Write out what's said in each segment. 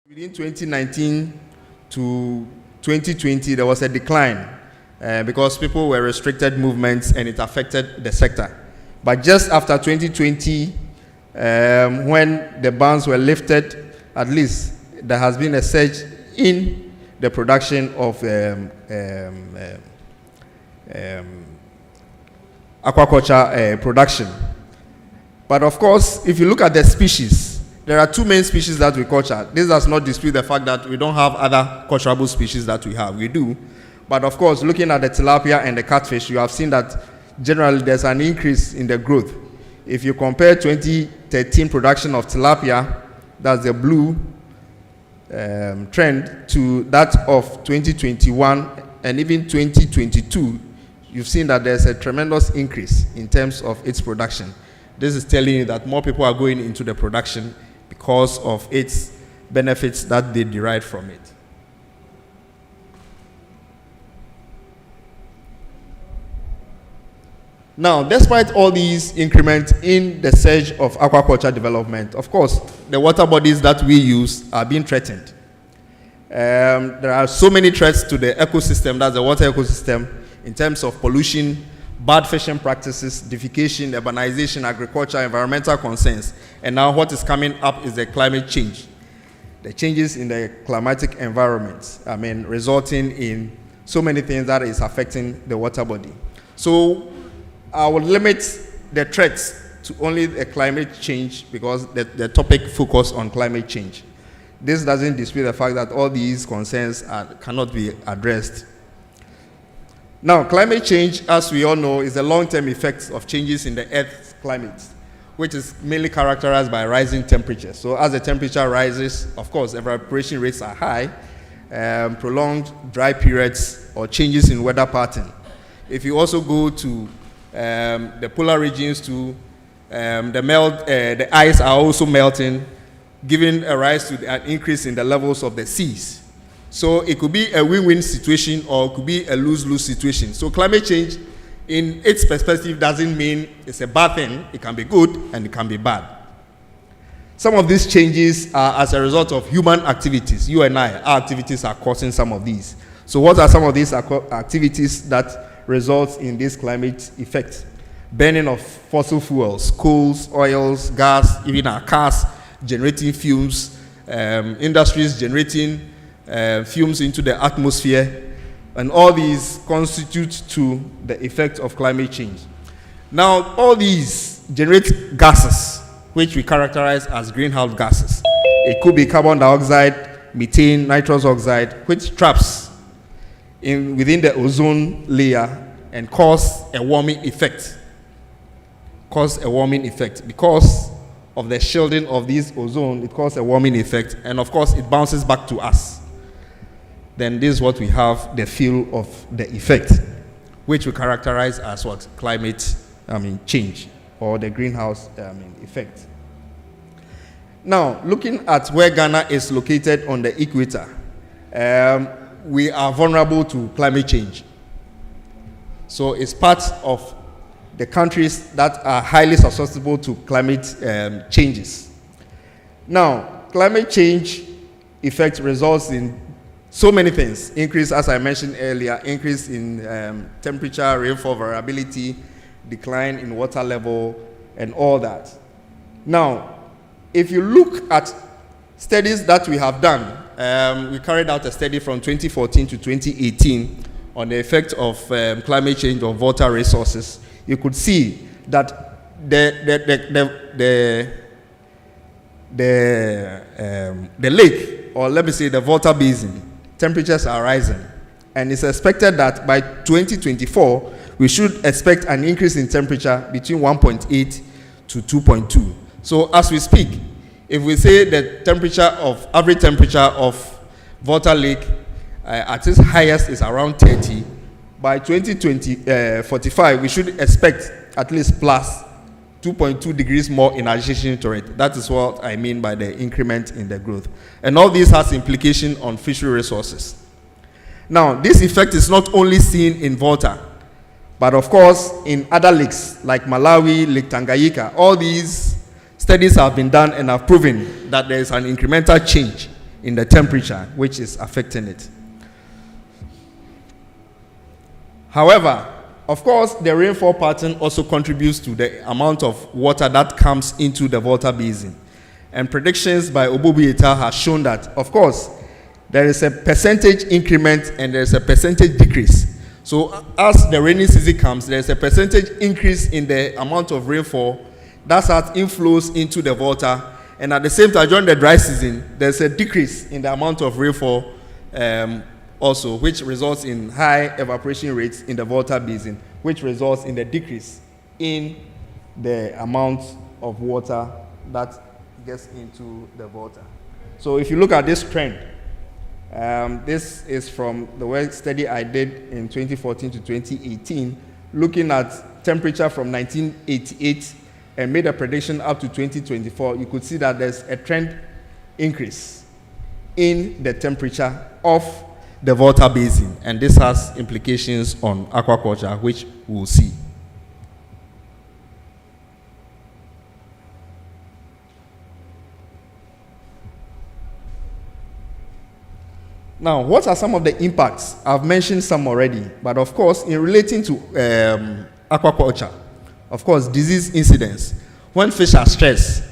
Within 2019 to 2020, there was a decline because people were restricted movements and it affected the sector. But just after 2020, when the bans were lifted, at least there has been a surge in the production of aquaculture production. But of course, if you look at the species, there are two main species that we culture. This does not dispute the fact that we don't have other culturable species that we have. We do. But of course, looking at the tilapia and the catfish, you have seen that generally there's an increase in the growth. If you compare 2013 production of tilapia, that's the blue trend, to that of 2021 and even 2022, you've seen that there's a tremendous increase in terms of its production. This is telling you that more people are going into the production because of its benefits that they derive from it. Now, despite all these increments in the surge of aquaculture development, of course, the water bodies that we use are being threatened. There are so many threats to the ecosystem, that's the water ecosystem, in terms of pollution, bad fishing practices, defecation, urbanization, agriculture, environmental concerns. And now what is coming up is the climate change. The changes in the climatic environment, resulting in so many things that is affecting the water body. So I will limit the threats to only the climate change because the topic focused on climate change. This doesn't dispute the fact that all these concerns cannot be addressed. Now, climate change, as we all know, is the long-term effects of changes in the Earth's climate, which is mainly characterized by rising temperatures. So as the temperature rises, of course, evaporation rates are high, prolonged dry periods or changes in weather pattern. If you also go to the polar regions too, the ice are also melting, giving a rise to an increase in the levels of the seas. So it could be a win-win situation or it could be a lose-lose situation. So climate change, in its perspective, doesn't mean it's a bad thing. It can be good and it can be bad. Some of these changes are as a result of human activities. You and I, our activities are causing some of these. So what are some of these activities that result in this climate effect? Burning of fossil fuels, coals, oils, gas, even our cars generating fumes, industries generating fumes into the atmosphere, and all these constitute to the effect of climate change. Now, all these generate gases, which we characterize as greenhouse gases. It could be carbon dioxide, methane, nitrous oxide, which traps within the ozone layer and cause a warming effect. Because of the shielding of this ozone, it causes a warming effect, and of course, it bounces back to us. Then this is what we have, the feel of the effect, which we characterize as what? Climate change, or the greenhouse effect. Now, looking at where Ghana is located on the equator, we are vulnerable to climate change. So it's part of the countries that are highly susceptible to climate changes. Now, climate change effect results in so many things. Increase, as I mentioned earlier, increase in temperature, rainfall variability, decline in water level, and all that. Now, if you look at studies that we have done, we carried out a study from 2014 to 2018 on the effect of climate change on water resources. You could see that the lake, or let me say the water basin, temperatures are rising, and it's expected that by 2024 we should expect an increase in temperature between 1.8 to 2.2. So as we speak, if we say the average temperature of water lake at its highest is around 30, by 2045 we should expect at least plus 2.2 degrees more in addition to it. That is what I mean by the increment in the growth. And all this has implication on fishery resources. Now, this effect is not only seen in Volta, but of course in other lakes like Malawi, Lake Tanganyika. All these studies have been done and have proven that there is an incremental change in the temperature, which is affecting it. However, of course, the rainfall pattern also contributes to the amount of water that comes into the Volta Basin. And predictions by Obubu et al. Have shown that, of course, there is a percentage increment and there is a percentage decrease. So as the rainy season comes, there is a percentage increase in the amount of rainfall that inflows into the Volta. And at the same time, during the dry season, there's a decrease in the amount of rainfall also, which results in high evaporation rates in the Volta Basin, which results in the decrease in the amount of water that gets into the Volta. So if you look at this trend, this is from the work study I did in 2014 to 2018, looking at temperature from 1988 and made a prediction up to 2024. You could see that there's a trend increase in the temperature of the Volta Basin, and this has implications on aquaculture, which we'll see. Now, what are some of the impacts? I've mentioned some already, but of course, in relating to aquaculture, of course, disease incidence. When fish are stressed,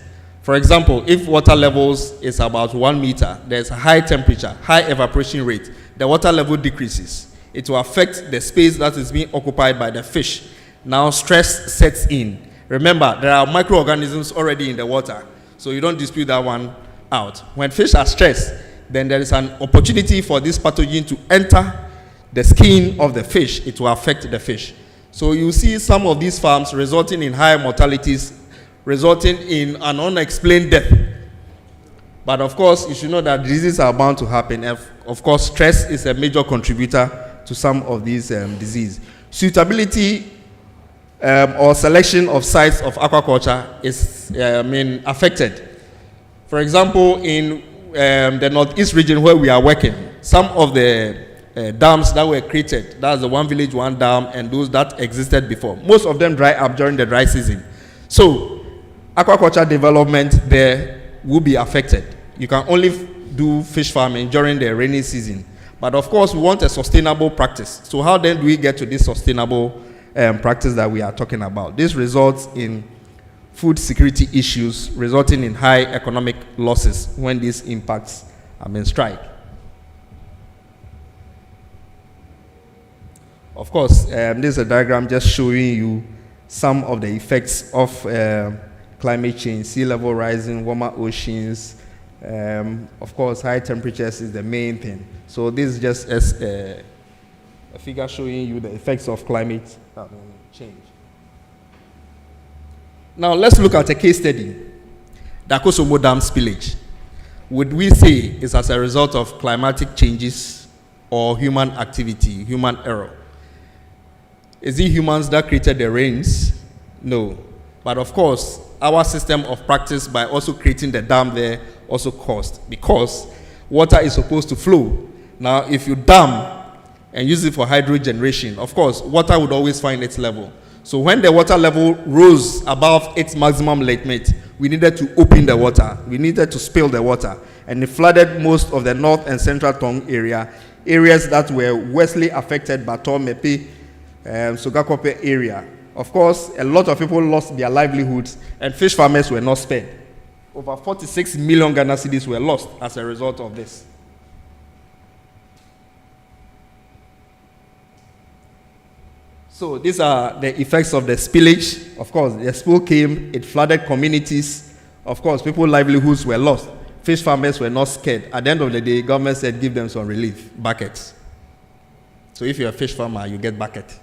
for example, if water levels is about 1 meter, there's a high temperature, high evaporation rate, the water level decreases. It will affect the space that is being occupied by the fish. Now stress sets in. Remember, there are microorganisms already in the water, so you don't dispute that one out. When fish are stressed, then there is an opportunity for this pathogen to enter the skin of the fish. It will affect the fish. So you see some of these farms resulting in high mortalities, resulting in an unexplained death. But of course, you should know that diseases are bound to happen. Of course, stress is a major contributor to some of these diseases. Suitability or selection of sites of aquaculture is affected. For example, in the northeast region where we are working, some of the dams that were created, that's the One Village, One Dam, and those that existed before, most of them dry up during the dry season. So, aquaculture development there will be affected. You can only do fish farming during the rainy season. But of course, we want a sustainable practice. So how then do we get to this sustainable practice that we are talking about? This results in food security issues, resulting in high economic losses when these impacts strike. Of course, this is a diagram just showing you some of the effects of climate change, sea level rising, warmer oceans. Of course, high temperatures is the main thing. So this is just as a figure showing you the effects of climate change. Now let's look at a case study. The Akosombo Dam spillage. Would we say it's as a result of climatic changes or human activity, human error? Is it humans that created the rains? No. But of course, our system of practice by also creating the dam there also caused, because water is supposed to flow. Now, if you dam and use it for hydro generation, of course, water would always find its level. So when the water level rose above its maximum limit, we needed to open the water. We needed to spill the water. And it flooded most of the north and central Tong area, areas that were worstly affected by Tom Mepe, Sogakope area. Of course, a lot of people lost their livelihoods, and fish farmers were not spared. Over 46 million Ghana cedis were lost as a result of this. So these are the effects of the spillage. Of course, the spill came, it flooded communities. Of course, people's livelihoods were lost. Fish farmers were not scared. At the end of the day, government said give them some relief, buckets. So if you're a fish farmer, you get bucket.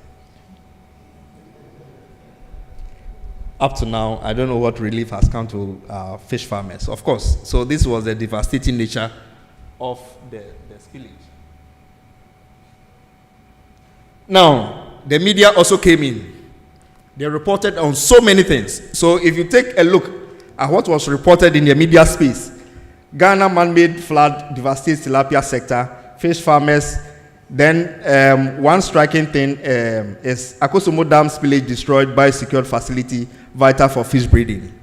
Up to now, I don't know what relief has come to fish farmers, of course. So this was the devastating nature of the spillage. Now, the media also came in. They reported on so many things. So if you take a look at what was reported in the media space, Ghana man-made flood devastates tilapia sector, fish farmers. Then one striking thing is Akosombo Dam spillage destroyed by secured facility vital for fish breeding.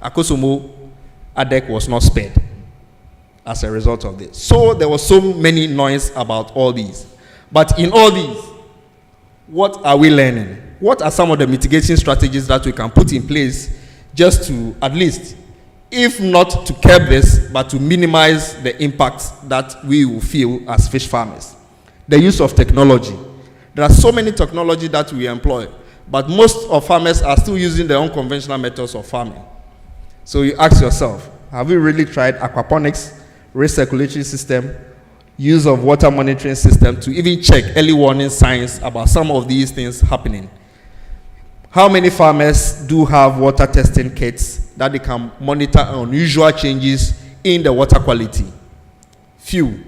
Akosombo Adek was not spared. as a result of this. So there was so many noise about all these. But in all these, what are we learning? What are some of the mitigation strategies that we can put in place just to, at least, if not to curb this, but to minimize the impact that we will feel as fish farmers? The use of technology. There are so many technology that we employ, but most of farmers are still using their unconventional methods of farming. So you ask yourself, have we really tried aquaponics, recirculatory system, use of water monitoring system to even check early warning signs about some of these things happening? How many farmers do have water testing kits that they can monitor unusual changes in the water quality? Few.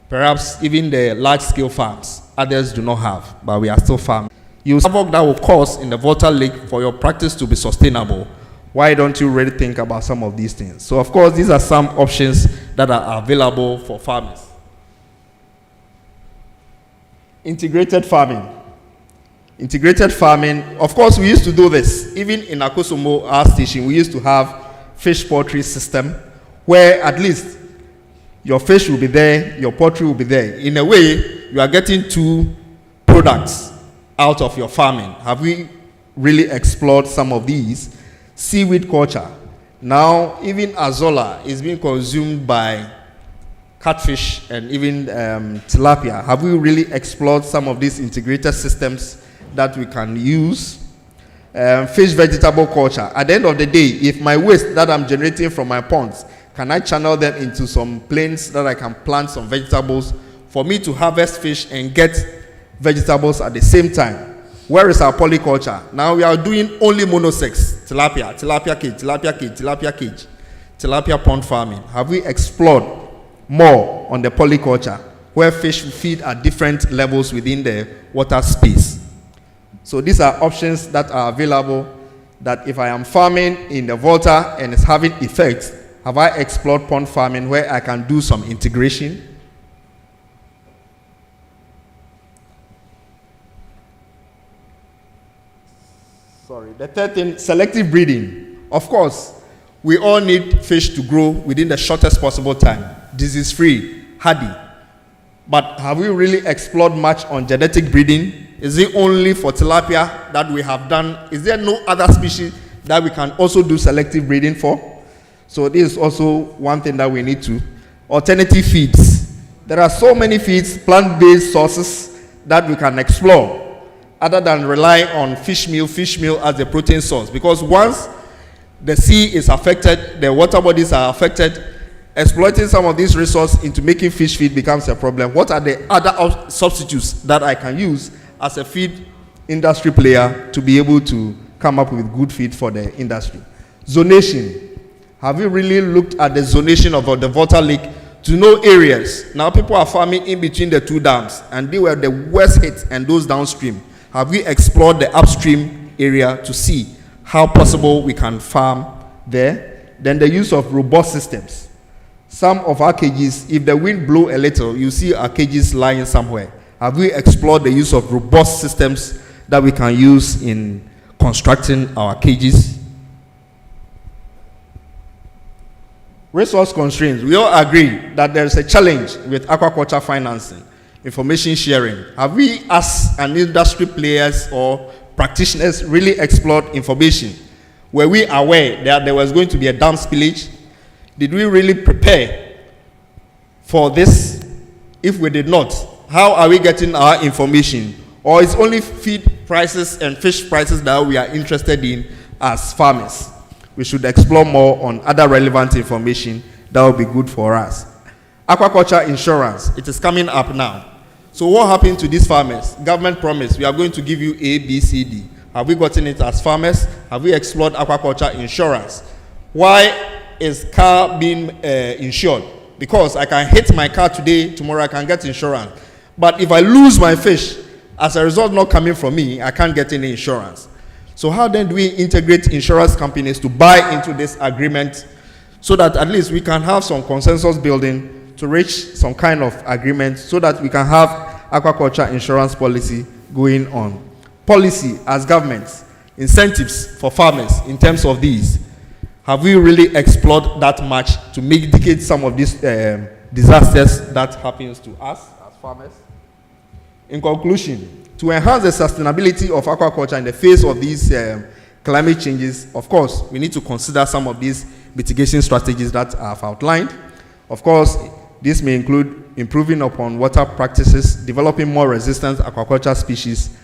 Perhaps even the large-scale farms, others do not have, but we are still farming. You havoc that will cause in the water lake for your practice to be sustainable. Why don't you really think about some of these things? So, of course, these are some options that are available for farmers. Integrated farming. Integrated farming, of course, we used to do this. Even in Akosomo, our station, we used to have fish poultry system where at least your fish will be there, your poultry will be there. In a way, you are getting two products out of your farming. Have we really explored some of these? Seaweed culture. Now, even azolla is being consumed by catfish and even tilapia. Have we really explored some of these integrated systems that we can use? Fish vegetable culture. At the end of the day, if my waste that I'm generating from my ponds, can I channel them into some plains that I can plant some vegetables for me to harvest fish and get vegetables at the same time? Where is our polyculture? Now we are doing only monosex, tilapia, tilapia cage, tilapia cage, tilapia cage, tilapia pond farming. Have we explored more on the polyculture where fish feed at different levels within the water space? So these are options that are available that if I am farming in the water and it's having effects, have I explored pond farming where I can do some integration? Sorry. The third thing, selective breeding. Of course, we all need fish to grow within the shortest possible time, disease-free, hardy. But have we really explored much on genetic breeding? Is it only for tilapia that we have done? Is there no other species that we can also do selective breeding for? So this is also one thing that we need to. Alternative feeds. There are so many feeds, plant-based sources that we can explore other than rely on fish meal as a protein source. Because once the sea is affected, the water bodies are affected, exploiting some of these resources into making fish feed becomes a problem. What are the other substitutes that I can use as a feed industry player to be able to come up with good feed for the industry? Zonation. Have you really looked at the zonation of the water lake to know areas? Now people are farming in between the two dams and they were the worst hit and those downstream. Have we explored the upstream area to see how possible we can farm there? Then the use of robust systems. Some of our cages, if the wind blow a little, you see our cages lying somewhere. Have we explored the use of robust systems that we can use in constructing our cages? Resource constraints. We all agree that there is a challenge with aquaculture financing, information sharing. Have we, as an industry players or practitioners, really explored information? Were we aware that there was going to be a dam spillage? Did we really prepare for this? If we did not, how are we getting our information? Or it's only feed prices and fish prices that we are interested in as farmers? We should explore more on other relevant information that will be good for us. Aquaculture insurance, it is coming up now. So what happened to these farmers? Government promised, we are going to give you A, B, C, D. Have we gotten it as farmers? Have we explored aquaculture insurance? Why is car being insured? Because I can hit my car today, tomorrow I can get insurance. But if I lose my fish, as a result not coming from me, I can't get any insurance. So how then do we integrate insurance companies to buy into this agreement so that at least we can have some consensus building to reach some kind of agreement so that we can have aquaculture insurance policy going on? Policy as governments, incentives for farmers in terms of these. Have we really explored that much to mitigate some of these disasters that happens to us as farmers? In conclusion, to enhance the sustainability of aquaculture in the face of these climate changes, of course, we need to consider some of these mitigation strategies that I've outlined. Of course, this may include improving upon water practices, developing more resistant aquaculture species,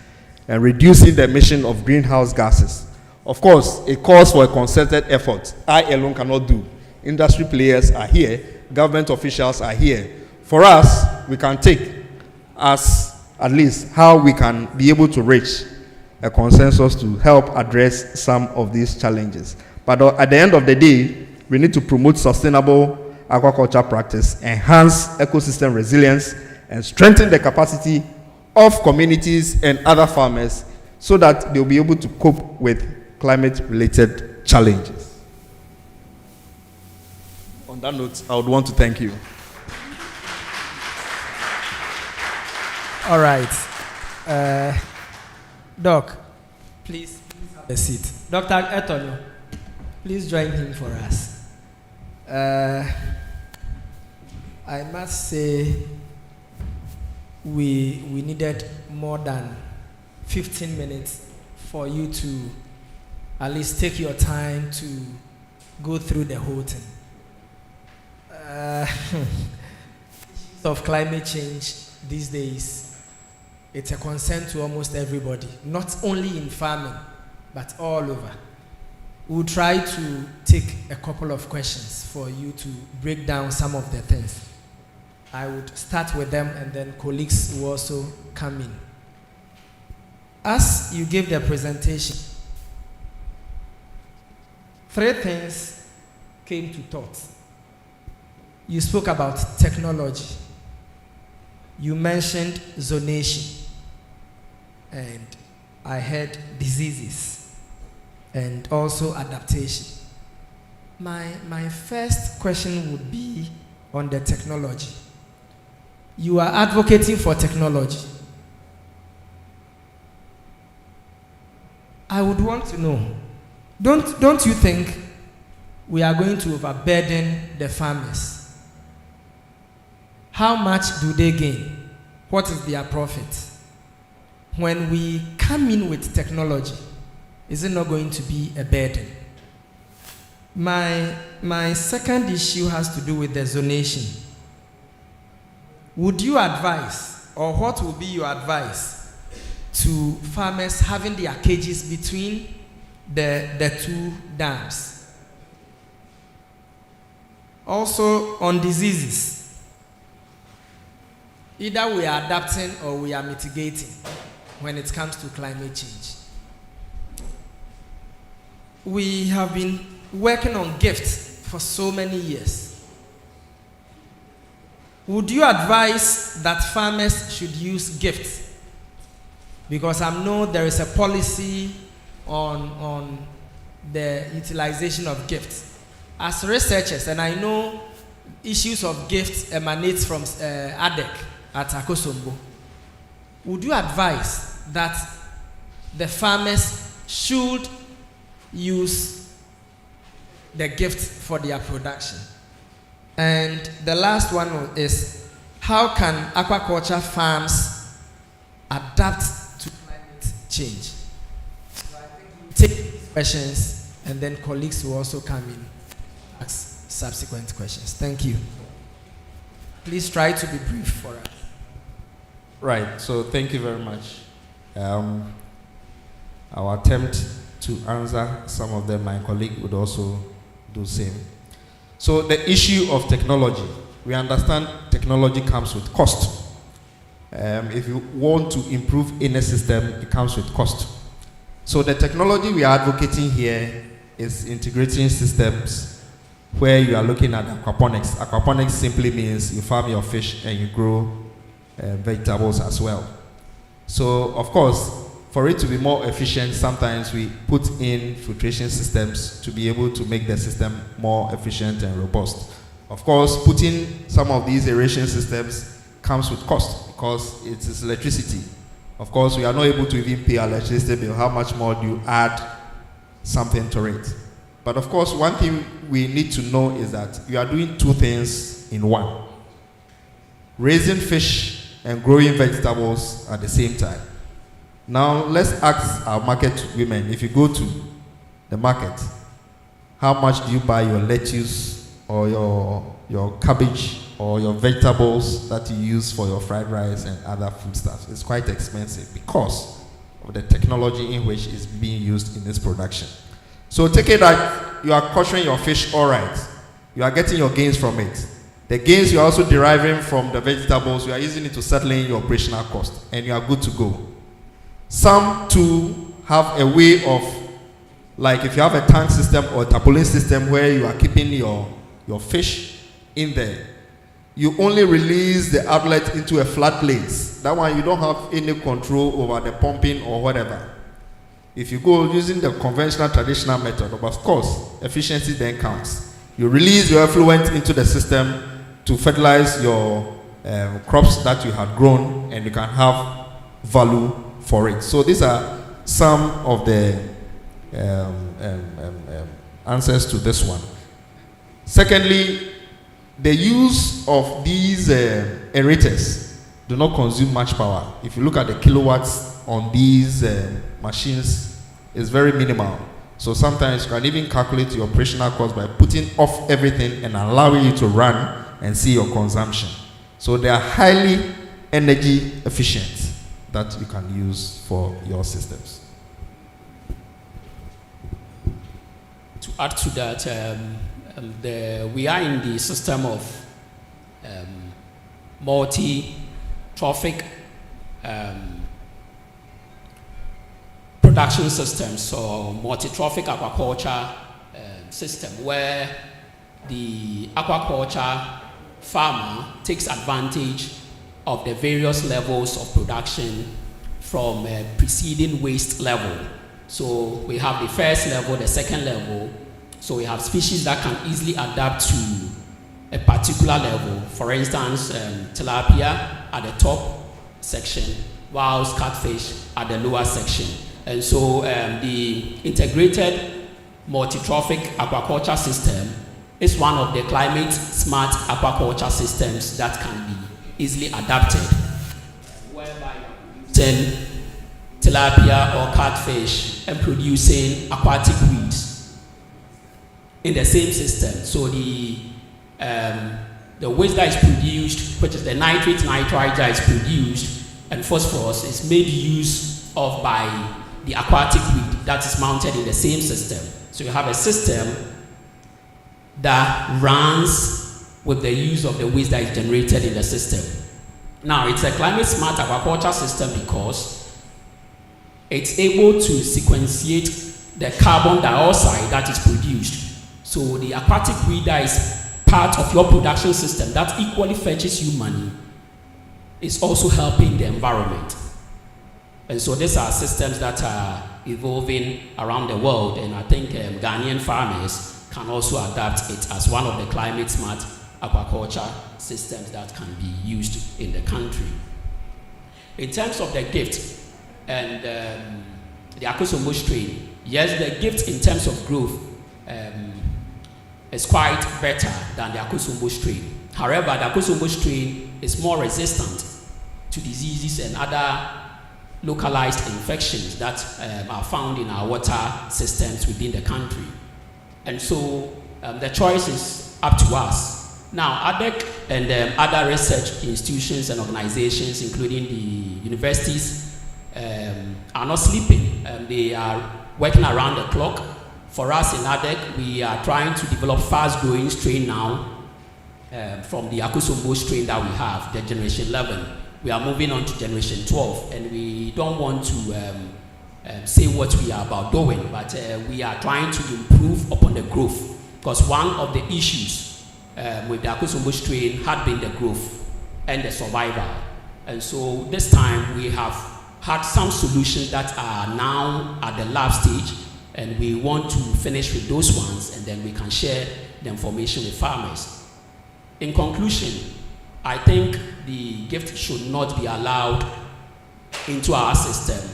and reducing the emission of greenhouse gases. Of course, it calls for a concerted effort. I alone cannot do. Industry players are here, government officials are here. For us, we can take as at least how we can be able to reach a consensus to help address some of these challenges. But at the end of the day, we need to promote sustainable aquaculture practice, enhance ecosystem resilience, and strengthen the capacity of communities and other farmers so that they'll be able to cope with climate-related challenges. On that note, I would want to thank you. All right. Doc, please have a seat. Dr. Etonio, please join him for us. I must say we needed more than 15 minutes for you to at least take your time to go through the whole thing. Issues of climate change these days, it's a concern to almost everybody, not only in farming, but all over. We'll try to take a couple of questions for you to break down some of the things. I would start with them and then colleagues will also come in. As you give the presentation, 3 things came to thought. You spoke about technology. You mentioned zonation. And I heard diseases and also adaptation. My first question would be on the technology. You are advocating for technology. I would want to know, don't you think we are going to overburden the farmers? How much do they gain? What is their profit? When we come in with technology, is it not going to be a burden? My second issue has to do with the zonation. Would you advise, or what would be your advice to farmers having their cages between the 2 dams? Also on diseases, either we are adapting or we are mitigating when it comes to climate change. We have been working on gifts for so many years. Would you advise that farmers should use gifts? Because I know there is a policy on the utilization of gifts. As researchers, and I know issues of gifts emanate from ADEC at Akosombo, would you advise that the farmers should use the gift for their production? And the last one is, how can aquaculture farms adapt to climate change? So I think we'll take questions and then colleagues will also come in, ask subsequent questions. Thank you. Please try to be brief for us. Right, so thank you very much. I'll attempt to answer some of them. My colleague would also do the same. So the issue of technology, we understand technology comes with cost. If you want to improve any system, it comes with cost. So the technology we are advocating here is integrating systems where you are looking at aquaponics. Aquaponics simply means you farm your fish and you grow vegetables as well. So of course, for it to be more efficient, sometimes we put in filtration systems to be able to make the system more efficient and robust. Of course, putting some of these aeration systems comes with cost because it is electricity. Of course, we are not able to even pay our electricity bill. How much more do you add something to it? But of course, one thing we need to know is that you are doing two things in one. Raising fish and growing vegetables at the same time. Now, let's ask our market women, if you go to the market, how much do you buy your lettuce or your cabbage or your vegetables that you use for your fried rice and other foodstuffs? It's quite expensive because of the technology in which it's being used in this production. So take it that you are kosher your fish all right. You are getting your gains from it. The gains you are also deriving from the vegetables, you are using it to settle in your operational cost, and you are good to go. Some too have a way of, like if you have a tank system or a tarpaulin system where you are keeping your fish in there, you only release the outlet into a flat place. That one you don't have any control over the pumping or whatever. If you go using the conventional traditional method, of course, efficiency then counts. You release your effluent into the system to fertilize your crops that you had grown, and you can have value for it. So these are some of the answers to this one. Secondly, the use of these aerators do not consume much power. If you look at the kilowatts on these machines, it's very minimal. So sometimes you can even calculate your operational cost by putting off everything and allowing you to run and see your consumption. So they are highly energy efficient that you can use for your systems. To add to that, we are in the system of multi-trophic production systems, so multi-trophic aquaculture system, where the aquaculture farmer takes advantage of the various levels of production from a preceding waste level. So we have the first level, the second level. So we have species that can easily adapt to a particular level. For instance, tilapia at the top section, whilst catfish at the lower section. And so the integrated multi-trophic aquaculture system is one of the climate smart aquaculture systems that can be easily adapted, whereby then tilapia or catfish and producing aquatic weeds in the same system. So the waste that is produced, which is the nitrate, nitrite that is produced, and phosphorus is made use of by the aquatic weed that is mounted in the same system. So you have a system that runs with the use of the waste that is generated in the system. Now, it's a climate smart aquaculture system because it's able to sequentiate the carbon dioxide that is produced. So the aquatic weed that is part of your production system that equally fetches you money is also helping the environment. And so these are systems that are evolving around the world, and I think Ghanaian farmers can also adapt it as one of the climate smart aquaculture systems that can be used in the country. In terms of the gift and the Akosombo strain, yes, the gift in terms of growth is quite better than the Akosombo strain. However, the Akosombo strain is more resistant to diseases and other localized infections that are found in our water systems within the country. And so the choice is up to us. Now, ADEC and other research institutions and organizations, including the universities, are not sleeping. They are working around the clock. For us in ADEC, we are trying to develop fast-growing strain now from the Akosombo strain that we have, the generation 11. We are moving on to generation 12, and we don't want to say what we are about doing, but we are trying to improve upon the growth, because one of the issues with the Akosombo strain had been the growth and the survival. And so this time we have had some solutions that are now at the lab stage, and we want to finish with those ones, and then we can share the information with farmers. In conclusion, I think the gift should not be allowed into our system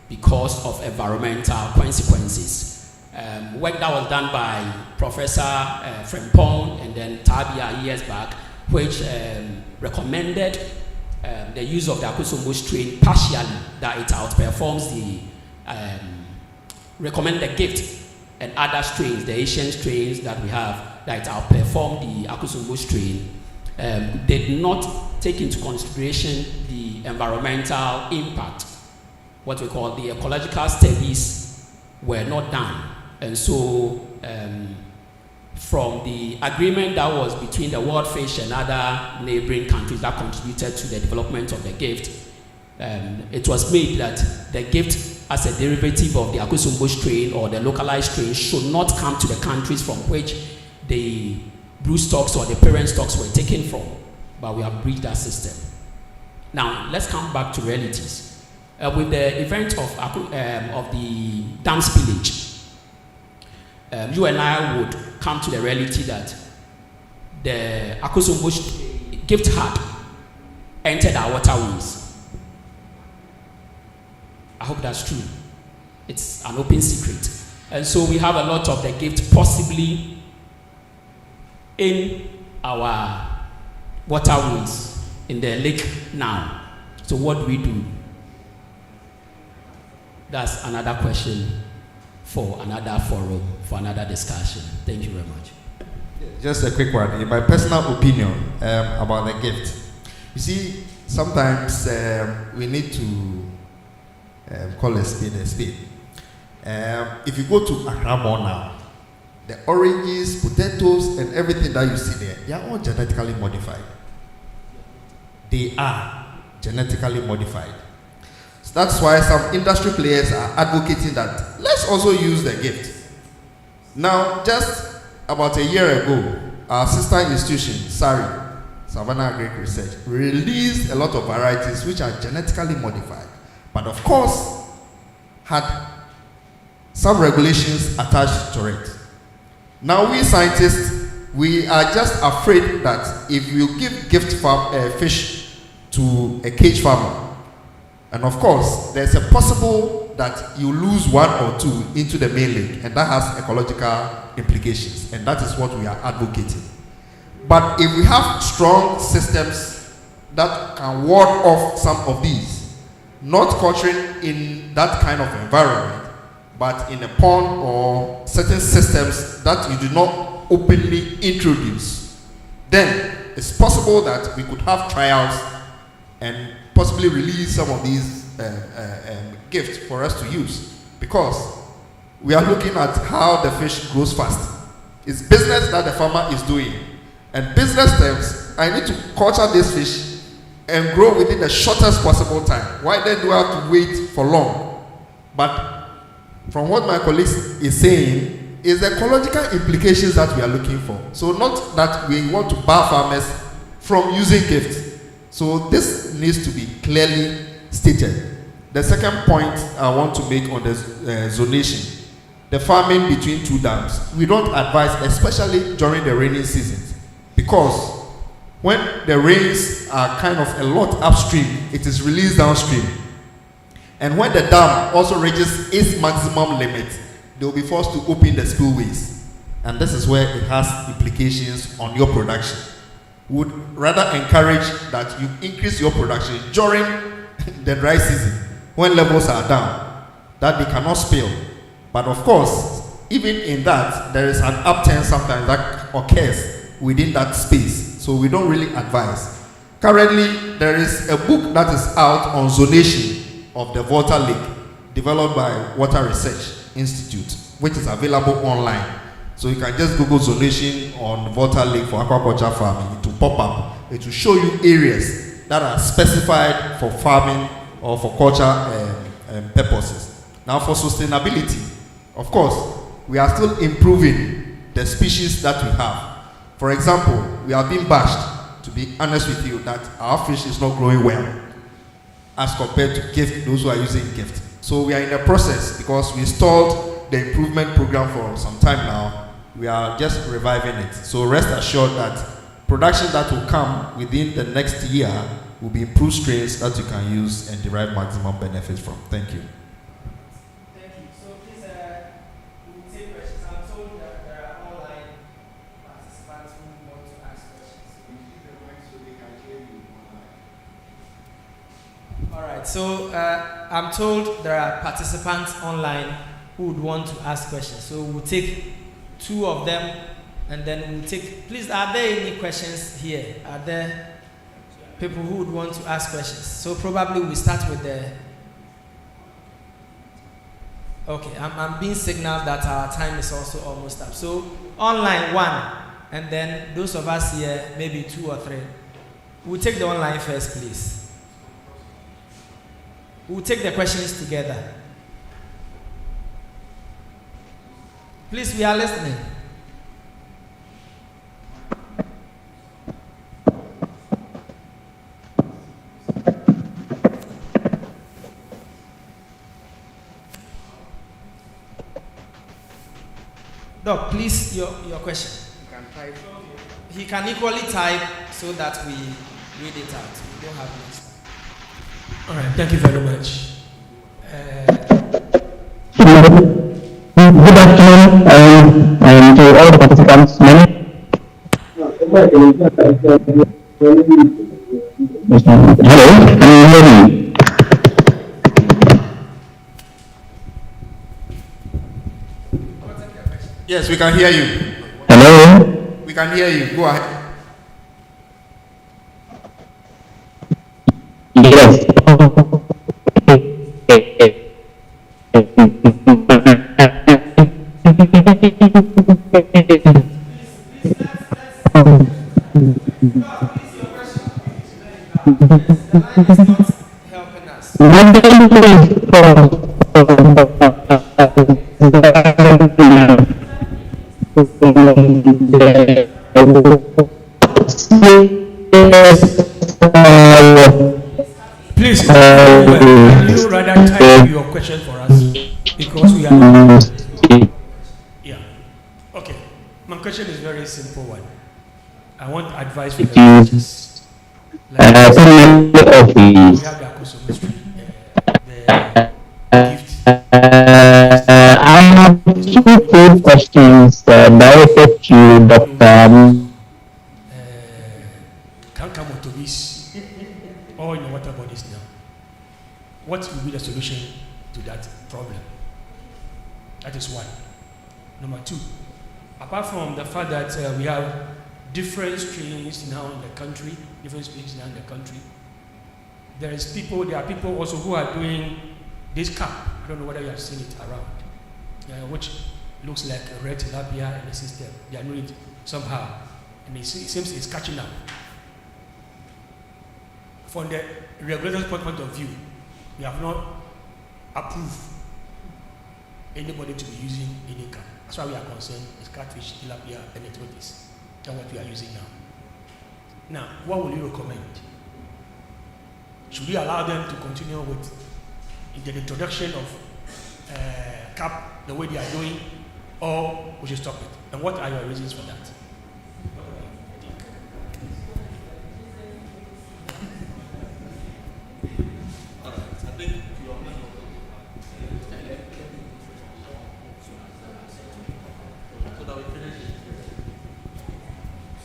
because of environmental consequences. work that was done by Professor Frempong and then Tabia years back, which recommended the use of the Akosombo strain partially, that it outperforms the recommended gift and other strains, the Asian strains that we have, that it outperformed the Akosombo strain. Did not take into consideration the environmental impact. What we call the ecological studies were not done. And so from the agreement that was between the World Fish and other neighboring countries that contributed to the development of the gift, it was made that the gift as a derivative of the Akosombo strain or the localized strain should not come to the countries from which the brood stocks or the parent stocks were taken from, but we have breached that system. Now, let's come back to realities. With the event of the dam spillage, you and I would come to the reality that the Akosombo gift had entered our waterways. I hope that's true. It's an open secret. And so we have a lot of the gift possibly in our waterways, in the lake now. So what do we do? That's another question for another forum, for another discussion. Thank you very much. Just a quick one. In my personal opinion about the gift, you see, sometimes we need to call a spade a spade. If you go to Accra Mall now, the oranges, potatoes, and everything that you see there, they are all genetically modified. They are genetically modified. So that's why some industry players are advocating that let's also use the gift. Now, just about a year ago, our sister institution, SARI, Savannah Agric Research, released a lot of varieties which are genetically modified, but of course had some regulations attached to it. Now we scientists, we are just afraid that if you give gift fish to a cage farmer, and of course there's a possible that you lose one or two into the main lake, and that has ecological implications, and that is what we are advocating. But if we have strong systems that can ward off some of these, not culturing in that kind of environment, but in a pond or certain systems that you do not openly introduce, then it's possible that we could have trials and possibly release some of these gifts for us to use, because we are looking at how the fish grows fast. It's business that the farmer is doing, and business terms, I need to culture this fish and grow within the shortest possible time. Why then do I have to wait for long? But from what my colleagues is saying, is the ecological implications that we are looking for. So not that we want to bar farmers from using gifts. So this needs to be clearly stated. The second point I want to make on the zonation, the farming between two dams. We don't advise, especially during the rainy seasons, because when the rains are kind of a lot upstream, it is released downstream. And when the dam also reaches its maximum limit, they will be forced to open the spillways. And this is where it has implications on your production. We would rather encourage that you increase your production during the dry season, when levels are down, that they cannot spill. But of course, even in that, there is an upturn sometimes that occurs within that space. So we don't really advise. Currently, there is a book that is out on zonation of the Volta Lake, developed by Water Research Institute, which is available online. So you can just Google zonation on Volta Lake for aquaculture farming. It will pop up. It will show you areas that are specified for farming or for culture purposes. Now for sustainability, of course, we are still improving the species that we have. For example, we are being bashed, to be honest with you, that our fish is not growing well as compared to gift, those who are using gift. So we are in a process, because we installed the improvement program for some time now. We are just reviving it. So rest assured that production that will come within the next year will be improved strains that you can use and derive maximum benefits from. Thank you. Thank you. So please, we'll take right. So I'm told there are participants online who would want to ask questions. So we'll take 2 of them, and then we'll take. Please, are there any questions here? Are there people who would want to ask questions? So probably we start with the. Okay, I'm being signaled that our time is also almost up. So online 1, and then those of us here maybe 2 or 3. We'll take the online first, please. We'll take the questions together. Please, we are listening. Doc, please, your question. You can type. He can equally type so that we read it out. We don't have much time. All right, thank you very much. Good afternoon, and to all the participants. Hello, can you hear me? Yes, we can hear you. Hello? We can hear you. Go ahead. Yes. Helping Please, can you rather type your question for us? Because we are. Yeah. Okay. My question is very simple one. I want advice from the judges. We have the Akoso gift. I have 2 questions directed to Dr. Can't come out of this all in the water bodies now. What will be the solution to that problem? That is 1. Number 2, apart from the fact that we have different strains now in the country, different species now in the country, there are people also who are doing this cap. I don't know whether you have seen it around, which looks like a red tilapia in the system. They are doing it somehow, and it seems it's catching up. From the regulator's point of view, we have not approved anybody to be using any cap. As far as we are concerned, it's catfish, tilapia, and etriotis. That's what we are using now. Now, what will you recommend? Should we allow them to continue with the introduction of cap the way they are doing, or we should stop it? And what are your reasons for that?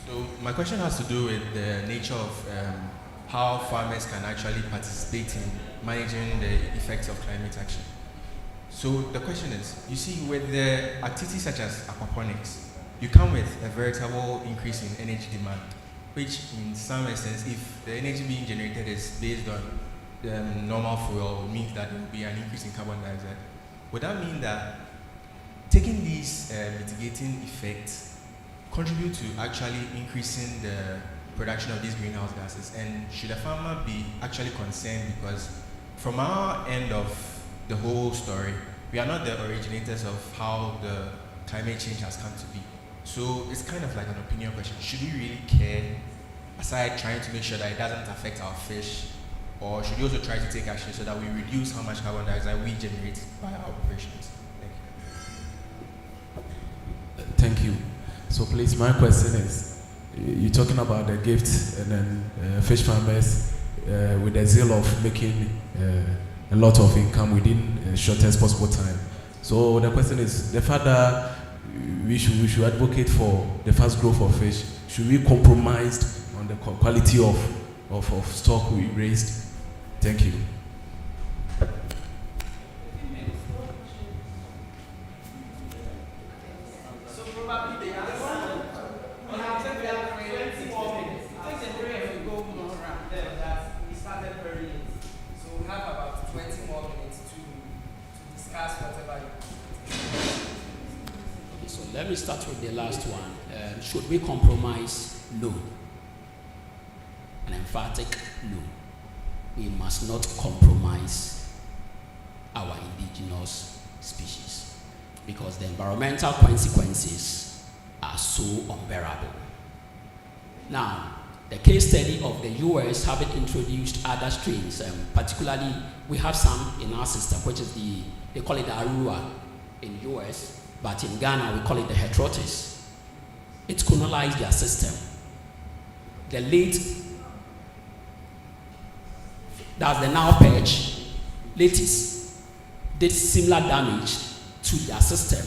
So my question has to do with the nature of how farmers can actually participate in managing the effects of climate action. So the question is, you see, with the activities such as aquaponics, you come with a veritable increase in energy demand, which in some essence, if the energy being generated is based on normal fuel, means that there will be an increase in carbon dioxide. Would that mean that taking these mitigating effects contribute to actually increasing the production of these greenhouse gases? And should a farmer be actually concerned, because from our end of the whole story, we are not the originators of how the climate change has come to be. So it's kind of like an opinion question. Should we really care, aside trying to make sure that it doesn't affect our fish, or should we also try to take action so that we reduce how much carbon dioxide we generate by our operations? Thank you. So please, my question is, you're talking about the gift and then fish farmers with the zeal of making a lot of income within the shortest possible time. So the question is, the fact that we should advocate for the fast growth of fish, should we compromise on the quality of stock we raised? Thank you. me start with the last one. Should we compromise? No. An emphatic no. We must not compromise our indigenous species because the environmental consequences are so unbearable. Now, the case study of the US having introduced other strains, particularly we have some in our system, which is they call it the Arua in US, but in Ghana we call it the Heterotis. It colonized their system. The late, that's the now perch, latest, did similar damage to their system.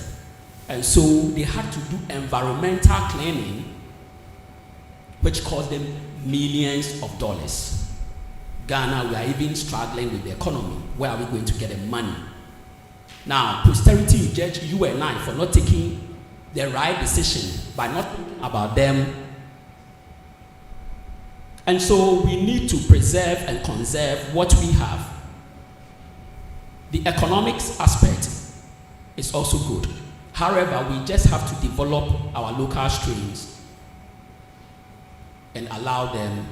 And so they had to do environmental cleaning, which cost them millions of dollars. Ghana, we are even struggling with the economy. Where are we going to get the money? Now, posterity will judge you and I for not taking the right decision by not thinking about them. And so we need to preserve and conserve what we have. The economics aspect is also good. However, we just have to develop our local strains and allow them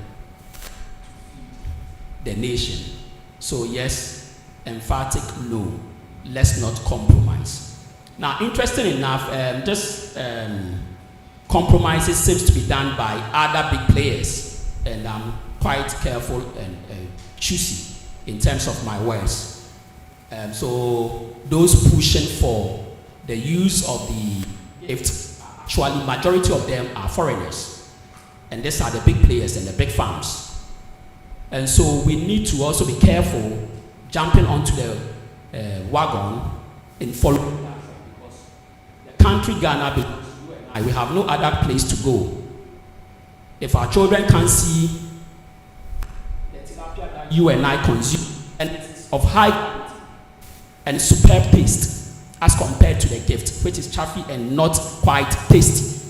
the nation. So yes, emphatic no. Let's not compromise. Now, interesting enough, compromises seems to be done by other big players, and I'm quite careful and choosy in terms of my words. So those pushing for the use of the gift, actually majority of them are foreigners, and these are the big players and the big farms. And so we need to also be careful jumping onto the wagon in following that, because the country Ghana belongs to you and I. We have no other place to go. If our children can't see the tilapia that you and I consume, and it's of high quality and superb taste as compared to the gift, which is chaffy and not quite tasty,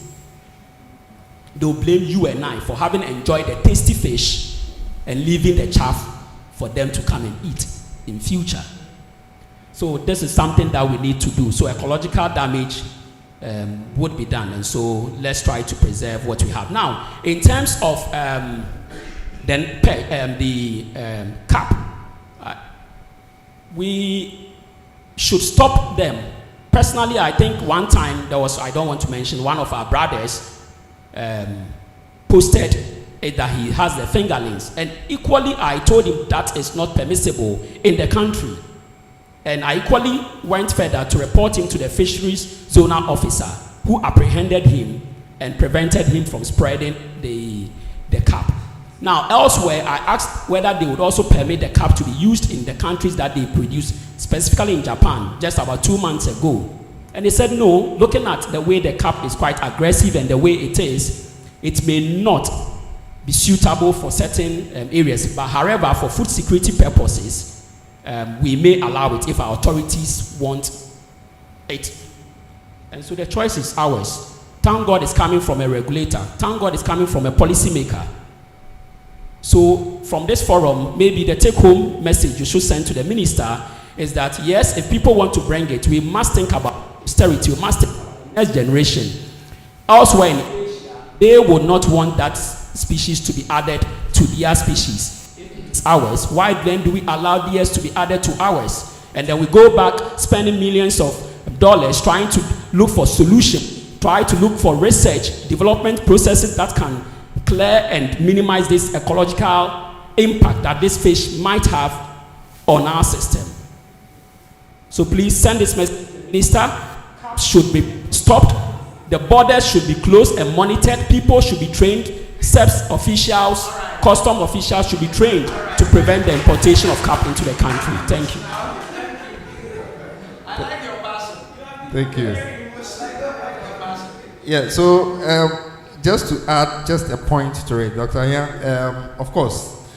they'll blame you and I for having enjoyed the tasty fish and leaving the chaff for them to come and eat in future. So this is something that we need to do. So ecological damage would be done, and so let's try to preserve what we have. Now, in terms of the cap, we should stop them. Personally, I think one time there was, I don't want to mention, one of our brothers posted it that he has the fingerlings, and equally I told him that is not permissible in the country. And I equally went further to report him to the fisheries zonal officer, who apprehended him and prevented him from spreading the cap. Now, elsewhere, I asked whether they would also permit the cap to be used in the countries that they produce, specifically in Japan, just about 2 months ago. And they said no. Looking at the way the cap is quite aggressive and the way it is, it may not be suitable for certain areas. But however, for food security purposes, we may allow it if our authorities want it. And so the choice is ours. Thank God it's coming from a regulator. Thank God it's coming from a policymaker. So from this forum, maybe the take-home message you should send to the minister is that, yes, if people want to bring it, we must think about posterity. We must think about the next generation. Elsewhere in Asia, they would not want that species to be added to their species. It's ours. Why then do we allow theirs to be added to ours? And then we go back spending millions of dollars trying to look for solutions, try to look for research, development processes that can clear and minimize this ecological impact that this fish might have on our system. So please send this message to the minister. Should be stopped. The borders should be closed and monitored. People should be trained. SEPS officials, custom officials should be trained to prevent the importation of cap into the country. Thank you. Thank you. Yeah, so just to add just a point to it, Dr. Aya, of course,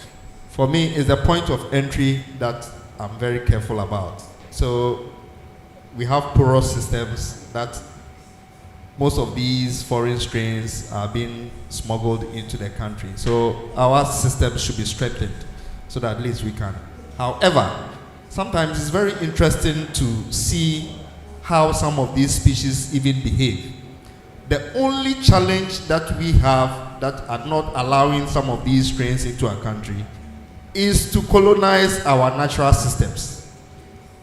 for me, it's the point of entry that I'm very careful about. So we have porous systems that most of these foreign strains are being smuggled into the country. So our system should be strengthened so that at least we can. However, sometimes it's very interesting to see how some of these species even behave. The only challenge that we have that are not allowing some of these strains into our country is to colonize our natural systems.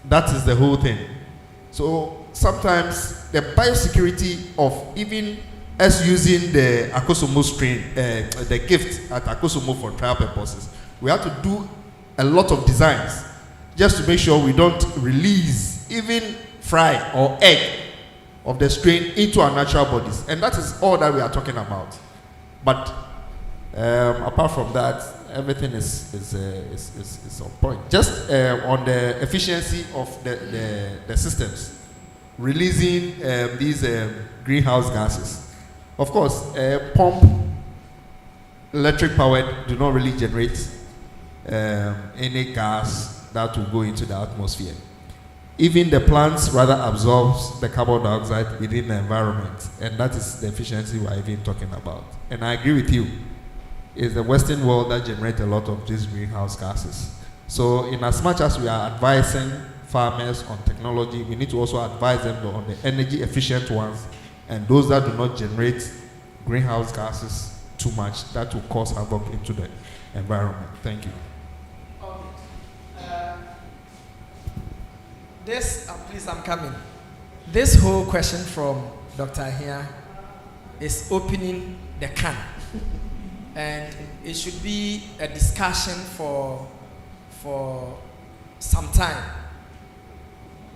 That is the whole thing. So sometimes the biosecurity of even us using the Akosombo strain, the gift at Akosombo for trial purposes, we have to do a lot of designs just to make sure we don't release even fry or egg of the strain into our natural bodies. And that is all that we are talking about. But apart from that, everything is on point. Just on the efficiency of the systems, releasing these greenhouse gases. Of course, pump, electric powered, do not really generate any gas that will go into the atmosphere. Even the plants rather absorbs the carbon dioxide within the environment, and that is the efficiency we're even talking about. And I agree with you, it's the Western world that generates a lot of these greenhouse gases. So in as much as we are advising farmers on technology, we need to also advise them on the energy efficient ones and those that do not generate greenhouse gases too much, that will cause havoc into the environment. Thank you. Please, I'm coming. This whole question from Dr. here is opening the can. And it should be a discussion for some time.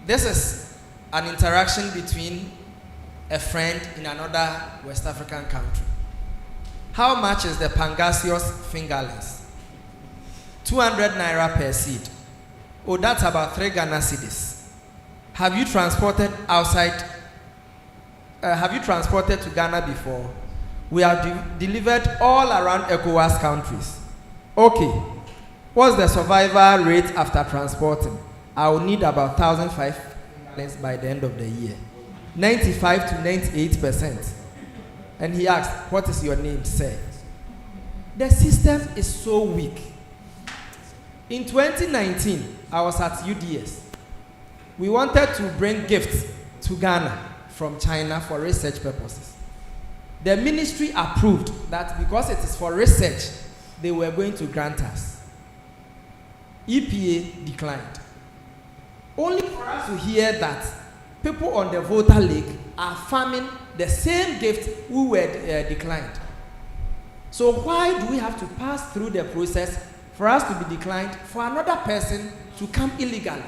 This is an interaction between a friend in another West African country. How much is the Pangasius fingerlings? 200 naira per seed. Oh, that's about 3 Ghana cedis. Have you transported outside? Have you transported to Ghana before? We have delivered all around ECOWAS countries. Okay. What's the survival rate after transporting? I will need about 1,500 by the end of the year. 95 to 98%. And he asked, what is your name, sir? The system is so weak. In 2019, I was at UDS. We wanted to bring gifts to Ghana from China for research purposes. The ministry approved that because it is for research, they were going to grant us. EPA declined. Only for us to hear that people on the Volta Lake are farming the same gift we were declined. So why do we have to pass through the process for us to be declined for another person to come illegally?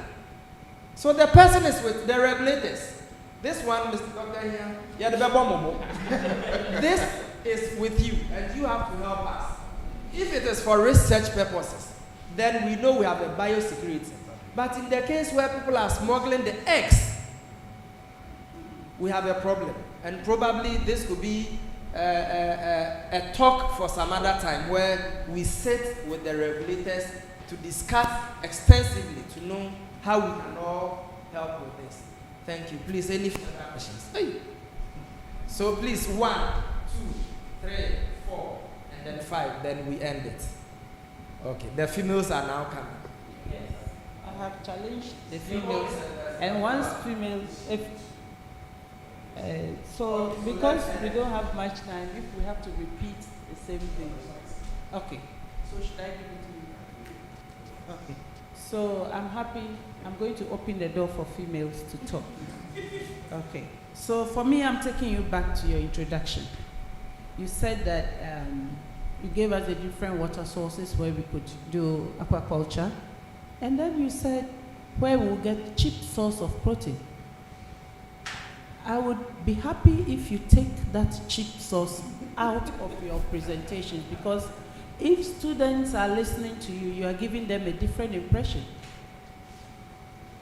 So the person is with the regulators. This one, Mr. Doctor here, yeah, the Momo. This is with you, and you have to help us. If it is for research purposes, then we know we have a biosecurity. But in the case where people are smuggling the eggs, we have a problem. And probably this could be a talk for some other time where we sit with the regulators to discuss extensively to know how we can all help with this. Thank you. Please, any further questions? Hey. So please, 1, 2, 3, 4, and then 5. Then we end it. Okay. The females are now coming. Yes. I have challenged the females, and once females, so because we don't have much time, if we have to repeat the same thing. Okay. So should I give it to you? Okay. So I'm happy. I'm going to open the door for females to talk. Okay. So for me, I'm taking you back to your introduction. You said that you gave us the different water sources where we could do aquaculture. And then you said where we'll get cheap source of protein. I would be happy if you take that cheap source out of your presentations, because if students are listening to you, you are giving them a different impression.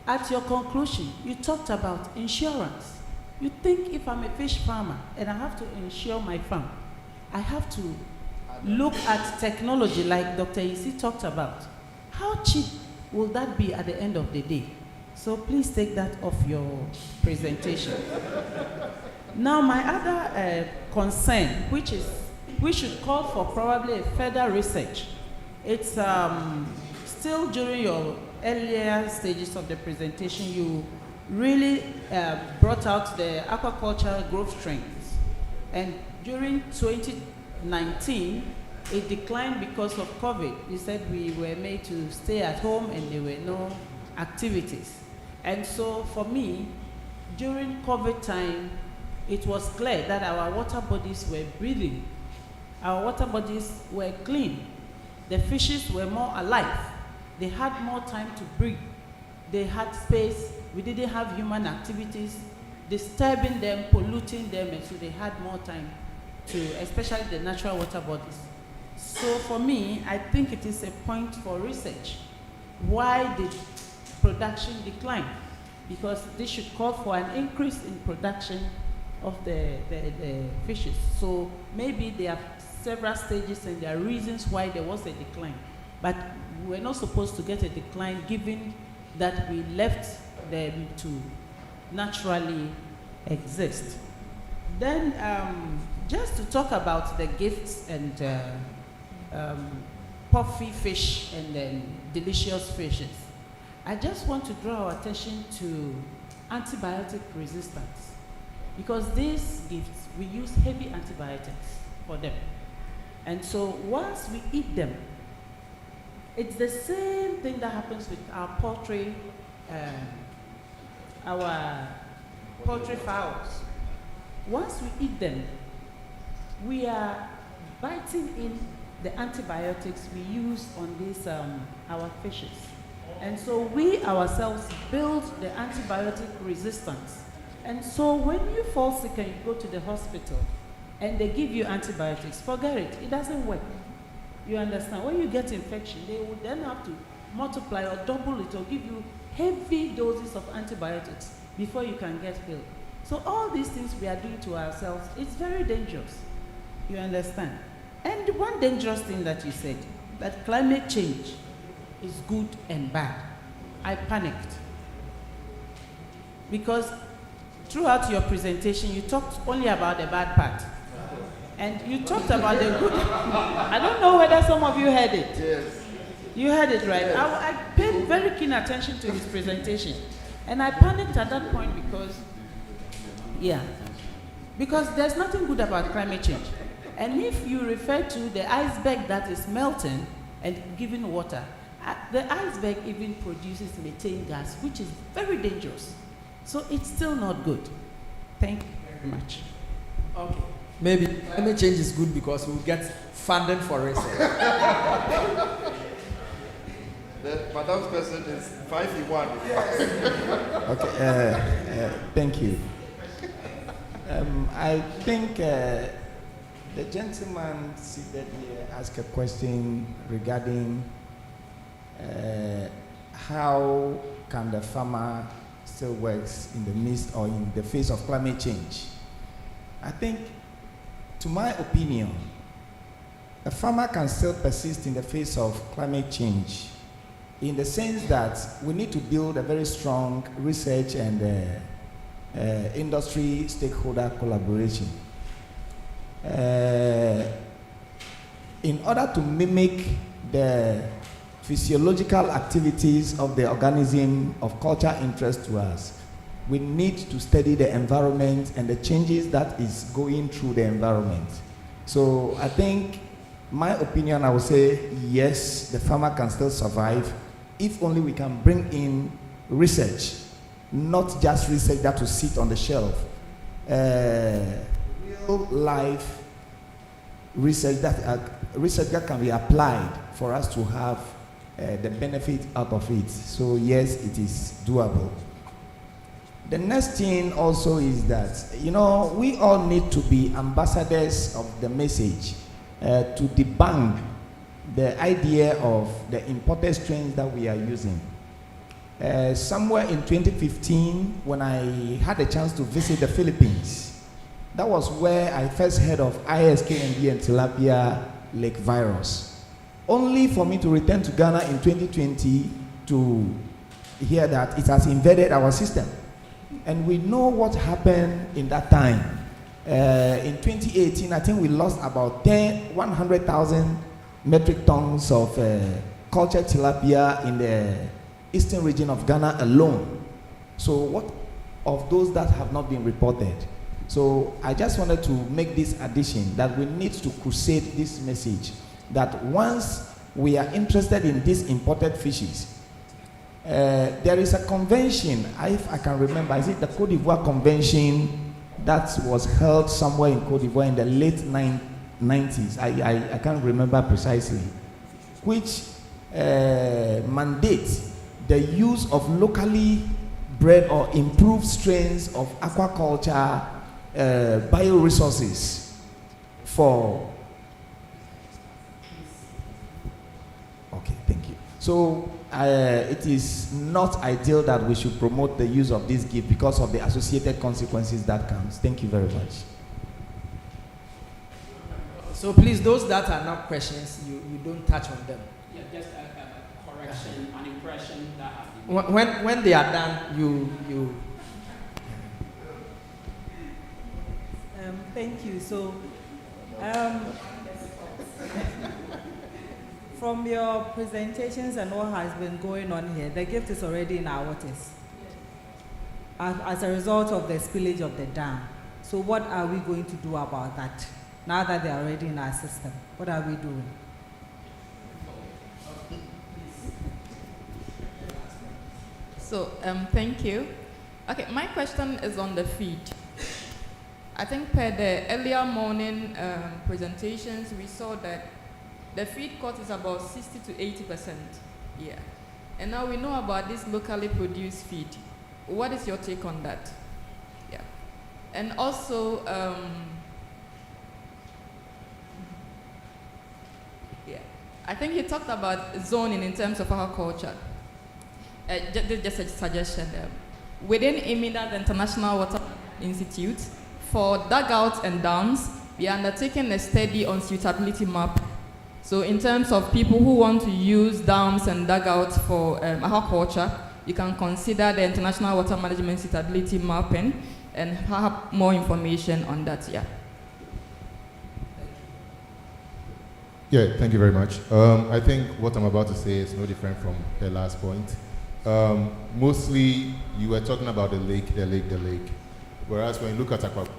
At your conclusion, you talked about insurance. You think if I'm a fish farmer and I have to insure my farm, I have to look at technology like Dr. Isi talked about. How cheap will that be at the end of the day? So please take that off your presentation. Now my other concern, which is we should call for probably a further research. It's still during your earlier stages of the presentation, you really brought out the aquaculture growth strengths. And during 2019, it declined because of COVID. They said we were made to stay at home and there were no activities. And so for me, during COVID time, it was clear that our water bodies were breathing. Our water bodies were clean. The fishes were more alive. They had more time to breathe. They had space. We didn't have human activities disturbing them, polluting them, and so they had more time to, especially the natural water bodies. So for me, I think it is a point for research. Why did production decline? Because this should call for an increase in production of the fishes. So maybe there are several stages and there are reasons why there was a decline. But we're not supposed to get a decline given that we left them to naturally exist. Then just to talk about the gifts and puffy fish and then delicious fishes, I just want to draw our attention to antibiotic resistance, because these gifts, we use heavy antibiotics for them. And so once we eat them, it's the same thing that happens with our poultry fowls. Once we eat them, we are biting in the antibiotics we use on these our fishes. And so we ourselves build the antibiotic resistance. And so when you fall sick and you go to the hospital and they give you antibiotics, forget it, it doesn't work. You understand? When you get infection, they will then have to multiply or double it or give you heavy doses of antibiotics before you can get healed. So all these things we are doing to ourselves, it's very dangerous. You understand? And one dangerous thing that you said, that climate change is good and bad. I panicked. Because throughout your presentation, you talked only about the bad part. And you talked about the good. I don't know whether some of you heard it. Yes. You heard it, right? Yes. I paid very keen attention to his presentation. And I panicked at that point because there's nothing good about climate change. And if you refer to the iceberg that is melting and giving water, the iceberg even produces methane gas, which is very dangerous. So it's still not good. Thank you very much. Okay. Maybe climate change is good because we'll get funding for research. Madam's question is 5 in 1. Okay, thank you. I think the gentleman seated here asked a question regarding how can the farmer still works in the midst or in the face of climate change. I think, to my opinion, a farmer can still persist in the face of climate change in the sense that we need to build a very strong research and industry stakeholder collaboration. In order to mimic the physiological activities of the organism of cultural interest to us, we need to study the environment and the changes that is going through the environment. So I think, my opinion, I would say, yes, the farmer can still survive if only we can bring in research, not just research that will sit on the shelf. Real life research that can be applied for us to have the benefit out of it. So yes, it is doable. The next thing also is that, we all need to be ambassadors of the message to debunk the idea of the imported strains that we are using. Somewhere in 2015, when I had a chance to visit the Philippines, that was where I first heard of ISKNB and tilapia lake virus. Only for me to return to Ghana in 2020 to hear that it has invaded our system. And we know what happened in that time. In 2018, I think we lost about 100,000 metric tons of cultured tilapia in the eastern region of Ghana alone. So what of those that have not been reported? So I just wanted to make this addition that we need to crusade this message that once we are interested in these imported fishes, there is a convention, if I can remember, is it the Cote d'Ivoire Convention that was held somewhere in Cote d'Ivoire in the late 90s? I can't remember precisely, which mandates the use of locally bred or improved strains of aquaculture bioresources for. Okay, thank you. So it is not ideal that we should promote the use of this gift because of the associated consequences that comes. Thank you very much. So please, those that are not questions, you don't touch on them. Yeah, just a correction, an impression that has been made. When they are done, you. Thank you. So, from your presentations and what has been going on here, the gift is already in our waters as a result of the spillage of the dam. So what are we going to do about that? Now that they are already in our system, what are we doing? So, thank you. Okay, my question is on the feed. I think per the earlier morning presentations, we saw that the feed cost is about 60 to 80%. Yeah. And now we know about this locally produced feed. What is your take on that? Yeah. And also, yeah, I think he talked about zoning in terms of aquaculture. Just a suggestion. Within IMIDA, the International Water Institute, for dugouts and dams, we are undertaking a study on suitability map. So in terms of people who want to use dams and dugouts for aquaculture, you can consider the International Water Management Suitability Mapping and have more information on that, yeah. Yeah, thank you very much. I think what I'm about to say is no different from the last point. Mostly, you were talking about the lake. Whereas when you look at aquaculture,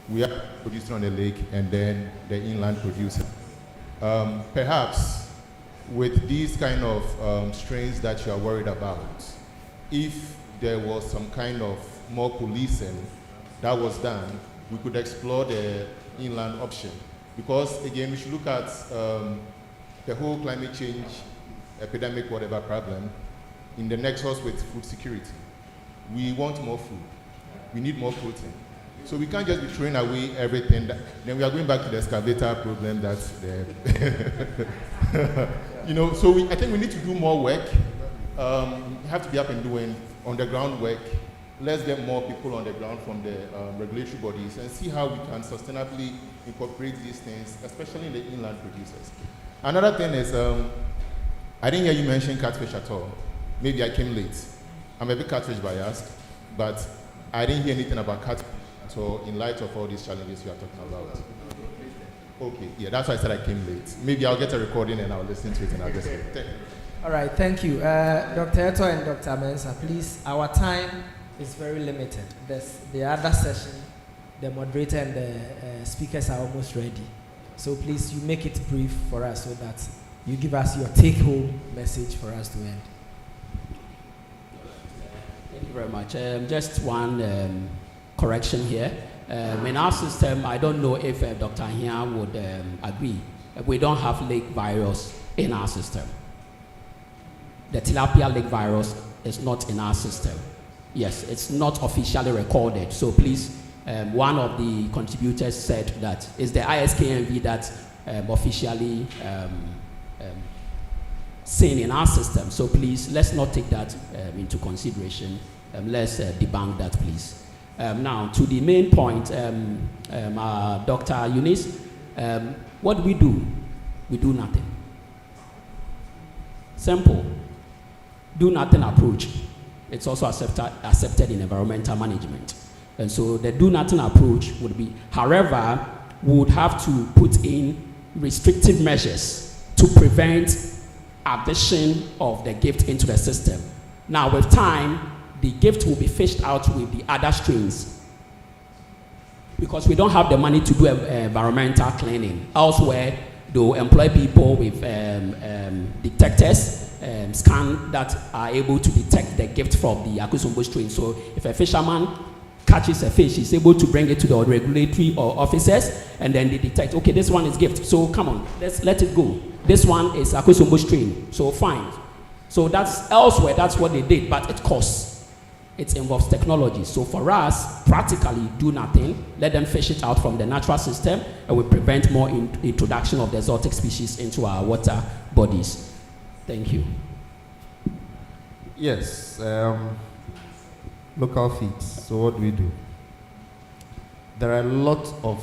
we are producing on the lake and then the inland producer. Perhaps with these kind of strains that you are worried about, if there was some kind of more policing that was done, we could explore the inland option. Because again, we should look at the whole climate change, epidemic, whatever problem, in the nexus with food security. We want more food. We need more protein. So we can't just be throwing away everything. Then we are going back to the excavator problem that's there. You know, so I think we need to do more work. We have to be up and doing on-the-ground work. Let's get more people on the ground from the regulatory bodies and see how we can sustainably incorporate these things, especially in the inland producers. Another thing is, I didn't hear you mention catfish at all. Maybe I came late. I'm a bit catfish biased, but I didn't hear anything about catfish at all in light of all these challenges you are talking about. Okay, yeah, that's why I said I came late. Maybe I'll get a recording and I'll listen to it and I'll just say, All right, thank you. Dr. Eto and Dr. Mensah, please, our time is very limited. The other session, the moderator and the speakers are almost ready. So please, you make it brief for us so that you give us your take-home message for us to end. Thank you very much. Just one correction here. In our system, I don't know if Dr. Hia would agree. We don't have lake virus in our system. The tilapia lake virus is not in our system. Yes, it's not officially recorded. So please, one of the contributors said that it's the ISKNV that officially seen in our system. So please, let's not take that into consideration. Let's debunk that, please. Now, to the main point, Dr. Eunice, what do? We do nothing. Simple. Do nothing approach. It's also accepted in environmental management. And so the do nothing approach would be, however, we would have to put in restrictive measures to prevent addition of the gift into the system. Now, with time, the gift will be fished out with the other strains. Because we don't have the money to do environmental cleaning. Elsewhere, they'll employ people with detectors, scan that are able to detect the gift from the Akusumbo strain. So if a fisherman catches a fish, he's able to bring it to the regulatory officers, and then they detect, okay, this one is gift, so come on, let's let it go. This one is Akusumbo strain, so fine. So that's elsewhere, that's what they did, but it costs. It involves technology. So for us, practically do nothing, let them fish it out from the natural system, and we prevent more introduction of the exotic species into our water bodies. Thank you. Yes, local feeds. So what do we do? There are a lot of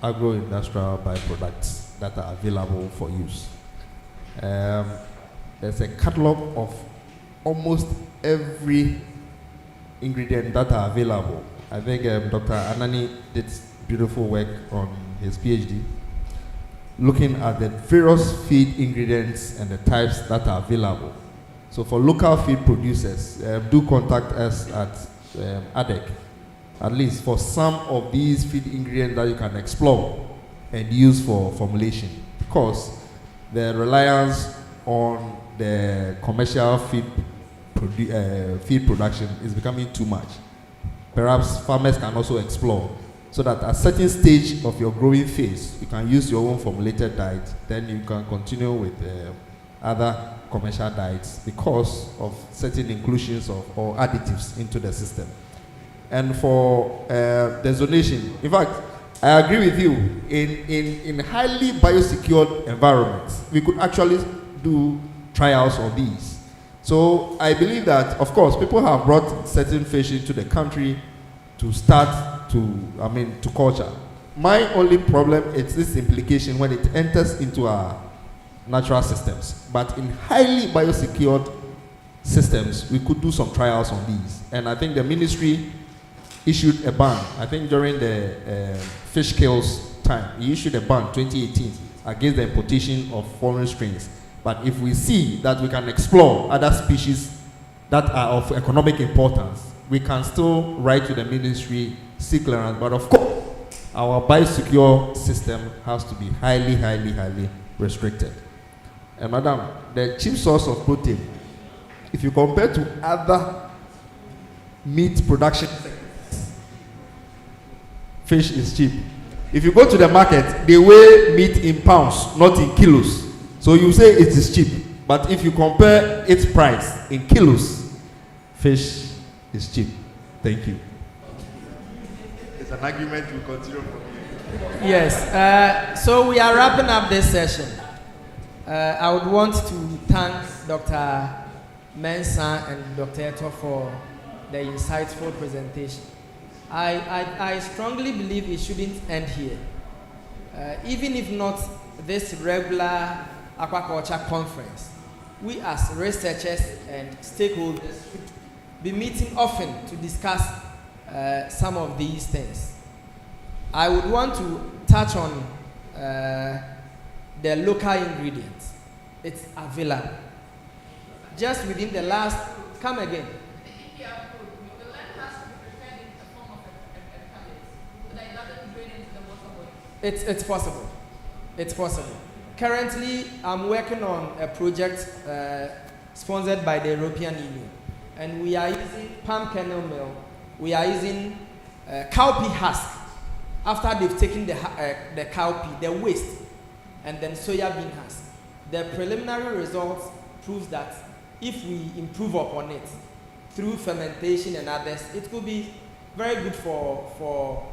agro-industrial byproducts that are available for use. There's a catalog of almost every ingredient that are available. I think Dr. Anani did beautiful work on his PhD, looking at the various feed ingredients and the types that are available. So for local feed producers, do contact us at ADEC, at least for some of these feed ingredients that you can explore and use for formulation, because the reliance on the commercial feed production is becoming too much. Perhaps farmers can also explore, so that at a certain stage of your growing phase, you can use your own formulated diet, then you can continue with other commercial diets because of certain inclusions or additives into the system. And for the zonation, in fact, I agree with you, in highly biosecured environments, we could actually do trials on these. So I believe that, of course, people have brought certain fish into the country to start to culture. My only problem is this implication when it enters into our natural systems. But in highly biosecured systems, we could do some trials on these. And I think the ministry issued a ban. I think during the fish kills time, he issued a ban 2018 against the importation of foreign strains. But if we see that we can explore other species that are of economic importance, we can still write to the ministry, seek clearance. But of course, our biosecure system has to be highly, highly, highly restricted. And madam, the chief source of protein, if you compare to other meat production, fish is cheap. If you go to the market, they weigh meat in pounds, not in kilos. So you say it is cheap, but if you compare its price in kilos, fish is cheap. Thank you. It's an argument we'll continue from here. Yes, so we are wrapping up this session. I would want to thank Dr. Mensah and Dr. Eto for the insightful presentation. I strongly believe it shouldn't end here. Even if not this regular aquaculture conference, we as researchers and stakeholders should be meeting often to discuss some of these things. I would want to touch on the local ingredients. It's available. Just within the last, come again. It's possible. It's possible. Currently, I'm working on a project sponsored by the European Union, and we are using palm kernel meal. We are using cowpea husk. After they've taken the cowpea, the waste, and then soya bean husk. The preliminary results proves that if we improve upon it through fermentation and others, it could be very good for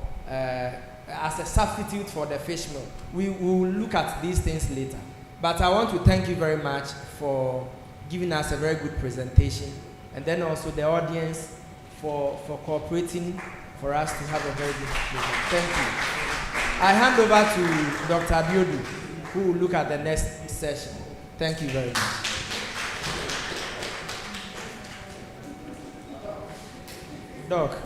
as a substitute for the fish meal. We will look at these things later. But I want to thank you very much for giving us a very good presentation, and then also the audience for cooperating for us to have a very good program. Thank you. I hand over to Dr. Abiodu, who will look at the next session. Thank you very much. Doc.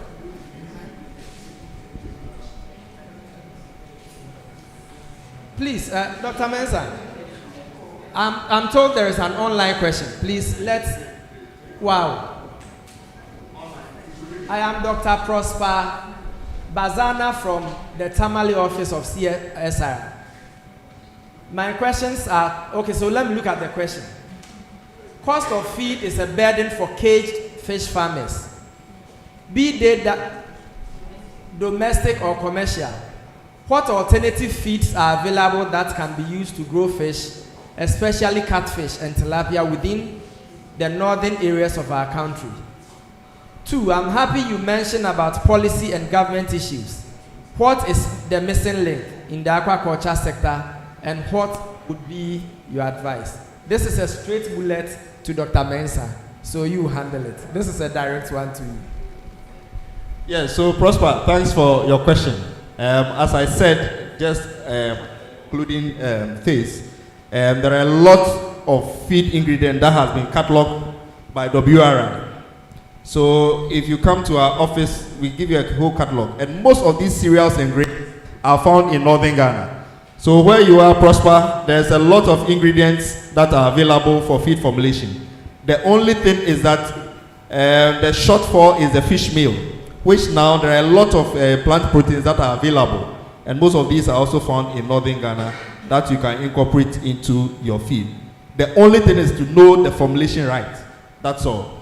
Please, Dr. Mensah, I'm told there is an online question. Please, wow. I am Dr. Prosper Bazana from the Tamale office of CSIR. My questions are, okay, so let me look at the question. Cost of feed is a burden for caged fish farmers, be they domestic or commercial. What alternative feeds are available that can be used to grow fish, especially catfish and tilapia within the northern areas of our country? 2, I'm happy you mentioned about policy and government issues. What is the missing link in the aquaculture sector, and what would be your advice? This is a straight bullet to Dr. Mensah, so you handle it. This is a direct one to you. Yeah, so Prosper, thanks for your question. As I said, just including this, there are a lot of feed ingredients that has been cataloged by WRI. So if you come to our office, we give you a whole catalog. And most of these cereals and grains are found in northern Ghana. So where you are, Prosper, there's a lot of ingredients that are available for feed formulation. The only thing is that the shortfall is the fish meal, which now there are a lot of plant proteins that are available. And most of these are also found in northern Ghana that you can incorporate into your feed. The only thing is to know the formulation right. That's all.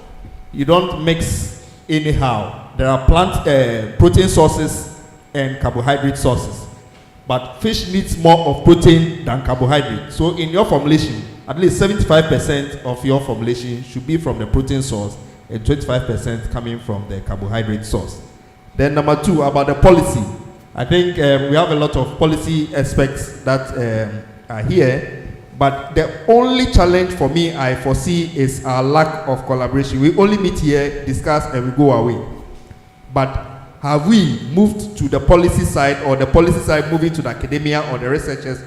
You don't mix anyhow. There are plant protein sources and carbohydrate sources. But fish needs more of protein than carbohydrate. So in your formulation, at least 75% of your formulation should be from the protein source and 25% coming from the carbohydrate source. Then number 2, about the policy. I think we have a lot of policy aspects that are here. But the only challenge for me I foresee is our lack of collaboration. We only meet here, discuss, and we go away. But have we moved to the policy side, or the policy side moving to the academia or the researchers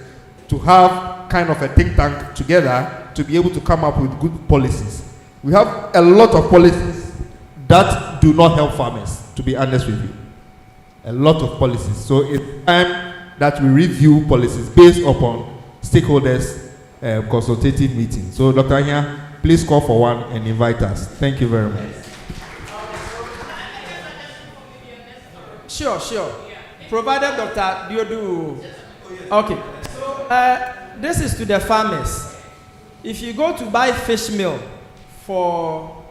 to have kind of a think tank together to be able to come up with good policies? We have a lot of policies that do not help farmers, to be honest with you. A lot of policies. So it's time that we review policies based upon stakeholders' consultative meeting. So Dr. Ahia, please call for one and invite us. Thank you very much. Sure. Provided Dr. Diodu. Okay. So this is to the farmers. If you go to buy fish meal for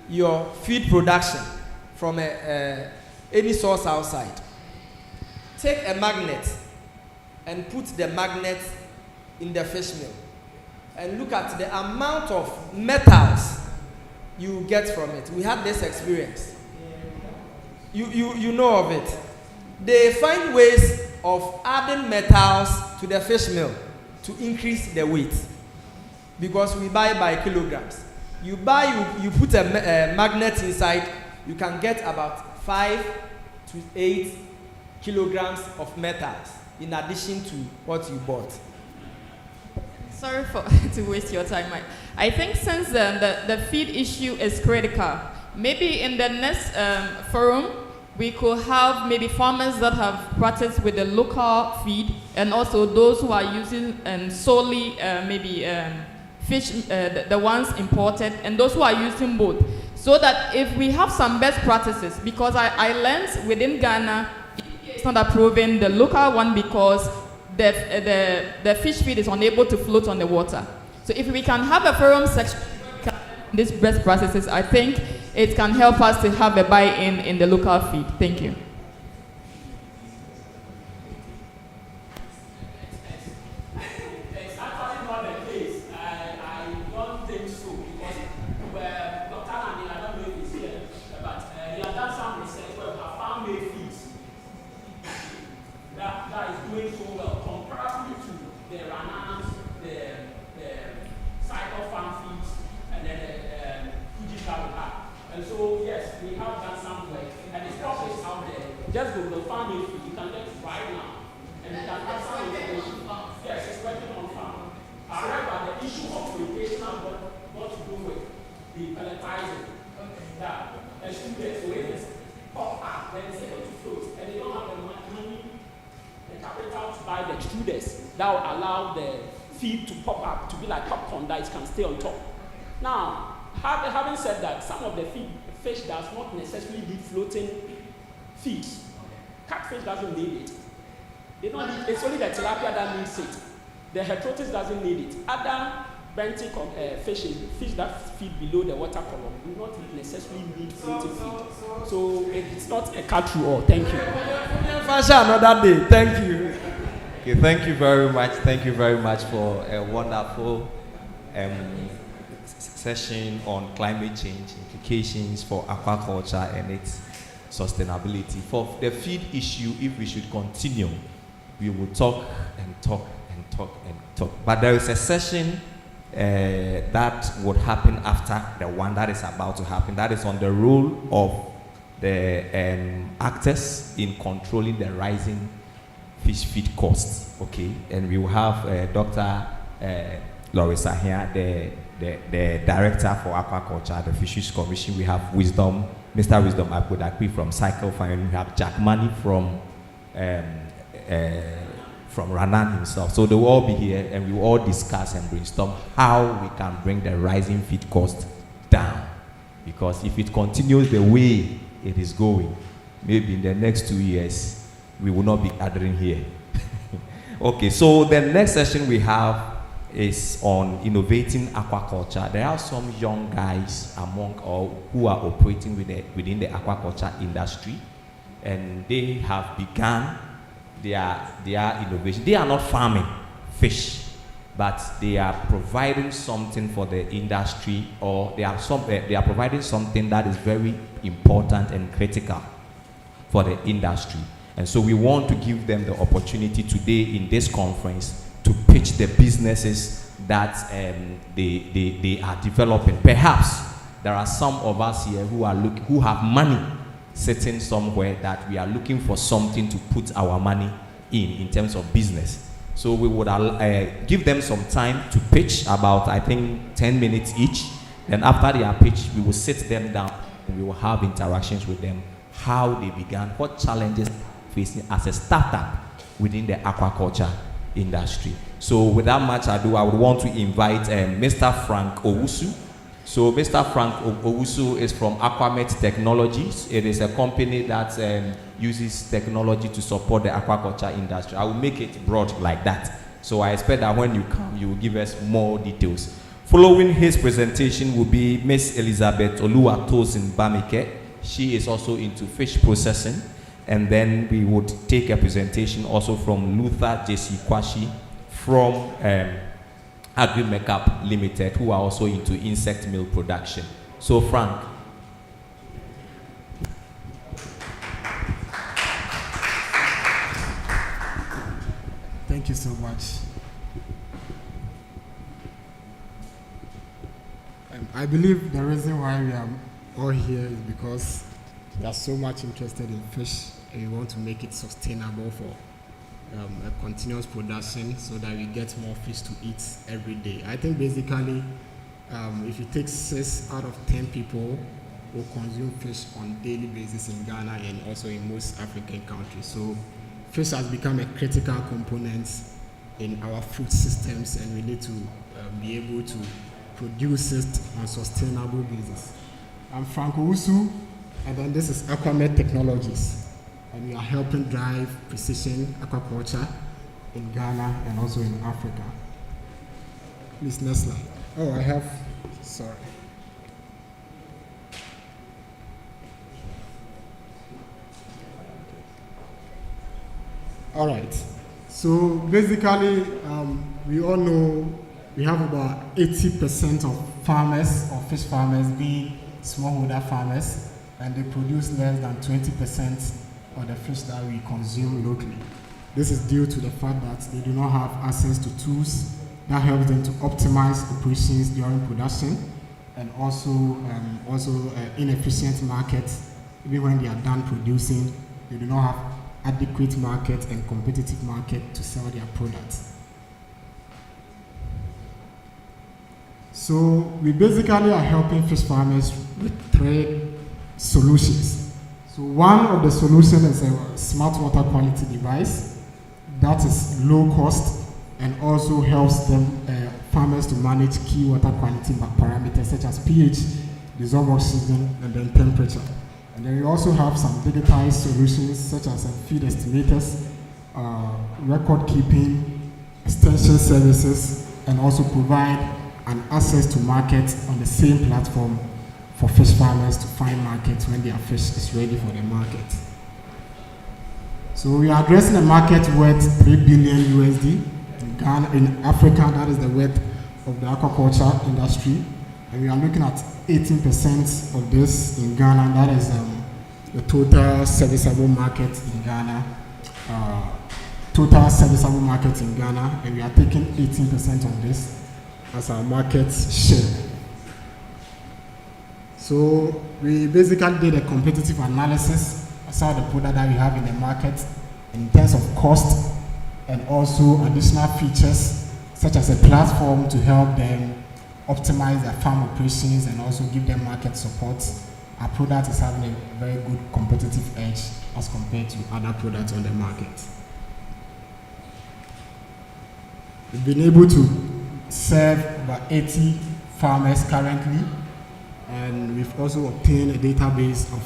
your feed production from any source outside, take a magnet and put the magnet in the fish meal and look at the amount of metals you get from it. We had this experience. You know of it. They find ways of adding metals to the fish meal to increase the weight, because we buy by kilograms. You put a magnet inside, you can get about 5 to 8 kilograms of metals in addition to what you bought. Sorry to waste your time, Mike. I think since the feed issue is critical, maybe in the next forum, we could have maybe farmers that have practiced with the local feed, and also those who are using solely fish, the ones imported, and those who are using both. So that if we have some best practices, because I learned within Ghana, it's not approving the local one because the fish feed is unable to float on the water. So if we can have a forum section, these best practices, I think it can help us to have a buy-in in the local feed. Thank you. It's actually not the case. I don't think so, because Dr. Nani, I don't know if he's here, but he has done some research where we have farm-made feeds that is doing so well comparatively to the Ranans, the cycle farm feeds, and then the Fuji-Travel have. And so, yes, we have done some work, and the stock is out there. Just Google farm-made feed, you can get it right now. And you can have some information. Yes, it's working on farm. However, the issue of flotation has got to do with the pelletizing. That a student will pop up, then it's able to float, and they don't have the money, the capital to buy the extruders that will allow the feed to pop up, to be like popcorn that it can stay on top. Now, Having said that, some of the fish does not necessarily need floating feed. Catfish doesn't need it. They don't need, it's only the tilapia that needs it. The heterotis doesn't need it. Other benthic fishes, fish that feed below the water column, do not necessarily need floating feed. So it's not a cut through all. Thank you. Another day. Thank you. Okay, thank you very much. Thank you very much for a wonderful session on climate change implications for aquaculture and its sustainability. For the feed issue, if we should continue, we will talk and talk and talk and talk. But there is a session that would happen after the one that is about to happen. That is on the role of the actors in controlling the rising fish feed costs. Okay, and we will have Dr. Larissa here, the director for aquaculture, the Fisheries Commission. We have Mr. Wisdom Akudakpi from Cycle Farm. We have Jack Money from Ranan himself. So they will all be here and we will all discuss and brainstorm how we can bring the rising feed cost down. Because if it continues the way it is going, maybe in the next 2 years, we will not be gathering here. Okay, so the next session we have is on innovating aquaculture. There are some young guys among all who are operating within the aquaculture industry, and they have begun their innovation. They are not farming fish, but they are providing something for the industry, or they are providing something that is very important and critical for the industry. And so we want to give them the opportunity today in this conference to pitch the businesses that they are developing. Perhaps there are some of us here who have money sitting somewhere that we are looking for something to put our money in terms of business. So we would give them some time to pitch, about I think 10 minutes each. Then after their pitch, we will sit them down and we will have interactions with them, how they began, what challenges facing as a startup within the aquaculture industry. So without much ado, I would want to invite Mr. Frank Owusu. So Mr. Frank Owusu is from Aquamet Technologies. It is a company that uses technology to support the aquaculture industry. I will make it broad like that. So I expect that when you come, you will give us more details. Following his presentation will be Miss Elizabeth Oluwatosin Bamike. She is also into fish processing. And then we would take a presentation also from Luther J.C. Kwashi from Agri-Makeup Limited, who are also into insect meal production. So Frank. Thank you so much. I believe the reason why we are all here is because we are so much interested in fish and we want to make it sustainable for a continuous production so that we get more fish to eat every day. I think basically if you take 6 out of 10 people who consume fish on a daily basis in Ghana and also in most African countries. So fish has become a critical component in our food systems and we need to be able to produce it on a sustainable basis. I'm Frank Owusu, and then this is Aquamet Technologies, and we are helping drive precision aquaculture in Ghana and also in Africa. Please, next slide. Oh, sorry. All right, so basically we all know we have about 80% of farmers or fish farmers being smallholder farmers, and they produce less than 20% of the fish that we consume locally. This is due to the fact that they do not have access to tools that help them to optimize operations during production, and also inefficient markets. Even when they are done producing, they do not have adequate market and competitive market to sell their products. So we basically are helping fish farmers with 3 solutions. So one of the solutions is a smart water quality device that is low cost and also helps them farmers to manage key water quality parameters such as pH, dissolved oxygen, and then temperature. And then we also have some digitized solutions such as feed estimators, record keeping, extension services, and also provide an access to market on the same platform for fish farmers to find markets when their fish is ready for the market. So we are addressing a market worth 3 billion USD in Ghana, in Africa. That is the worth of the aquaculture industry, and we are looking at 18% of this in Ghana. That is the total serviceable market in Ghana. Total serviceable market in Ghana, and we are taking 18% of this as our market share. So we basically did a competitive analysis of some of the product that we have in the market in terms of cost and also additional features such as a platform to help them optimize their farm operations and also give them market support. Our product is having a very good competitive edge as compared to other products on the market. We've been able to serve about 80 farmers currently, and we've also obtained a database of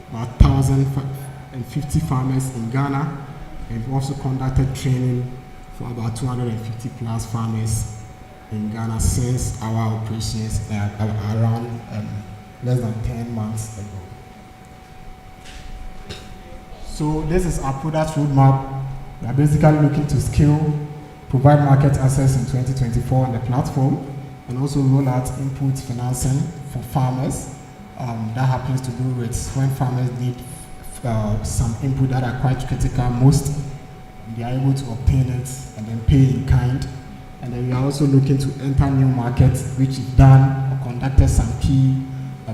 about 1,050 farmers in Ghana. We've also conducted training for about 250 plus farmers in Ghana since our operations around less than 10 months ago. So this is our product roadmap. We are basically looking to scale, provide market access in 2024 on the platform, and also roll out input financing for farmers. That happens to do with when farmers need some input that are quite critical most, they are able to obtain it and then pay in kind. And then we are also looking to enter new markets, which we've done or conducted some key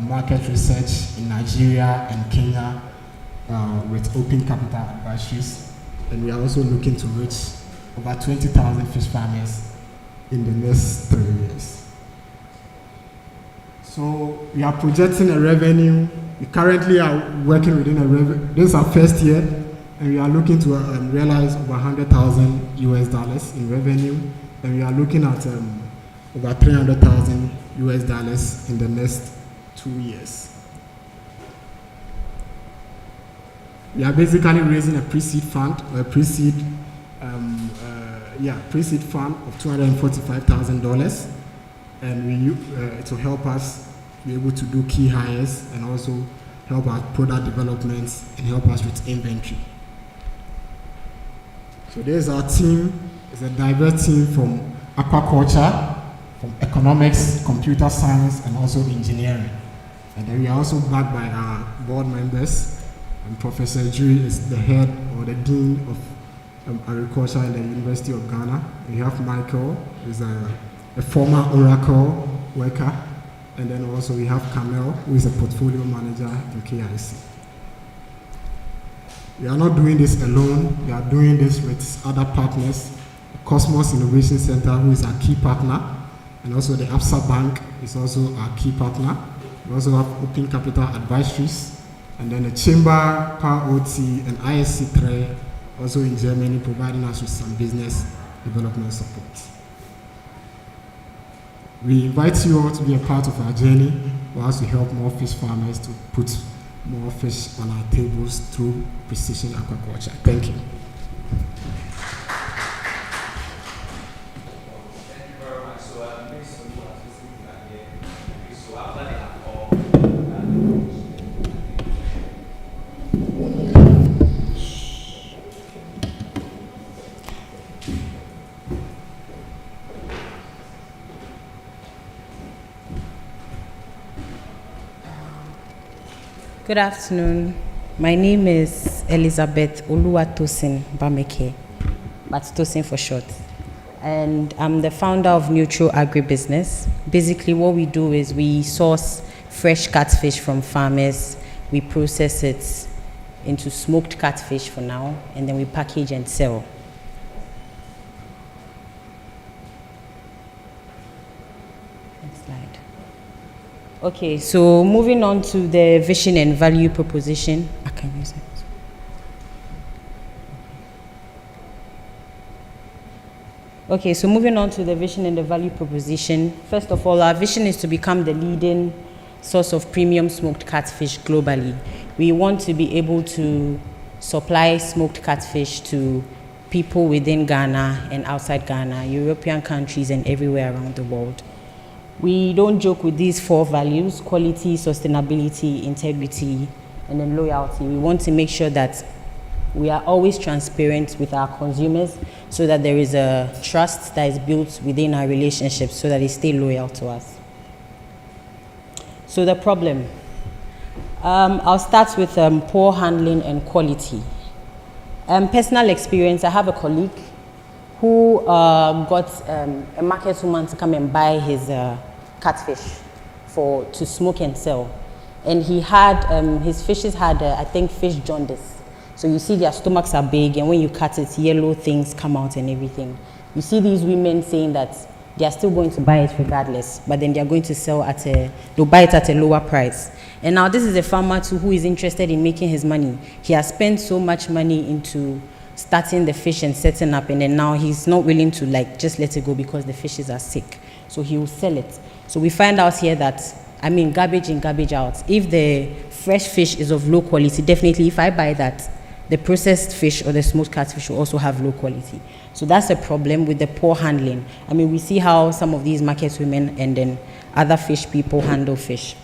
market research in Nigeria and Kenya with open capital advisories. And we are also looking to reach over 20,000 fish farmers in the next 3 years. So we are projecting a revenue. We currently are working within a revenue. This is our first year, and we are looking to realize over $100,000 in revenue, and we are looking at over $300,000 in the next 2 years. We are basically raising a pre-seed fund, or a pre-seed fund of $245,000, and to help us be able to do key hires and also help our product developments and help us with inventory. So there's our team. It's a diverse team from aquaculture, from economics, computer science, and also engineering. And then we are also backed by our board members. And Professor Jui is the head or the dean of agriculture in the University of Ghana. We have Michael, who is a former Oracle worker. And then also we have Kamel, who is a portfolio manager in KIC. We are not doing this alone. We are doing this with other partners. Cosmos Innovation Center, who is our key partner, and also the ABSA Bank is also our key partner. We also have Open Capital Advisories, and then the Chamber, Power OT, and ISC3, also in Germany, providing us with some business development support. We invite you all to be a part of our journey for us to help more fish farmers to put more fish on our tables through precision aquaculture. Thank you. Good afternoon. My name is Elizabeth Oluwatosin Bameke, but Tosin for short. And I'm the founder of Neutral Agribusiness. Basically, what we do is we source fresh catfish from farmers, we process it into smoked catfish for now, and then we package and sell. Okay, so moving on to the vision and value proposition. I can use it. Okay, so moving on to the vision and the value proposition. First of all, our vision is to become the leading source of premium smoked catfish globally. We want to be able to supply smoked catfish to people within Ghana and outside Ghana, European countries, and everywhere around the world. We don't joke with these 4 values: quality, sustainability, integrity, and then loyalty. We want to make sure that we are always transparent with our consumers so that there is a trust that is built within our relationships so that they stay loyal to us. So the problem, I'll start with poor handling and quality. Personal experience, I have a colleague who got a market woman to come and buy his catfish to smoke and sell. And he had, his fishes had, I think, fish jaundice. So you see their stomachs are big, and when you cut it, yellow things come out and everything. You see these women saying that they are still going to buy it regardless, but then they are going to sell they'll buy it at a lower price. And now this is a farmer too who is interested in making his money. He has spent so much money into starting the fish and setting up, and then now he's not willing to just let it go because the fishes are sick. So he will sell it. So we find out here that, garbage in, garbage out. If the fresh fish is of low quality, definitely if I buy that, the processed fish or the smoked catfish will also have low quality. So that's a problem with the poor handling. We see how some of these market women and then other fish people handle fish.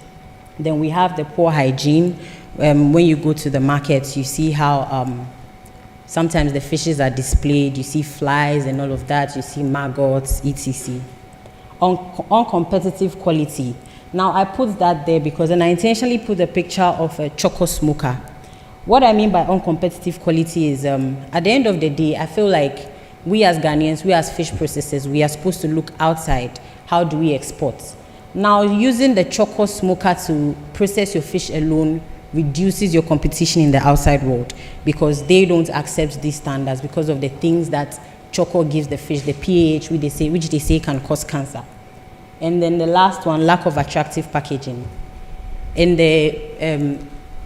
Then we have the poor hygiene. When you go to the markets, you see how sometimes the fishes are displayed. You see flies and all of that. You see maggots, etc. Uncompetitive quality. Now I put that there because then I intentionally put a picture of a choco smoker. What I mean by uncompetitive quality is, at the end of the day, I feel like we as Ghanaians, we as fish processors, we are supposed to look outside. How do we export? Now, using the choco smoker to process your fish alone reduces your competition in the outside world because they don't accept these standards because of the things that choco gives the fish, the pH, which they say can cause cancer. And then the last one, lack of attractive packaging.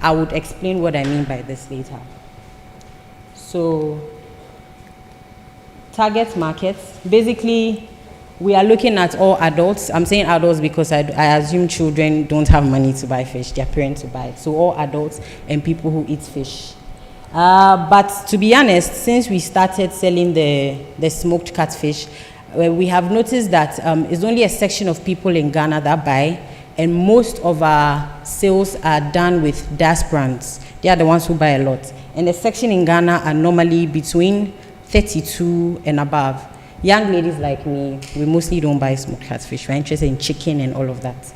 I would explain what I mean by this later. So, target markets. Basically, we are looking at all adults. I'm saying adults because I assume children don't have money to buy fish. Their parents to buy it. So all adults and people who eat fish. But to be honest, since we started selling the smoked catfish, we have noticed that it's only a section of people in Ghana that buy, and most of our sales are done with diasporans. They are the ones who buy a lot. And the section in Ghana are normally between 32 and above. Young ladies like me, we mostly don't buy smoked catfish. We're interested in chicken and all of that.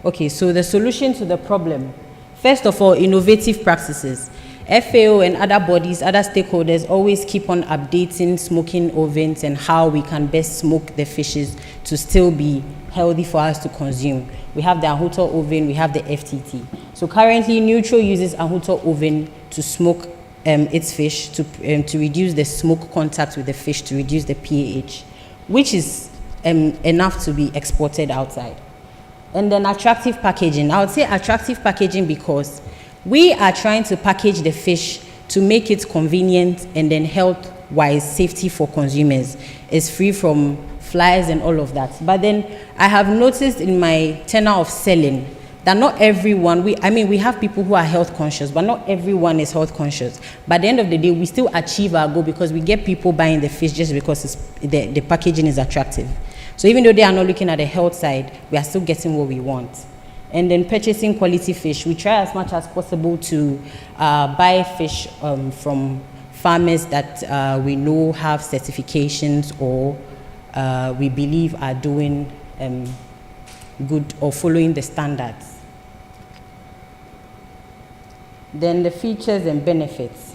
Okay, so the solution to the problem. First of all, innovative practices. FAO and other bodies, other stakeholders always keep on updating smoking ovens and how we can best smoke the fishes to still be healthy for us to consume. We have the Ahuto oven, we have the FTT. So currently, Neutral uses Ahuto oven to smoke its fish to reduce the smoke contact with the fish, to reduce the pH, which is enough to be exported outside. And then attractive packaging. I would say attractive packaging because we are trying to package the fish to make it convenient and then health-wise safety for consumers. It's free from flies and all of that. But then I have noticed in my tenure of selling that not everyone, we have people who are health conscious, but not everyone is health conscious. But at the end of the day, we still achieve our goal because we get people buying the fish just because the packaging is attractive. So even though they are not looking at the health side, we are still getting what we want. And then purchasing quality fish. We try as much as possible to buy fish from farmers that we know have certifications or we believe are doing good or following the standards. Then the features and benefits.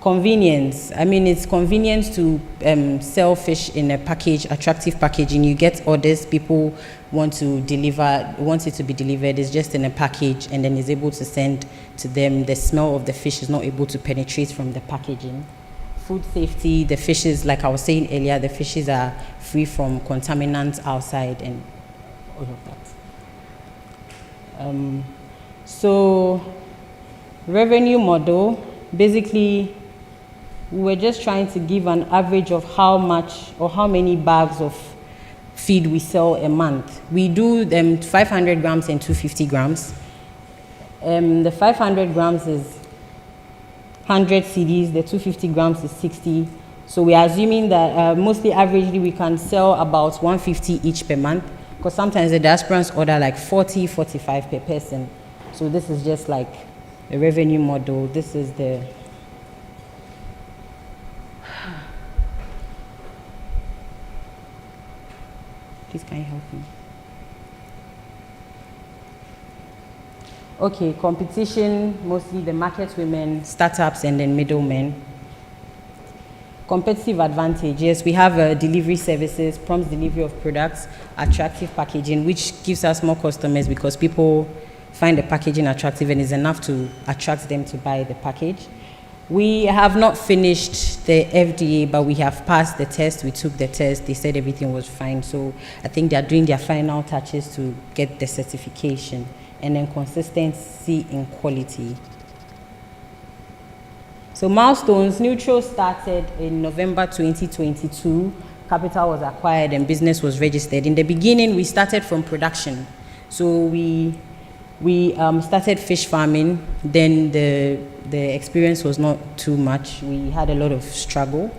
Convenience. It's convenient to sell fish in a package, attractive packaging. You get orders, people want it to be delivered. It's just in a package and then is able to send to them. The smell of the fish is not able to penetrate from the packaging. Food safety. The fishes, like I was saying earlier, the fishes are free from contaminants outside and all of that. So Revenue model, basically, we were just trying to give an average of how much or how many bags of feed we sell a month. We do them 500 grams and 250 grams. The 500 grams is 100 cedis, the 250 grams is 60. So we are assuming that mostly averagely we can sell about 150 each per month, because sometimes the diasporans order like 40, 45 per person. So this is just like a revenue model. This is the please can you help me? Okay, competition, mostly the market women, startups, and then middlemen. Competitive advantage, yes, we have delivery services, prompt delivery of products, attractive packaging, which gives us more customers because people find the packaging attractive and is enough to attract them to buy the package. We have not finished the FDA, but we have passed the test. We took the test. They said everything was fine. So I think they're doing their final touches to get the certification. And then consistency in quality. So milestones, Neutral started in November 2022. Capital was acquired and business was registered. In the beginning, we started from production. So we started fish farming. Then the experience was not too much. We had a lot of struggle.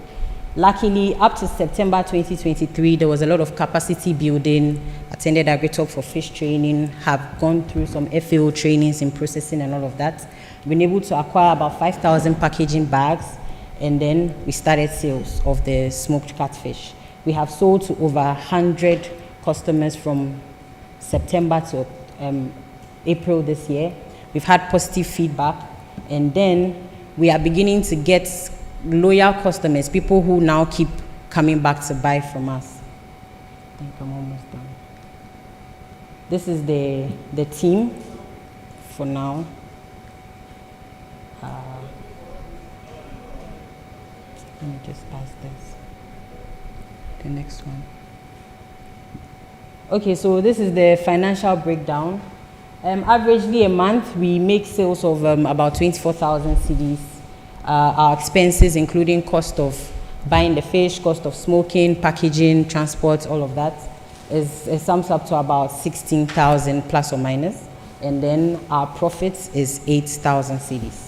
Luckily, up to September 2023, there was a lot of capacity building, attended AgriTalk for fish training, have gone through some FAO trainings in processing and all of that. Been able to acquire about 5,000 packaging bags, and then we started sales of the smoked catfish. We have sold to over 100 customers from September to April this year. We've had positive feedback, and then we are beginning to get loyal customers, people who now keep coming back to buy from us. I think I'm almost done. This is the team for now. Let me just pass this. The next one. Okay, so this is the financial breakdown. Averagely a month, we make sales of about 24,000 cedis. Our expenses, including cost of buying the fish, cost of smoking, packaging, transport, all of that, it sums up to about 16,000 plus or minus. And then our profits is 8,000 cedis.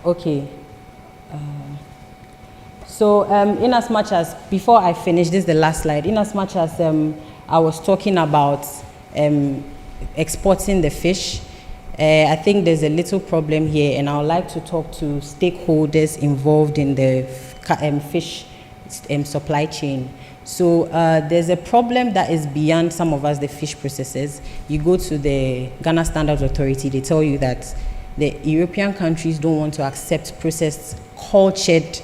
Okay. So in as much as, before I finish, this is the last slide, in as much as I was talking about exporting the fish, I think there's a little problem here, and I would like to talk to stakeholders involved in the fish supply chain. So there's a problem that is beyond some of us, the fish processors. You go to the Ghana Standards Authority, they tell you that the European countries don't want to accept processed cultured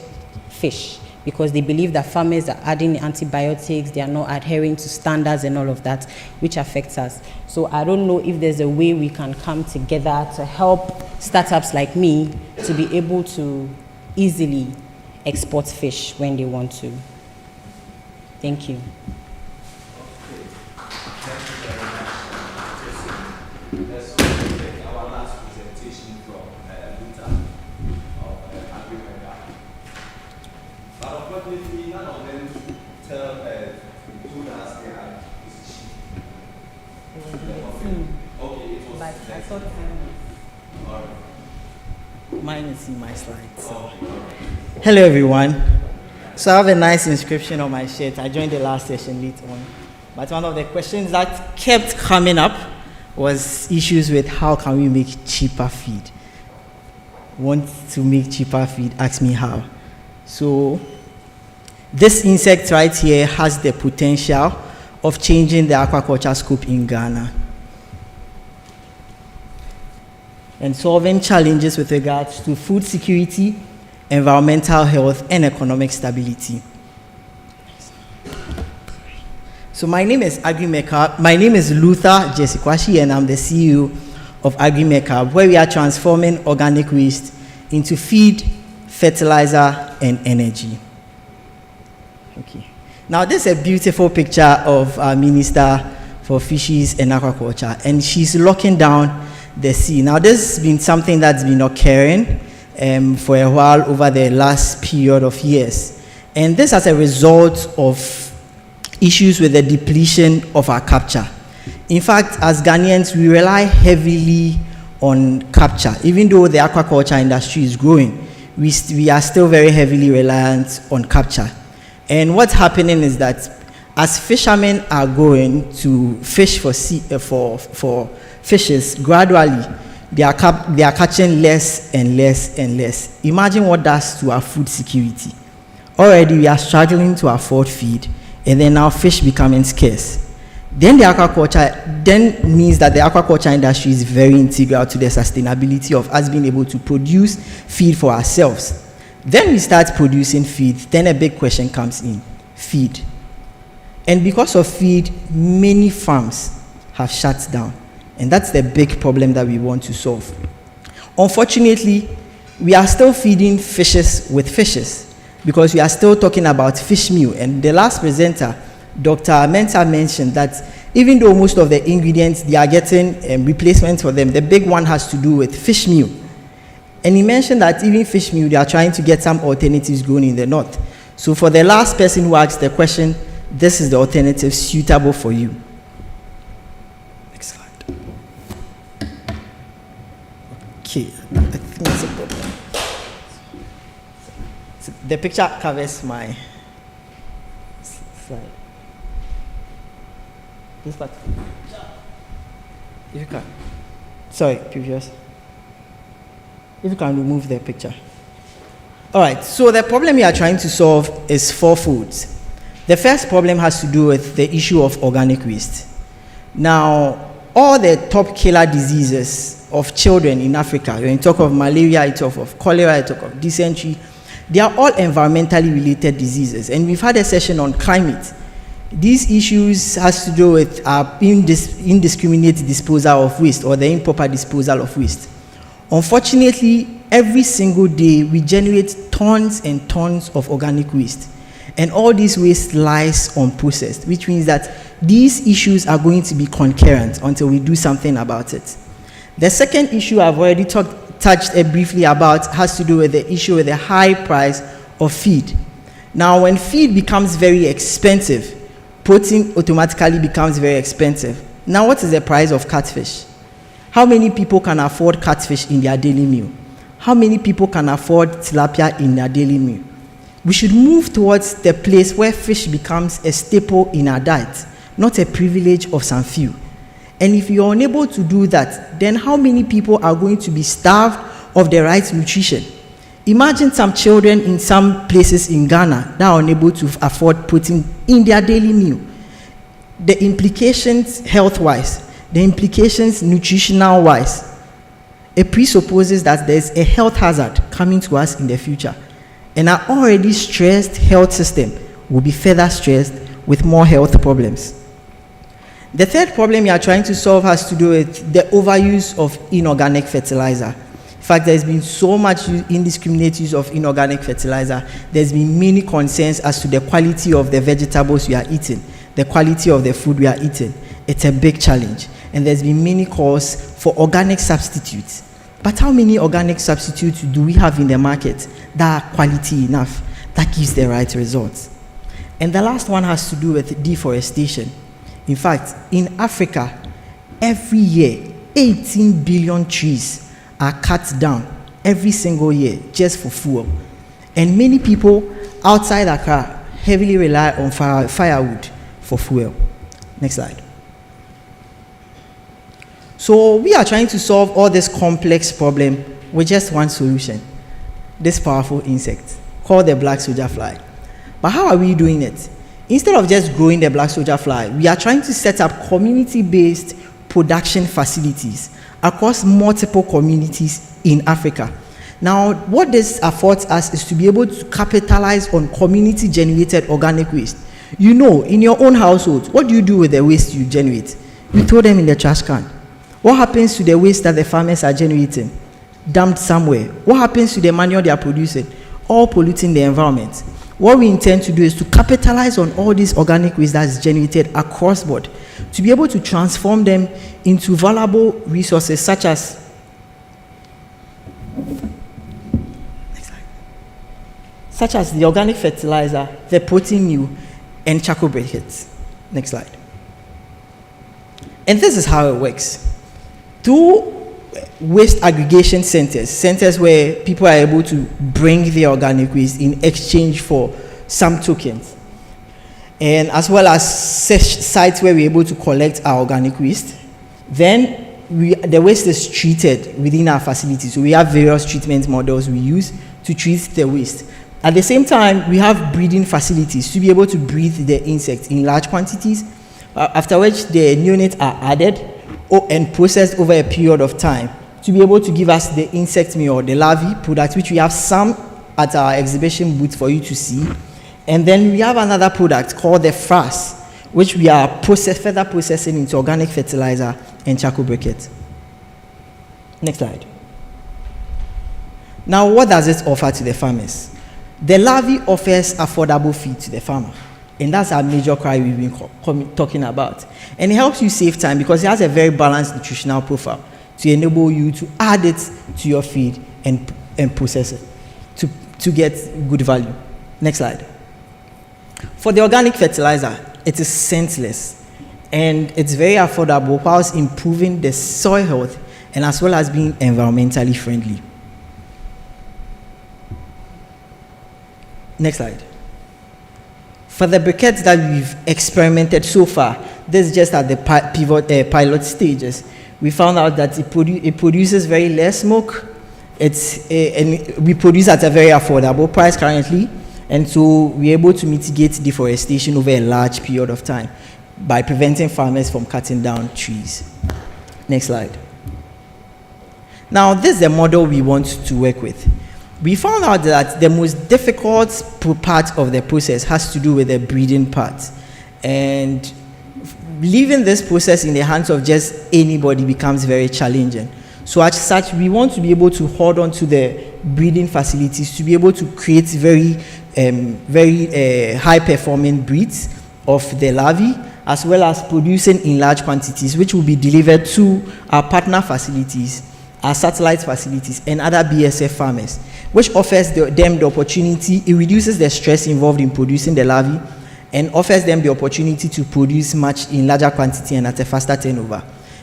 fish because they believe that farmers are adding antibiotics, they are not adhering to standards and all of that, which affects us. So I don't know if there's a way we can come together to help startups like me to be able to easily export fish when they want to. Thank you. Let's take our last presentation from Luther of Aquaculture. But unfortunately, none of them told us their position. Okay, it was. But I thought all right. Mine is in my slide. So. Hello, everyone. So I have a nice inscription on my shirt. I joined the last session late on. But one of the questions that kept coming up was issues with how can we make cheaper feed. Want to make cheaper feed, ask me how. So this insect right here has the potential of changing the aquaculture scope in Ghana and solving challenges with regards to food security, environmental health, and economic stability. So my name is AgriMeca. My name is Luther Jesikwashi, and I'm the CEO of AgriMeca, where we are transforming organic waste into feed, fertilizer, and energy. Okay. Now this is a beautiful picture of our Minister for fisheries and aquaculture, and she's locking down the sea. Now, this has been something that's been occurring for a while over the last period of years, and this as a result of issues with the depletion of our capture. In fact, as Ghanaians, we rely heavily on capture. Even though the aquaculture industry is growing, we are still very heavily reliant on capture. And what's happening is that as fishermen are going to fish for fishes, gradually they are catching less and less and less. Imagine what that's to our food security. Already we are struggling to afford feed, and then now fish becoming scarce. Then the aquaculture means that the aquaculture industry is very integral to the sustainability of us being able to produce feed for ourselves. Then we start producing feed, then a big question comes in: feed. And because of feed, many farms have shut down. And that's the big problem that we want to solve. Unfortunately, we are still feeding fishes with fishes because we are still talking about fish meal. And the last presenter, Dr. Mensah, mentioned that even though most of the ingredients, they are getting replacements for them, the big one has to do with fish meal. And he mentioned that even fish meal, they are trying to get some alternatives grown in the north. So for the last person who asked the question, this is the alternative suitable for you. Next slide. Okay, I think that's a problem. So the picture covers my slide. This part. If you can. Sorry, previous. If you can remove the picture. All right, so the problem we are trying to solve is fourfold. The first problem has to do with the issue of organic waste. Now, all the top killer diseases of children in Africa, when you talk of malaria, you talk of cholera, you talk of dysentery, they are all environmentally related diseases. And we've had a session on climate. These issues has to do with indiscriminate disposal of waste or the improper disposal of waste. Unfortunately, every single day we generate tons and tons of organic waste. And all this waste lies unprocessed, which means that these issues are going to be concurrent until we do something about it. The second issue I've already touched briefly about has to do with the issue with the high price of feed. Now, when feed becomes very expensive, protein automatically becomes very expensive. Now, what is the price of catfish? How many people can afford catfish in their daily meal? How many people can afford tilapia in their daily meal? We should move towards the place where fish becomes a staple in our diet, not a privilege of some few. And if you're unable to do that, then how many people are going to be starved of the right nutrition? Imagine some children in some places in Ghana that are unable to afford protein in their daily meal. The implications health-wise, the implications nutritional-wise, it presupposes that there's a health hazard coming to us in the future. And our already stressed health system will be further stressed with more health problems. The third problem we are trying to solve has to do with the overuse of inorganic fertilizer. In fact, there's been so much indiscriminate use of inorganic fertilizer. There's been many concerns as to the quality of the vegetables we are eating, the quality of the food we are eating. It's a big challenge. And there's been many calls for organic substitutes. But how many organic substitutes do we have in the market that are quality enough, that gives the right results? And the last one has to do with deforestation. In fact, in Africa, every year, 18 billion trees are cut down every single year just for fuel. And many people outside Accra heavily rely on firewood for fuel. Next slide. So we are trying to solve all this complex problem with just one solution, this powerful insect called the black soldier fly. But how are we doing it? Instead of just growing the black soldier fly, we are trying to set up community-based production facilities across multiple communities in Africa. Now, what this affords us is to be able to capitalize on community-generated organic waste. You know, in your own household, what do you do with the waste you generate? You throw them in the trash can. What happens to the waste that the farmers are generating? Dumped somewhere. What happens to the manure they are producing? All polluting the environment. What we intend to do is to capitalize on all this organic waste that's generated across board, to be able to transform them into valuable resources such as the organic fertilizer, the protein meal, and charcoal briquettes. Next slide. And this is how it works. Through waste aggregation centers where people are able to bring their organic waste in exchange for some tokens, and as well as sites where we're able to collect our organic waste. Then the waste is treated within our facility. So we have various treatment models we use to treat the waste. At the same time, we have breeding facilities to be able to breed the insects in large quantities, after which the neonates are added and processed over a period of time to be able to give us the insect meal or the larvae product, which we have some at our exhibition booth for you to see. And then we have another product called the frass, which we are further processing into organic fertilizer and charcoal briquette. Next slide. Now, what does it offer to the farmers? The larvae offers affordable feed to the farmer. And that's our major cry we've been talking about. And it helps you save time because it has a very balanced nutritional profile to enable you to add it to your feed and process it to get good value. Next slide. For the organic fertilizer, it is scentless and it's very affordable whilst improving the soil health and as well as being environmentally friendly. Next slide. For the briquettes that we've experimented so far, this is just at the pilot stages. We found out that it produces very less smoke. And we produce at a very affordable price currently, and so we're able to mitigate deforestation over a large period of time by preventing farmers from cutting down trees. Next slide. Now, this is the model we want to work with. We found out that the most difficult part of the process has to do with the breeding part. And leaving this process in the hands of just anybody becomes very challenging. So as such, we want to be able to hold on to the breeding facilities to be able to create very high-performing breeds of the larvae, as well as producing in large quantities, which will be delivered to our partner facilities, our satellite facilities, and other BSF farmers, which offers them the opportunity. It reduces the stress involved in producing the larvae and offers them the opportunity to produce much in larger quantity and at a faster turnover.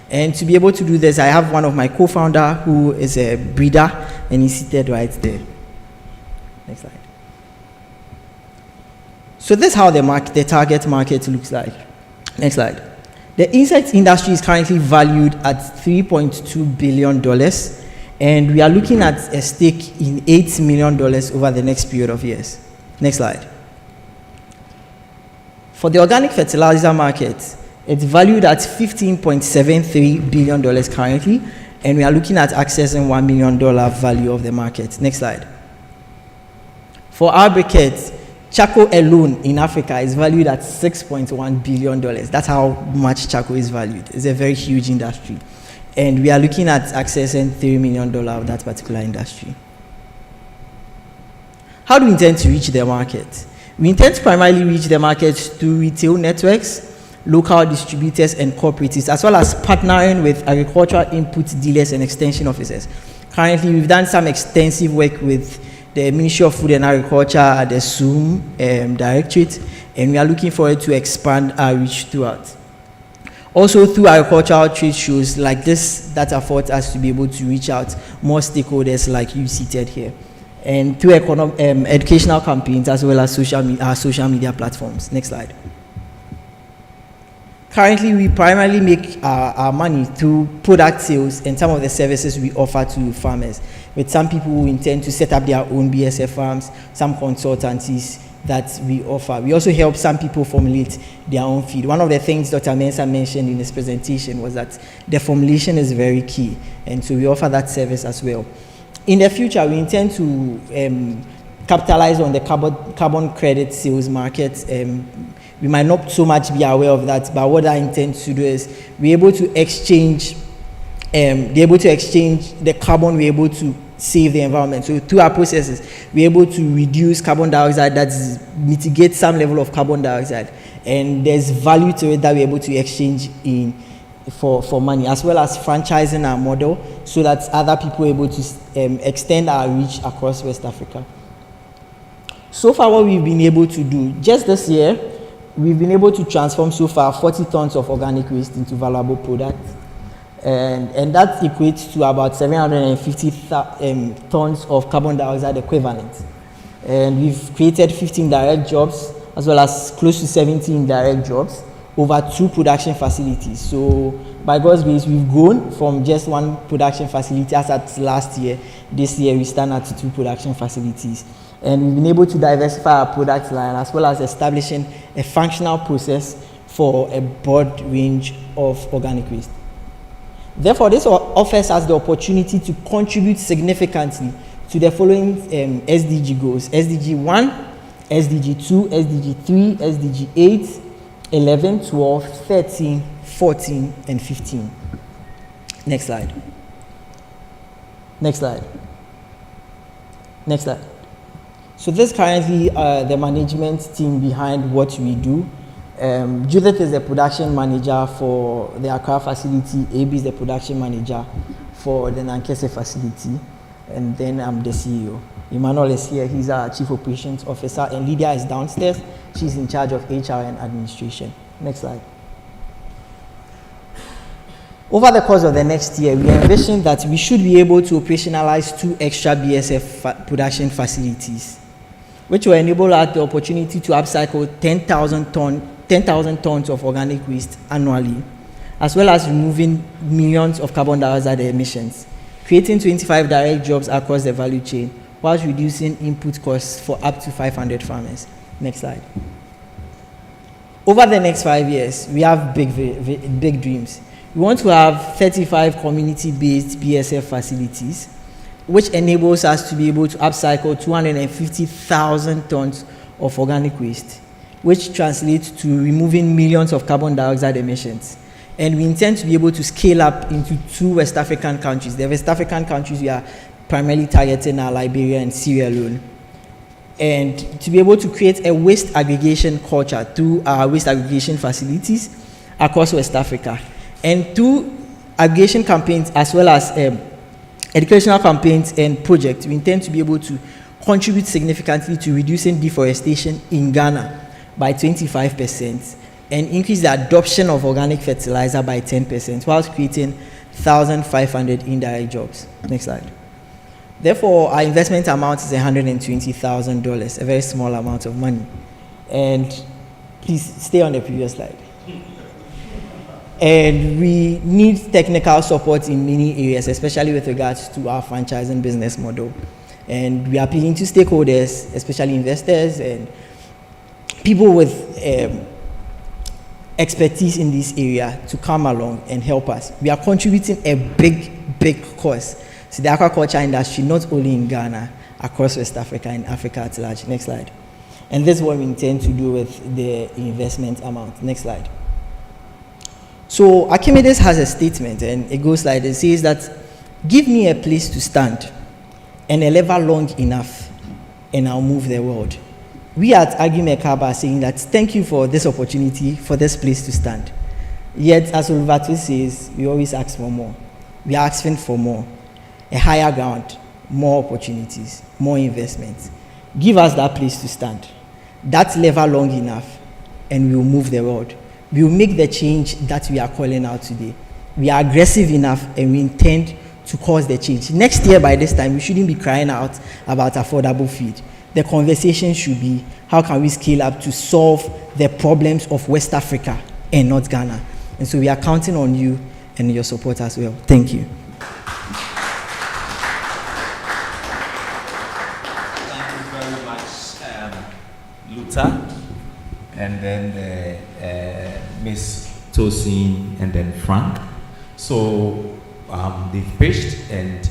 And to be able to do this, I have one of my co-founder who is a breeder, and he's seated right there. Next slide. So this is how the target market looks like. Next slide. The insect industry is currently valued at $3.2 billion, and we are looking at a stake in $8 million over the next period of years. Next slide. For the organic fertilizer market, it's valued at $15.73 billion currently, and we are looking at accessing $1 million value of the market. Next slide. For our briquettes, charcoal alone in Africa is valued at $6.1 billion. That's how much charcoal is valued. It's a very huge industry. And we are looking at accessing $3 million of that particular industry. How do we intend to reach the market? We intend to primarily reach the market through retail networks, local distributors and cooperatives, as well as partnering with agricultural input dealers and extension officers. Currently, we've done some extensive work with the Ministry of Food and Agriculture at the SUM Directorate, and we are looking forward to expand our reach throughout. Also, through agricultural trade shows like this that afford us to be able to reach out more stakeholders like you seated here, and through educational campaigns as well as our social media platforms. Next slide. Currently, we primarily make our money through product sales and some of the services we offer to farmers, with some people who intend to set up their own BSF farms, some consultancies that we offer. We also help some people formulate their own feed. One of the things Dr. Mensah mentioned in his presentation was that the formulation is very key, and so we offer that service as well. In the future, we intend to capitalize on the carbon credit sales market. We might not so much be aware of that, but what I intend to do is be able to exchange the carbon we're able to save the environment. So through our processes, we're able to reduce carbon dioxide, mitigate some level of carbon dioxide, and there's value to it that we're able to exchange for money, as well as franchising our model so that other people are able to extend our reach across West Africa. So far, what we've been able to do, just this year, we've been able to transform so far 40 tons of organic waste into valuable products. And that equates to about 750 tons of carbon dioxide equivalent. And we've created 15 direct jobs, as well as close to 70 indirect jobs over 2 production facilities. So by God's grace, we've grown from just 1 production facility as at last year. This year, we stand at 2 production facilities. And we've been able to diversify our product line, as well as establishing a functional process for a broad range of organic waste. Therefore, this offers us the opportunity to contribute significantly to the following SDG goals: SDG 1, SDG 2, SDG 3, SDG 8, 11, 12, 13, 14, and 15. Next slide. Next slide. Next slide. So this is currently the management team behind what we do. Judith is the production manager for the Accra facility. AB is the production manager for the Nankese facility. And then I'm the CEO. Emmanuel is here. He's our Chief Operations Officer. And Lydia is downstairs. She's in charge of HR and administration. Next slide. Over the course of the next year, we envision that we should be able to operationalize 2 extra BSF production facilities, which will enable us the opportunity to upcycle 10,000 tons of organic waste annually, as well as removing millions of carbon dioxide emissions, creating 25 direct jobs across the value chain, whilst reducing input costs for up to 500 farmers. Next slide. Over the next 5 years, we have big dreams. We want to have 35 community-based BSF facilities, which enables us to be able to upcycle 250,000 tons of organic waste, which translates to removing millions of carbon dioxide emissions. And we intend to be able to scale up into 2 West African countries. The West African countries we are primarily targeting are Liberia and Sierra Leone. And to be able to create a waste aggregation culture through our waste aggregation facilities across West Africa. And through aggregation campaigns, as well as educational campaigns and projects, we intend to be able to contribute significantly to reducing deforestation in Ghana by 25% and increase the adoption of organic fertilizer by 10%, whilst creating 1,500 indirect jobs. Next slide. Therefore, our investment amount is $120,000, a very small amount of money. And please stay on the previous slide. And we need technical support in many areas, especially with regards to our franchising business model. And we are appealing to stakeholders, especially investors and people with expertise in this area to come along and help us. We are contributing a big cost to the aquaculture industry, not only in Ghana, across West Africa and Africa at large. Next slide. And this is what we intend to do with the investment amount. Next slide. So Archimedes has a statement, and it goes like this. It says that, give me a place to stand and a lever long enough, and I'll move the world. We at Agri-Mekaba are saying that thank you for this opportunity, for this place to stand. Yet, as Olivato says, we always ask for more. We are asking for more, a higher ground, more opportunities, more investments. Give us that place to stand, that lever long enough, and we will move the world. We will make the change that we are calling out today. We are aggressive enough, and we intend to cause the change. Next year, by this time, we shouldn't be crying out about affordable feed. The conversation should be, how can we scale up to solve the problems of West Africa and not Ghana? And so we are counting on you and your support as well. Thank you. Thank you very much, Luther, and then Miss Tosin, and then Frank. So they've pitched, and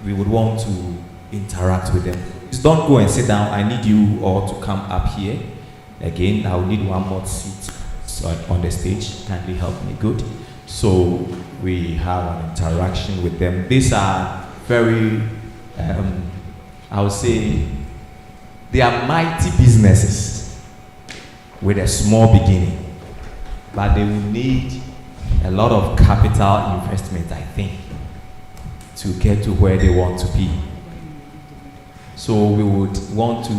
we would want to interact with them. Please don't go and sit down. I need you all to come up here. Again, I will need one more seat on the stage. Kindly help me. Good. So we have an interaction with them. These are very I would say they are mighty businesses with a small beginning, but they will need a lot of capital investment, I think, to get to where they want to be. So we would want to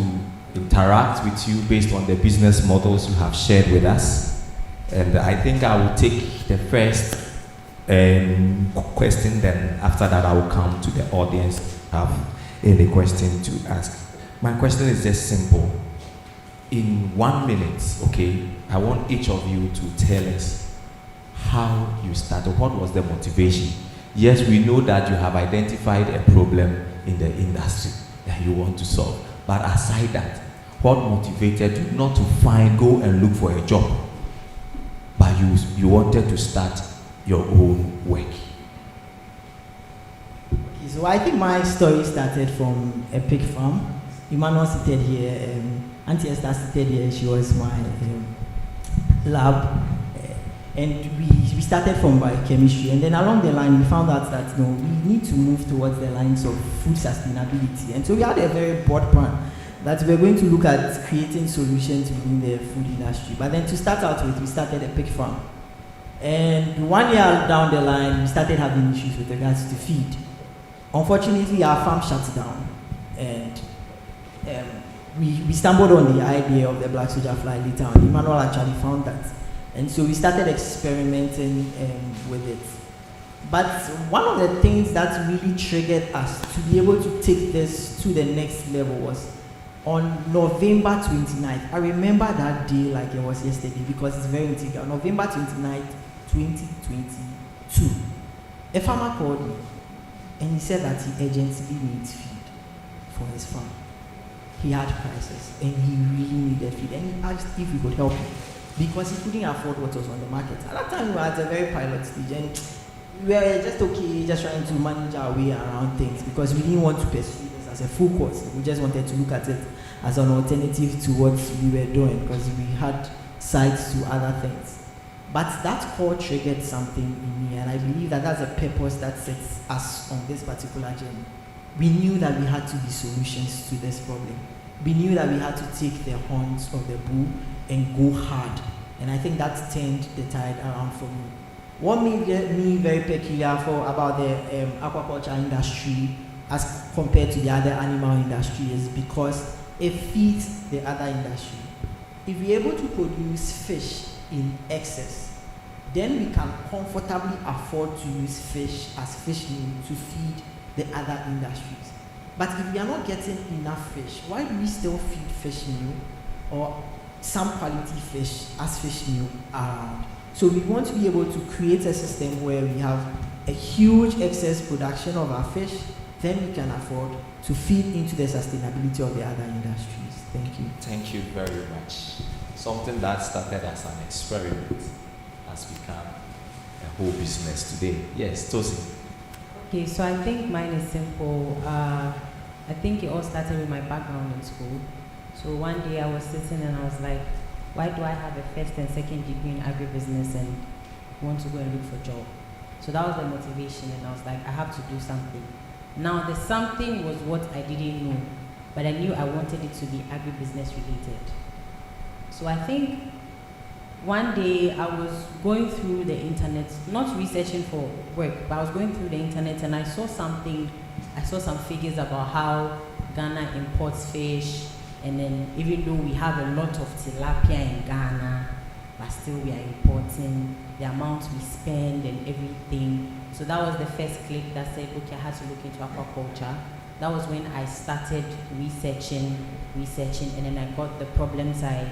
interact with you based on the business models you have shared with us. And I think I will take the first question, then after that I will come to the audience if you have any question to ask. My question is just simple. In 1 minute, okay, I want each of you to tell us how you started. What was the motivation? Yes, we know that you have identified a problem in the industry that you want to solve. But aside that, what motivated you not to go and look for a job, but you wanted to start your own work? Okay, so I think my story started from a pig farm. Emmanuel seated here, Auntie Esther seated here, she was my lab. And we started from biochemistry, and then along the line we found out that we need to move towards the lines of food sustainability. And so we had a very broad plan that we're going to look at creating solutions within the food industry. But then to start out with, we started a pig farm. And 1 year down the line, we started having issues with regards to feed. Unfortunately, our farm shut down, and we stumbled on the idea of the black soldier fly later on. Emmanuel actually found that. And so we started experimenting with it. But one of the things that really triggered us to be able to take this to the next level was on November 29th. I remember that day like it was yesterday because it's very integral. November 29th, 2022. A farmer called me and he said that he urgently needs feed for his farm. He had crisis and he really needed feed, and he asked if we could help him, because he couldn't afford what was on the market. At that time, we were at a very pilot stage, and we were just trying to manage our way around things, because we didn't want to pursue this as a full course. We just wanted to look at it as an alternative to what we were doing, because we had sides to other things. But that call triggered something in me, and I believe that that's a purpose that sets us on this particular journey. We knew that we had to be solutions to this problem. We knew that we had to take the horns of the bull and go hard. And I think that turned the tide around for me. What made me very peculiar about the aquaculture industry as compared to the other animal industry is because it feeds the other industry. If we're able to produce fish in excess, then we can comfortably afford to use fish as fish meal to feed the other industries. But if we are not getting enough fish, why do we still feed fish meal or some quality fish as fish meal around? So we want to be able to create a system where we have a huge excess production of our fish, then we can afford to feed into the sustainability of the other industries. Thank you. Thank you very much. Something that started as an experiment has become a whole business today. Yes, Tosin. Okay, so I think mine is simple. I think it all started with my background in school. So one day I was sitting and I was like, why do I have a first and second degree in agribusiness and want to go and look for a job? So that was the motivation, and I was like, I have to do something. Now the something was what I didn't know, but I knew I wanted it to be agribusiness related. So I think one day I was going through the internet, not researching for work, but I was going through the internet and I saw some figures about how Ghana imports fish, and then even though we have a lot of tilapia in Ghana, but still we are importing, the amount we spend and everything. So that was the first click that said, okay, I had to look into aquaculture. That was when I started researching, and then I got the problems I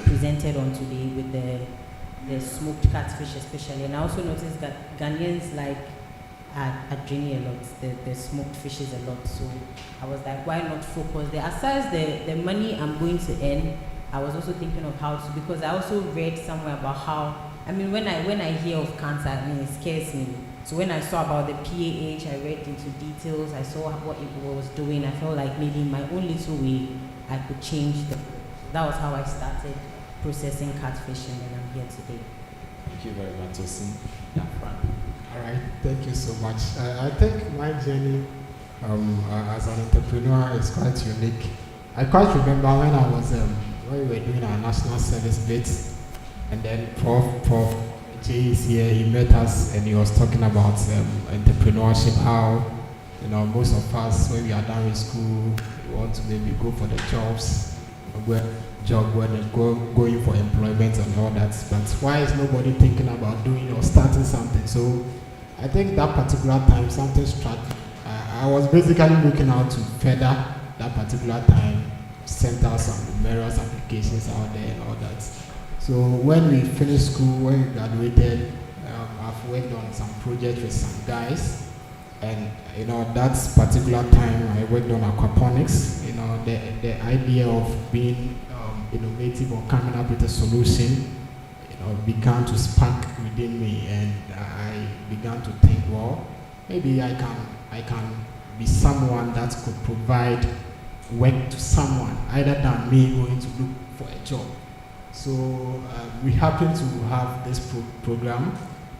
presented on today with the smoked catfish especially. And I also noticed that Ghanaians like are draining a lot, the smoked fishes a lot. So I was like, why not focus there? Aside the money I'm going to earn, I was also thinking of how to, because I also read somewhere about how, I mean, when I hear of cancer, I mean, it scares me. So when I saw about the PAH, I read into details, I saw what it was doing, I felt like maybe in my own little way, I could change that was how I started processing catfish, and then I'm here today. Thank you very much, Tosin. Yeah, Frank. All right, thank you so much. I think my journey as an entrepreneur, it's quite unique. I quite remember when I was when we were doing our national service bits, and then Prof. Jay is here. He met us and he was talking about entrepreneurship. How most of us when we are done with school, we want to maybe go for the jobs, going for employment and all that. But why is nobody thinking about doing or starting something? So I think that particular time something struck. I was basically looking out to further that particular time, sent out some numerous applications out there and all that. So when we finished school, when we graduated, I've worked on some projects with some guys. And that particular time I worked on aquaponics. The idea of being innovative or coming up with a solution, began to spark within me, and I began to think, well, maybe I can be someone that could provide work to someone, other than me going to look for a job. So we happened to have this program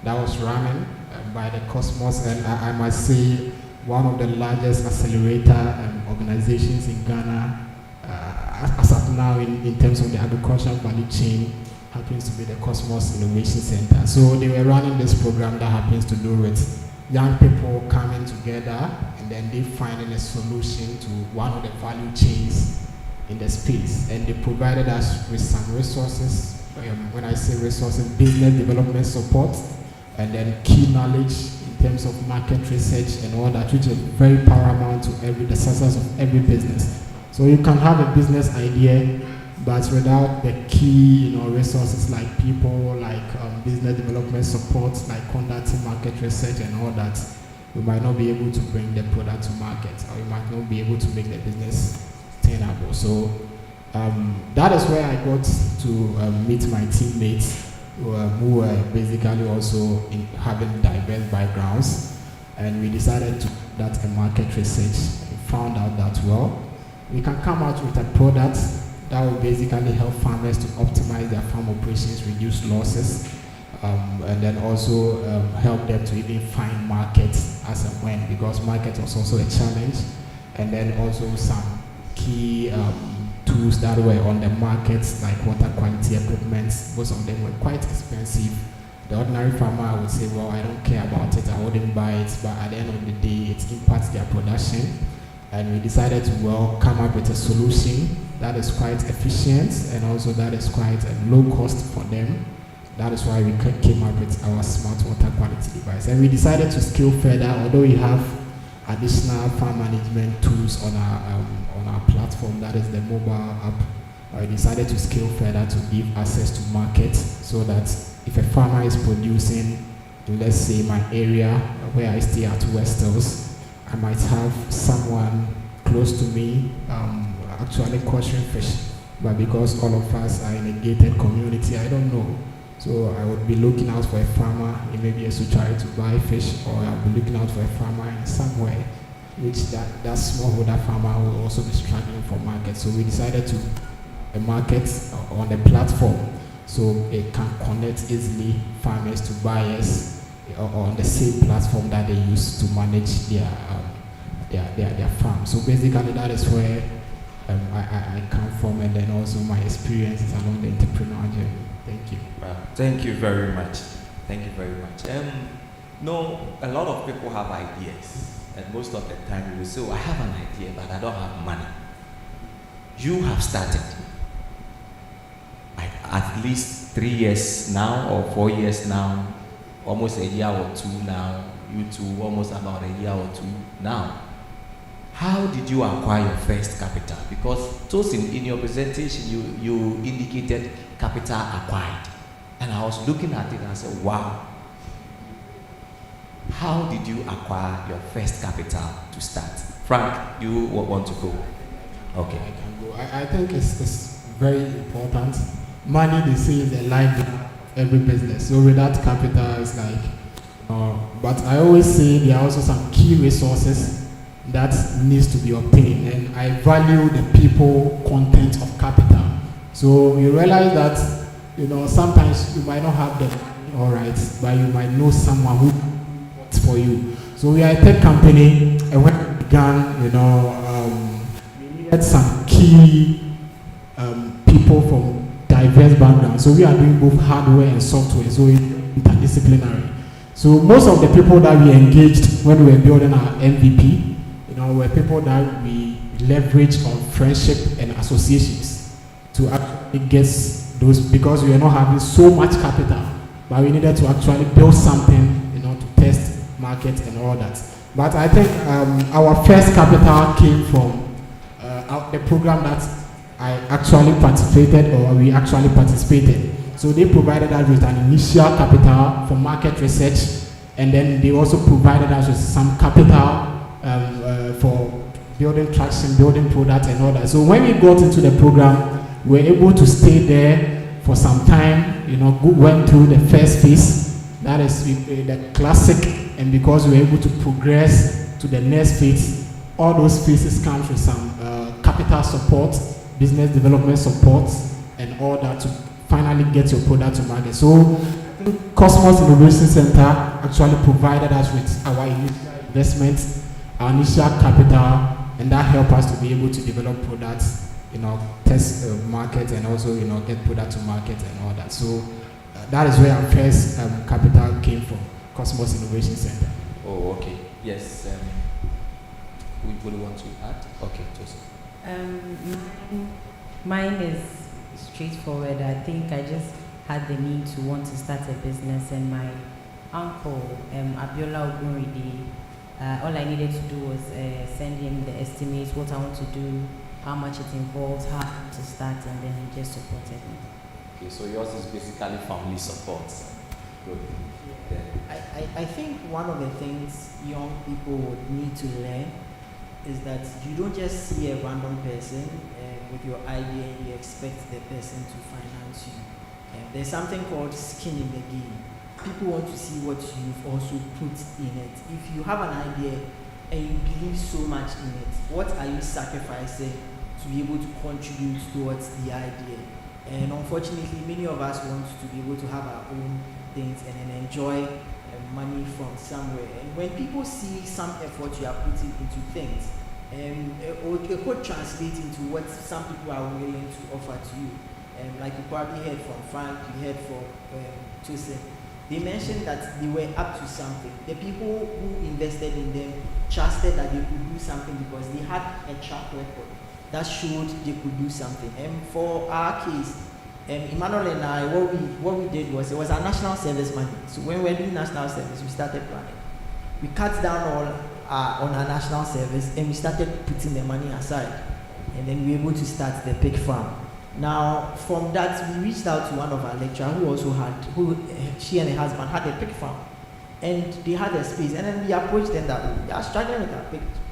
that was running by the Cosmos, and I must say one of the largest accelerator organizations in Ghana as of now in terms of the agricultural value chain happens to be the Cosmos Innovation Center. So they were running this program that happens to do with young people coming together and then they finding a solution to one of the value chains in the space. And they provided us with some resources, when I say resources, business development support, and then key knowledge in terms of market research and all that, which is very paramount to the success of every business. So you can have a business idea, but without the key resources like people, like business development support, like conducting market research and all that, you might not be able to bring the product to market, or you might not be able to make the business tenable. So that is where I got to meet my teammates who were basically also having diverse backgrounds, and we decided to do that a market research and found out that, well, we can come out with a product that will basically help farmers to optimize their farm operations, reduce losses, and then also help them to even find markets as and when, because market was also a challenge, and then also some key tools that were on the markets, like water quality equipment. Most of them were quite expensive. The ordinary farmer would say, well, I don't care about it, I wouldn't buy it, but at the end of the day, it impacts their production. And we decided to, well, come up with a solution that is quite efficient and also that is quite low cost for them. That is why we came up with our smart water quality device. And we decided to scale further, although we have additional farm management tools on our platform, that is the mobile app. I decided to scale further to give access to markets, so that if a farmer is producing, let's say my area where I stay at West Hills, I might have someone close to me actually catching fish, but because all of us are in a gated community, I don't know. So I would be looking out for a farmer in maybe a suchari to buy fish, or I'll be looking out for a farmer in somewhere, which that smallholder farmer will also be struggling for market. So we decided to a market on the platform, so it can connect easily farmers to buyers on the same platform that they use to manage their farm. So basically that is where I come from, and then also my experiences along the entrepreneurial journey. Thank you. Well, thank you very much. Thank you very much. No, a lot of people have ideas, and most of the time you will say, oh, I have an idea, but I don't have money. You have started. At least 3 years now, or 4 years now, almost a year or two now, you two almost about a year or two now. How did you acquire your first capital? Because Tosin, in your presentation, you indicated capital acquired. And I was looking at it and I said, wow. How did you acquire your first capital to start? Frank, you want to go? Okay. I can go. I think it's very important. Money, they say, is the lifeblood of every business. So without capital, it's like, but I always say there are also some key resources that needs to be obtained, and I value the people content of capital. So you realize that sometimes you might not have the money, all right, but you might know someone who works for you. So we are a tech company, and when we began, we needed some key people from diverse backgrounds. So we are doing both hardware and software, so it's interdisciplinary. So most of the people that we engaged when we were building our MVP, were people that we leveraged on friendship and associations to actually get those, because we were not having so much capital, but we needed to actually build something, to test market and all that. But I think our first capital came from the program that I actually participated, or we actually participated. So they provided us with an initial capital for market research, and then they also provided us with some capital for building traction, building product and all that. So when we got into the program, we were able to stay there for some time, went through the first phase, that is the classic, and because we were able to progress to the next phase, all those phases come with some capital support, business development support, and all that to finally get your product to market. So Cosmos Innovation Center actually provided us with our initial investment, our initial capital, and that helped us to be able to develop products, test market, and also get product to market and all that. So that is where our first capital came from, Cosmos Innovation Center. Oh, okay. Yes. Would you want to add? Okay, Tosin. Mine is straightforward. I think I just had the need to want to start a business, and my uncle, Abiola Ogunridi, all I needed to do was send him the estimates, what I want to do, how much it involves, how to start, and then he just supported me. Okay, so yours is basically family support. Good. Yeah. I think one of the things young people would need to learn is that you don't just see a random person with your idea and you expect the person to finance you. There's something called skin in the game. People want to see what you've also put in it. If you have an idea and you believe so much in it, what are you sacrificing to be able to contribute towards the idea? And unfortunately, many of us want to be able to have our own things and then enjoy money from somewhere. And when people see some effort you are putting into things, it could translate into what some people are willing to offer to you. Like you probably heard from Frank, you heard from Tosin. They mentioned that they were up to something. The people who invested in them trusted that they could do something because they had a track record that showed they could do something. And for our case, Emmanuel and I, what we did was, it was our national service money. So when we were doing national service, we started planning. We cut down all on our national service and we started putting the money aside. And then we were able to start the pig farm. Now, from that, we reached out to one of our lecturers who also she and her husband had a pig farm. And they had a space. And then we approached them that we are struggling with our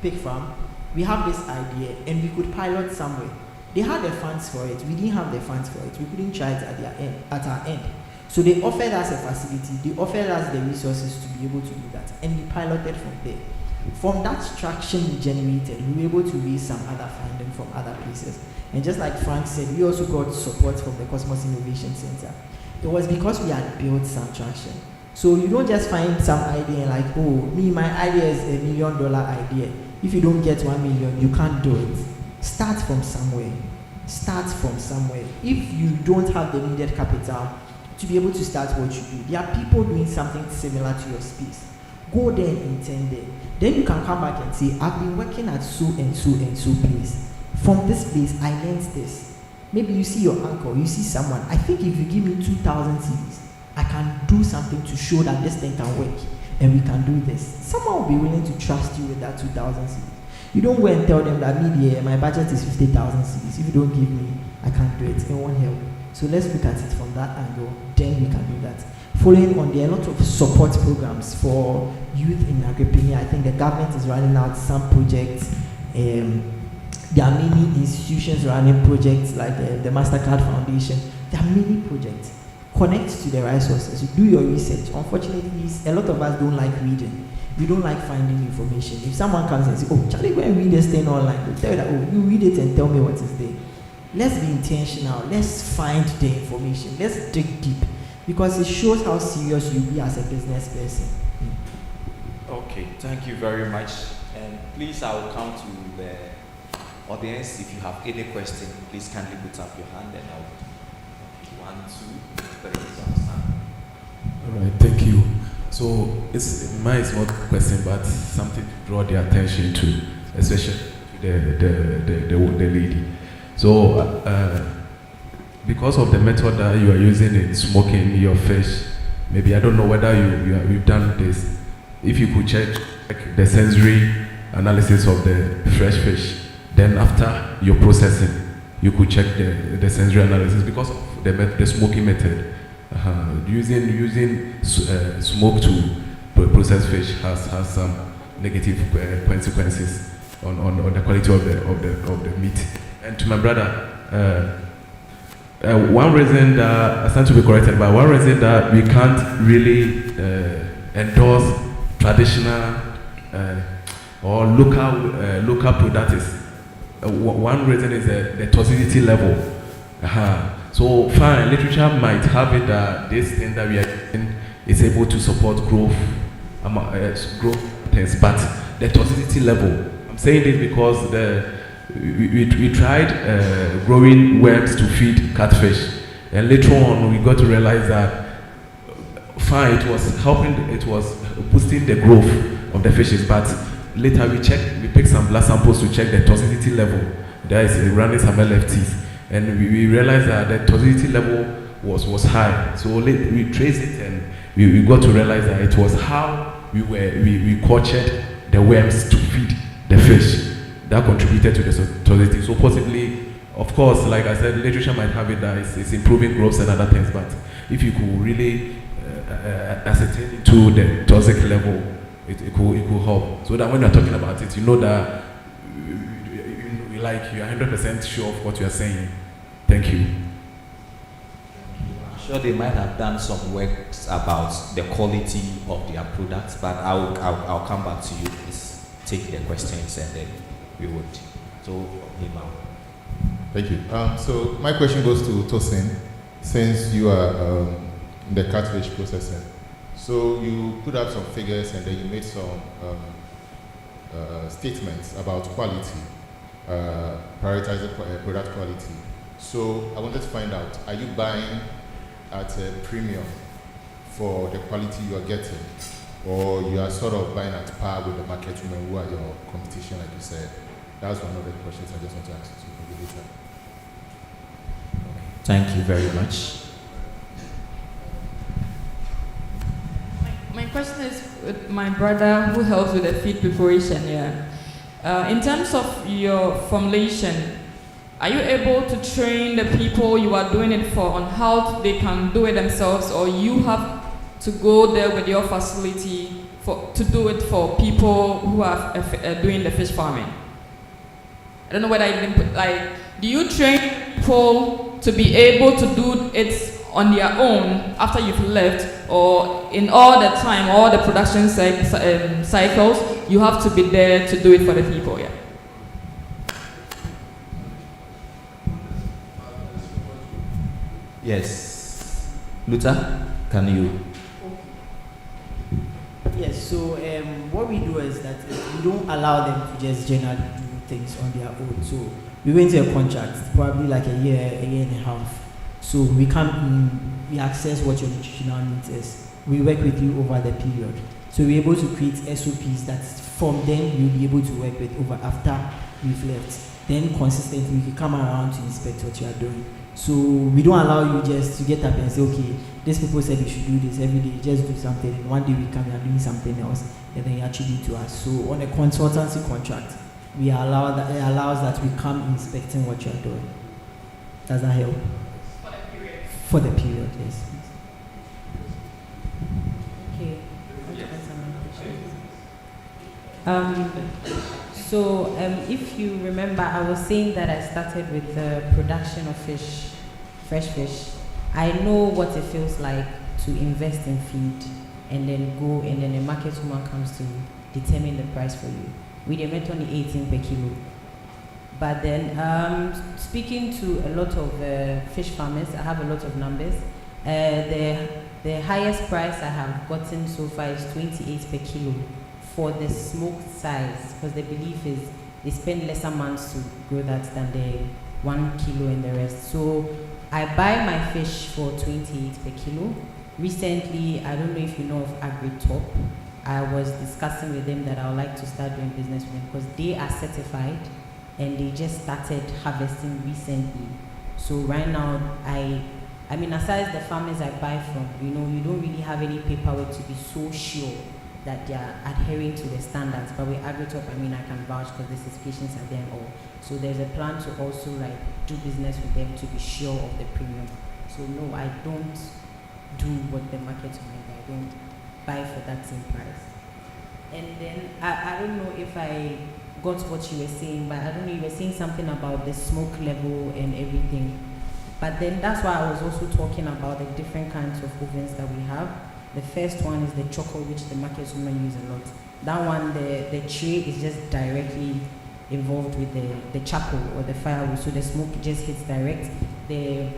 pig farm. We have this idea and we could pilot somewhere. They had the funds for it. We didn't have the funds for it. We couldn't try it at our end. So they offered us a facility. They offered us the resources to be able to do that. And we piloted from there. From that traction we generated, we were able to raise some other funding from other places. And just like Frank said, we also got support from the Cosmos Innovation Center. It was because we had built some traction. So you don't just find some idea and like, oh, my idea is $1 million idea. If you don't get 1 million, you can't do it. Start from somewhere. Start from somewhere. If you don't have the needed capital to be able to start what you do, there are people doing something similar to your space. Go there and intend it. Then you can come back and say, I've been working at so and so and so place. From this place, I learned this. Maybe you see your uncle, you see someone. I think if you give me 2,000 CDs, I can do something to show that this thing can work and we can do this. Someone will be willing to trust you with that 2,000 CDs. You don't go and tell them that my budget is 50,000 CDs. If you don't give me, I can't do it. It won't help. So let's look at it from that angle. Then we can do that. Following on, there are a lot of support programs for youth in Agrippina. I think the government is running out some projects. There are many institutions running projects like the MasterCard Foundation. There are many projects. Connect to the right sources. Do your research. Unfortunately, a lot of us don't like reading. We don't like finding information. If someone comes and says, oh, Charlie, go and read this thing online, they'll tell you that, oh, you read it and tell me what is there. Let's be intentional. Let's find the information. Let's dig deep. Because it shows how serious you be as a business person. Okay, thank you very much. And Please, I will come to the audience. If you have any question, please kindly put up your hand and I'll 1, 2, 3. All right, thank you. So mine is not a question, but something to draw the attention to, especially the lady. So because of the method that you are using in smoking your fish, maybe I don't know whether you've done this. If you could check the sensory analysis of the fresh fish, then after your processing, you could check the sensory analysis because of the smoking method. Using smoke to process fish has some negative consequences on the quality of the meat. And to my brother, one reason that I stand to be corrected, but one reason that we can't really endorse traditional or local products. One reason is the toxicity level. So fine, literature might have it that this thing that we are doing is able to support growth things, but the toxicity level. I'm saying this because we tried growing worms to feed catfish, and later on we got to realize that fine, it was boosting the growth of the fishes, but later we picked some blood samples to check the toxicity level. There is running some LFTs. And we realized that the toxicity level was high. So we traced it and we got to realize that it was how we cultured the worms to feed the fish that contributed to the toxicity. So possibly, of course, like I said, literature might have it that it's improving growth and other things, but if you could really ascertain to the toxic level, it could help. So that when you're talking about it, you know that you're 100% sure of what you're saying. Thank you. I'm sure they might have done some works about the quality of their products, but I'll come back to you. Please take the questions and then we would. So, thank you. So my question goes to Tosin, since you are in the catfish processing. So you put up some figures and then you made some statements about quality. Prioritizing product quality. So I wanted to find out, are you buying at a premium for the quality you are getting, or you are sort of buying at par with the market women who are your competition, like you said? That's one of the questions I just want to ask you later. Thank you very much. My question is with my brother who helps with the feed preparation. In terms of your formulation, are you able to train the people you are doing it for on how they can do it themselves, or you have to go there with your facility to do it for people who are doing the fish farming? I don't know whether I didn't put, do you train people to be able to do it on their own after you've left, or in all the time, all the production cycles, you have to be there to do it for the people? Yes. Luther, can you? Yes, so what we do is that we don't allow them to just generally do things on their own. So we went to a contract, probably like a year and a half. So we come in, we access what your nutritional needs is. We work with you over the period. So we're able to create SOPs that from then you'll be able to work with over after we've left. Then consistently we can come around to inspect what you are doing. So we don't allow you just to get up and say, okay, these people said you should do this every day, just do something, and one day we come and doing something else, and then you attribute to us. So on a consultancy contract, it allows that we come inspecting what you are doing. Does that help? For the period. For the period, yes. Okay. So if you remember, I was saying that I started with the production of fish, fresh fish. I know what it feels like to invest in feed and then go, and then the market woman comes to determine the price for you. We did only 18 per kilo. But then speaking to a lot of fish farmers, I have a lot of numbers. The highest price I have gotten so far is 28 per kilo for the smoked size, because the belief is they spend lesser months to grow that than the 1 kilo and the rest. So I buy my fish for 28 per kilo. Recently, I don't know if you know of AgriTop. I was discussing with them that I would like to start doing business with them because they are certified and they just started harvesting recently. So right now, I mean, aside the farmers I buy from, you don't really have any paperwork to be so sure that they are adhering to the standards. But with AgriTop, I mean, I can vouch because the certifications are there and all. So there's a plan to also do business with them to be sure of the premium. So no, I don't do what the market might. I don't buy for that same price. And then I don't know if I got what you were saying, but I don't know, you were saying something about the smoke level and everything. But then that's why I was also talking about the different kinds of ovens that we have. The first one is the choco, which the market women use a lot. That one, the tray is just directly involved with the charcoal or the firewood, so the smoke just hits direct. The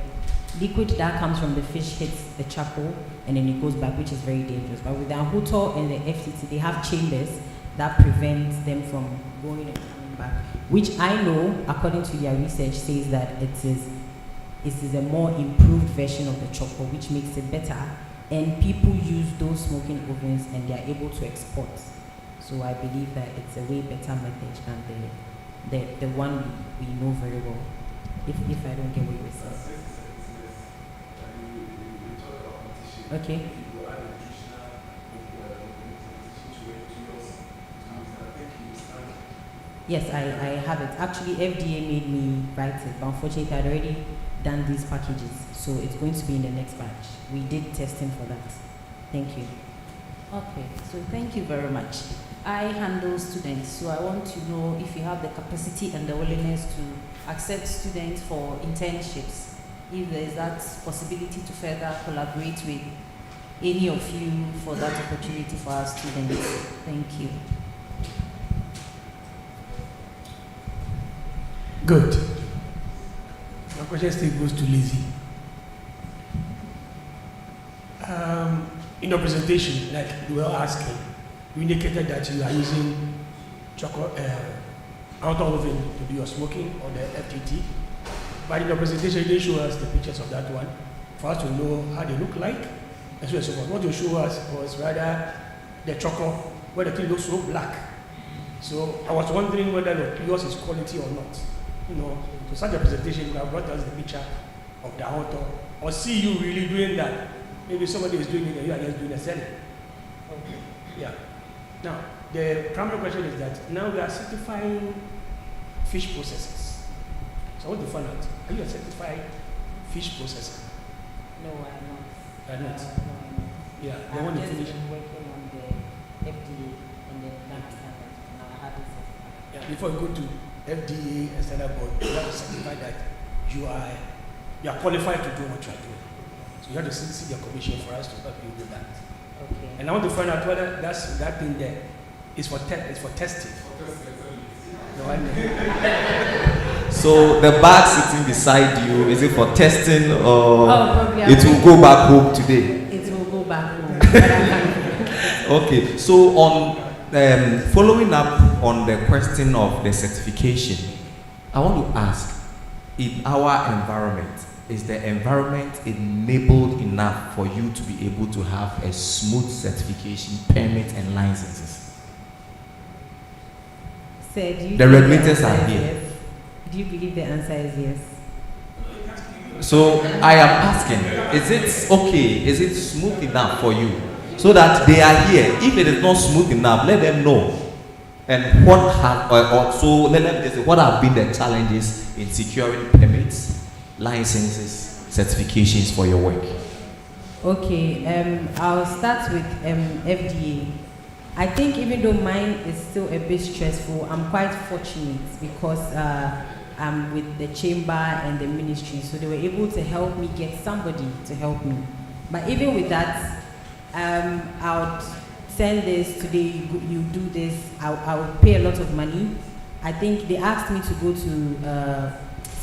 liquid that comes from the fish hits the charcoal and then it goes back, which is very dangerous. But with the Ahuto and the FTT, they have chambers that prevents them from going and coming back, which I know, according to their research, says that it is a more improved version of the charcoal, which makes it better. And people use those smoking ovens and they are able to export. So I believe that it's a way better method than the one we know very well. If I don't get what you were saying. Okay. Yes, I have it. Actually, FDA made me write it, but unfortunately, I'd already done these packages, so it's going to be in the next batch. We did testing for that. Thank you. Okay, so thank you very much. I handle students, so I want to know if you have the capacity and the willingness to accept students for internships. If there is that possibility to further collaborate with any of you for that opportunity for our students. Thank you. Good. My question still goes to Lizzie. In your presentation, like you were asking, you indicated that you are using outer oven to do your smoking or the FTT. But in your presentation, you didn't show us the pictures of that one for us to know how they look like. And so on. What you show us was rather the chocolate where the thing looks so black. So I was wondering whether yours is quality or not. To such a presentation, you have brought us the picture of the author, or see you really doing that. Maybe somebody is doing it and you are just doing the selling. Okay. Yeah. Now, the primary question is that now we are certifying fish processors. So I want to find out, are you a certified fish processor? No, I'm not. I'm not? No, I'm not. Yeah, they I've want to just finish. been working on the FDA and the Ghana standard. Now I haven't certified. Yeah, before you go to FDA and standard board, you have to certify that you are qualified to do what you are doing. So you have to see the commission for us to help you with that. Okay. And I want to find out whether that thing there is for testing. No, I mean. So the bag sitting beside you, is it for testing or probably it will go back home today? It will go back home. Okay, so on following up on the question of the certification, I want to ask, in our environment, is the environment enabled enough for you to be able to have a smooth certification, permit and licenses? Sir, do you The believe regulators answer are is here. yes? Do you believe the answer is yes? So I am asking, is it okay, is it smooth enough for you? So that they are here. If it is not smooth enough, let them know. And what have, also let them just say, what have been the challenges in securing permits, licenses, certifications for your work? Okay, I'll start with FDA. I think even though mine is still a bit stressful, I'm quite fortunate because I'm with the chamber and the ministry, so they were able to help me get somebody to help me. But even with that, I would send this today, you do this, I would pay a lot of money. I think they asked me to go to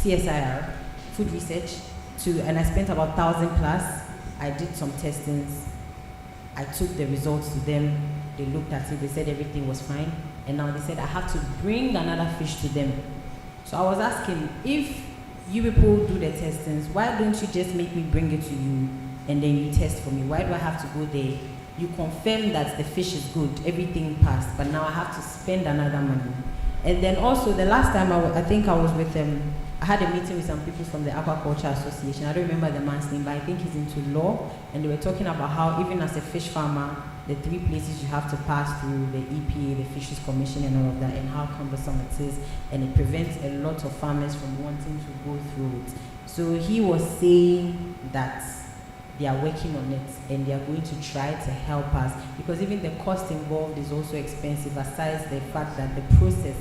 CSIR, food research, and I spent about 1,000 plus. I did some testings. I took the results to them. they looked at it, they said everything was fine, and now they said I have to bring another fish to them. So I was asking, if you people do the testings, why don't you just make me bring it to you and then you test for me? Why do I have to go there? You confirm that the fish is good, everything passed, but now I have to spend another money. And then also the last time I think I was with them, I had a meeting with some people from the Aquaculture Association. I don't remember the man's name, but I think he's into law, and they were talking about how even as a fish farmer, the 3 places you have to pass through, the EPA, the Fisheries Commission and all of that, and how cumbersome it is, and it prevents a lot of farmers from wanting to go through it. So he was saying that they are working on it and they are going to try to help us, because even the cost involved is also expensive, aside the fact that the process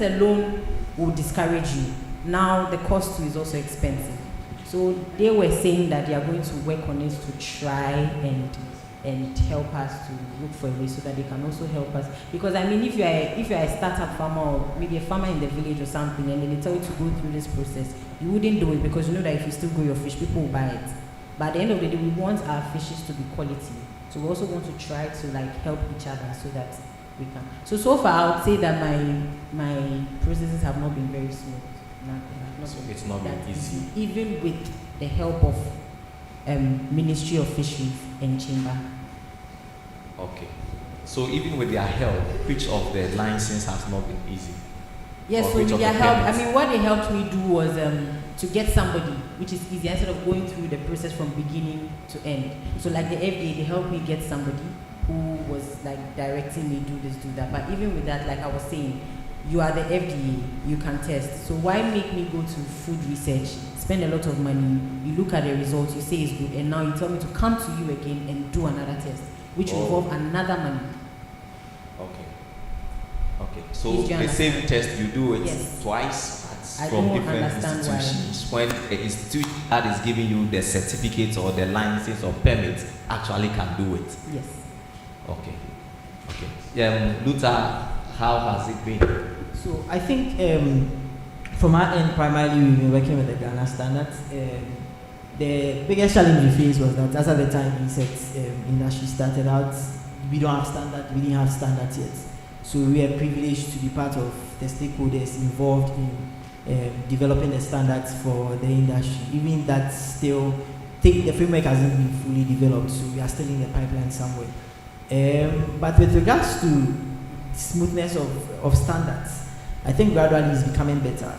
alone will discourage you. Now the cost too is also expensive. So they were saying that they are going to work on it to try and help us to look for a way so that they can also help us. Because I mean, if you are a startup farmer or maybe a farmer in the village or something, and then they tell you to go through this process, you wouldn't do it because you know that if you still grow your fish, people will buy it. But at the end of the day, we want our fishes to be quality. So we also want to try to like help each other so that we can. So far, I would say that my processes have not been very smooth. It's not been easy. Even with the help of Ministry of Fisheries and Chamber. Okay. So even with their help, which of the license has not been easy? Yes, so with their help, I mean, what they helped me do was to get somebody, which is easy, instead of going through the process from beginning to end. So like the FDA, they helped me get somebody who was like directing me, do this, do that. But even with that, like I was saying, you are the FDA, you can test. So why make me go to food research, spend a lot of money, you look at the results, you say it's good, and now you tell me to come to you again and do another test, which will involve another money. Okay, so the same test you do it twice from different institutions. When the institution that is giving you the certificate or the license or permit actually can do it. Yes. Okay. Luther, how has it been? So I think from our end, primarily we've been working with the Ghana standards. The biggest challenge we faced was that as at the time insect industry started out, we don't have standards, we didn't have standards yet. So we are privileged to be part of the stakeholders involved in developing the standards for the industry. Even that still, the framework hasn't been fully developed, so we are still in the pipeline somewhere. But with regards to smoothness of standards, I think gradually it's becoming better.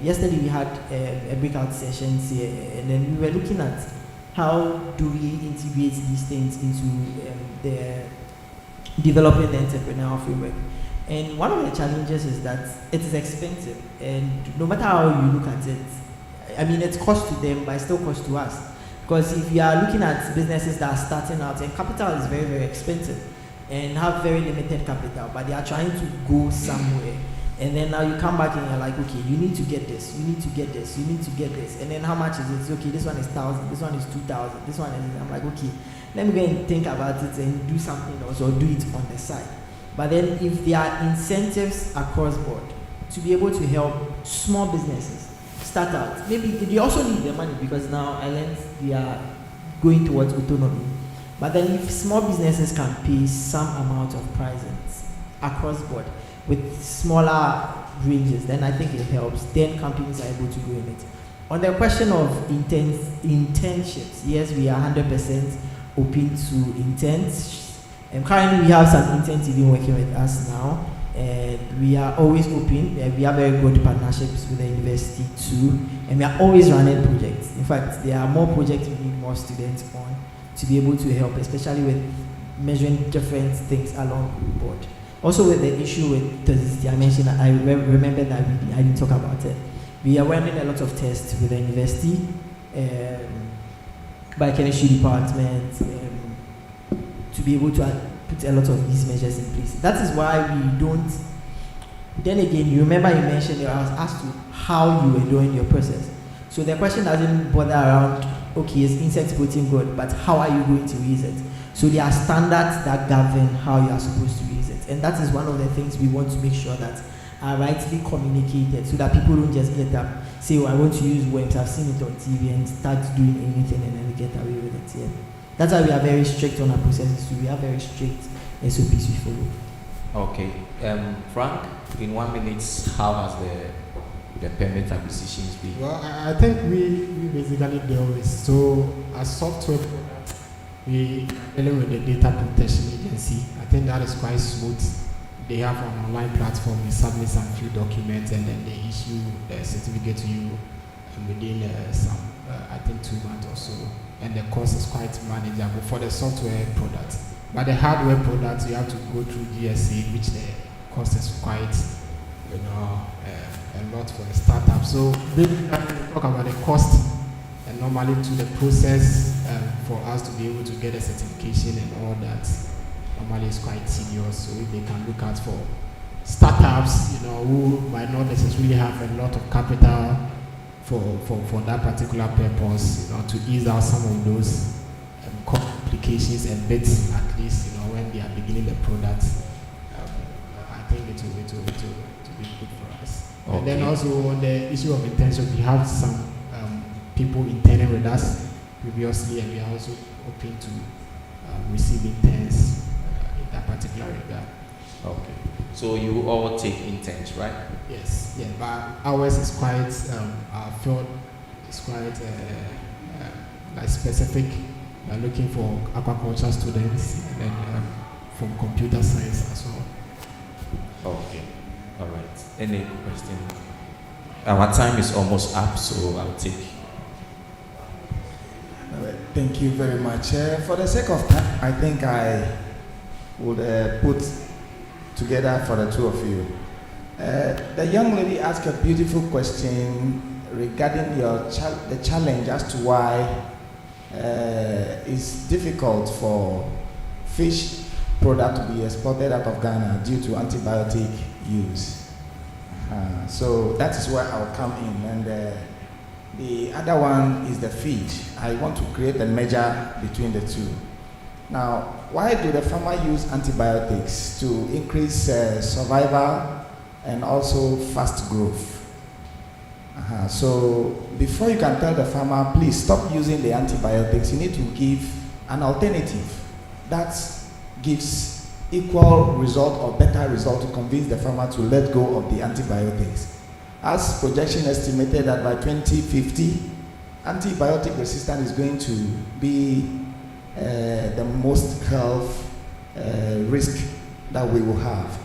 Yesterday we had a breakout sessions here, and then we were looking at how do we integrate these things into the developing the entrepreneurial framework. And one of the challenges is that it is expensive, and no matter how you look at it, I mean, it costs to them, but it still costs to us. Because if you are looking at businesses that are starting out, and capital is very, very expensive, and have very limited capital, but they are trying to go somewhere. And then now you come back and you're like, okay, you need to get this, you need to get this, you need to get this. And then how much is it? It's okay, this one is 1,000, this one is 2,000, this one is, I'm like, okay, let me go and think about it and do something else or do it on the side. But then if there are incentives across board to be able to help small businesses start out, maybe they also need the money because now islands, we are going towards autonomy. But then if small businesses can pay some amount of prices across board with smaller ranges, then I think it helps. Then companies are able to go in it. On the question of internships, yes, we are 100% open to interns. And currently we have some interns even working with us now. And we are always open. We have very good partnerships with the university too. And we are always running projects. In fact, there are more projects we need more students on to be able to help, especially with measuring different things along the board. Also with the issue with toxicity, I mentioned, I remember that I didn't talk about it. We are running a lot of tests with the university, biochemistry department, to be able to put a lot of these measures in place. That is why we don't. Then again, you remember you mentioned I was asked to how you were doing your process. So the question doesn't bother around, okay, is insect protein good, but how are you going to use it? So there are standards that govern how you are supposed to use it. And that is one of the things we want to make sure that are rightly communicated so that people don't just get up, say, oh, I want to use worms, I've seen it on TV, and start doing anything and then get away with it. Yeah. That's why we are very strict on our processes. So we are very strict SOPs we follow. Okay. Frank, in 1 minute, how has the permit acquisitions been? Well, I think we basically deal with, so as software product, we dealing with the data protection agency. I think that is quite smooth. They have an online platform, you submit some few documents and then they issue a certificate to you within I think 2 months or so. And the cost is quite manageable for the software product. But the hardware product, you have to go through GSA, which the cost is quite, a lot for a startup. So basically, we talk about the cost and normally to the process for us to be able to get a certification and all that. Normally it's quite tedious, so if they can look out for startups, who might not necessarily have a lot of capital for that particular purpose, to ease out some of those complications and bits, at least, when they are beginning the product, I think it will be good for us. Okay. And then also on the issue of internship, we have some people interning with us previously, and we are also hoping to receive interns in that particular regard. Okay. So you all take interns, right? Yes, yeah, but ours is quite, our field is quite like specific. We are looking for aquaculture students and then from computer science as well. Okay. All right. Any question? Our time is almost up, so I'll take. All right. Thank you very much. For the sake of time, I think I would put together for the two of you. The young lady asked a beautiful question regarding the challenge as to why it's difficult for fish product to be exported out of Ghana due to antibiotic use. So that is where I'll come in. And the other one is the feed. I want to create a measure between the two. Now, why do the farmer use antibiotics? To increase survival and also fast growth. So before you can tell the farmer, please stop using the antibiotics, you need to give an alternative that gives equal result or better result to convince the farmer to let go of the antibiotics. As projection estimated that by 2050, antibiotic resistance is going to be the most health risk that we will have.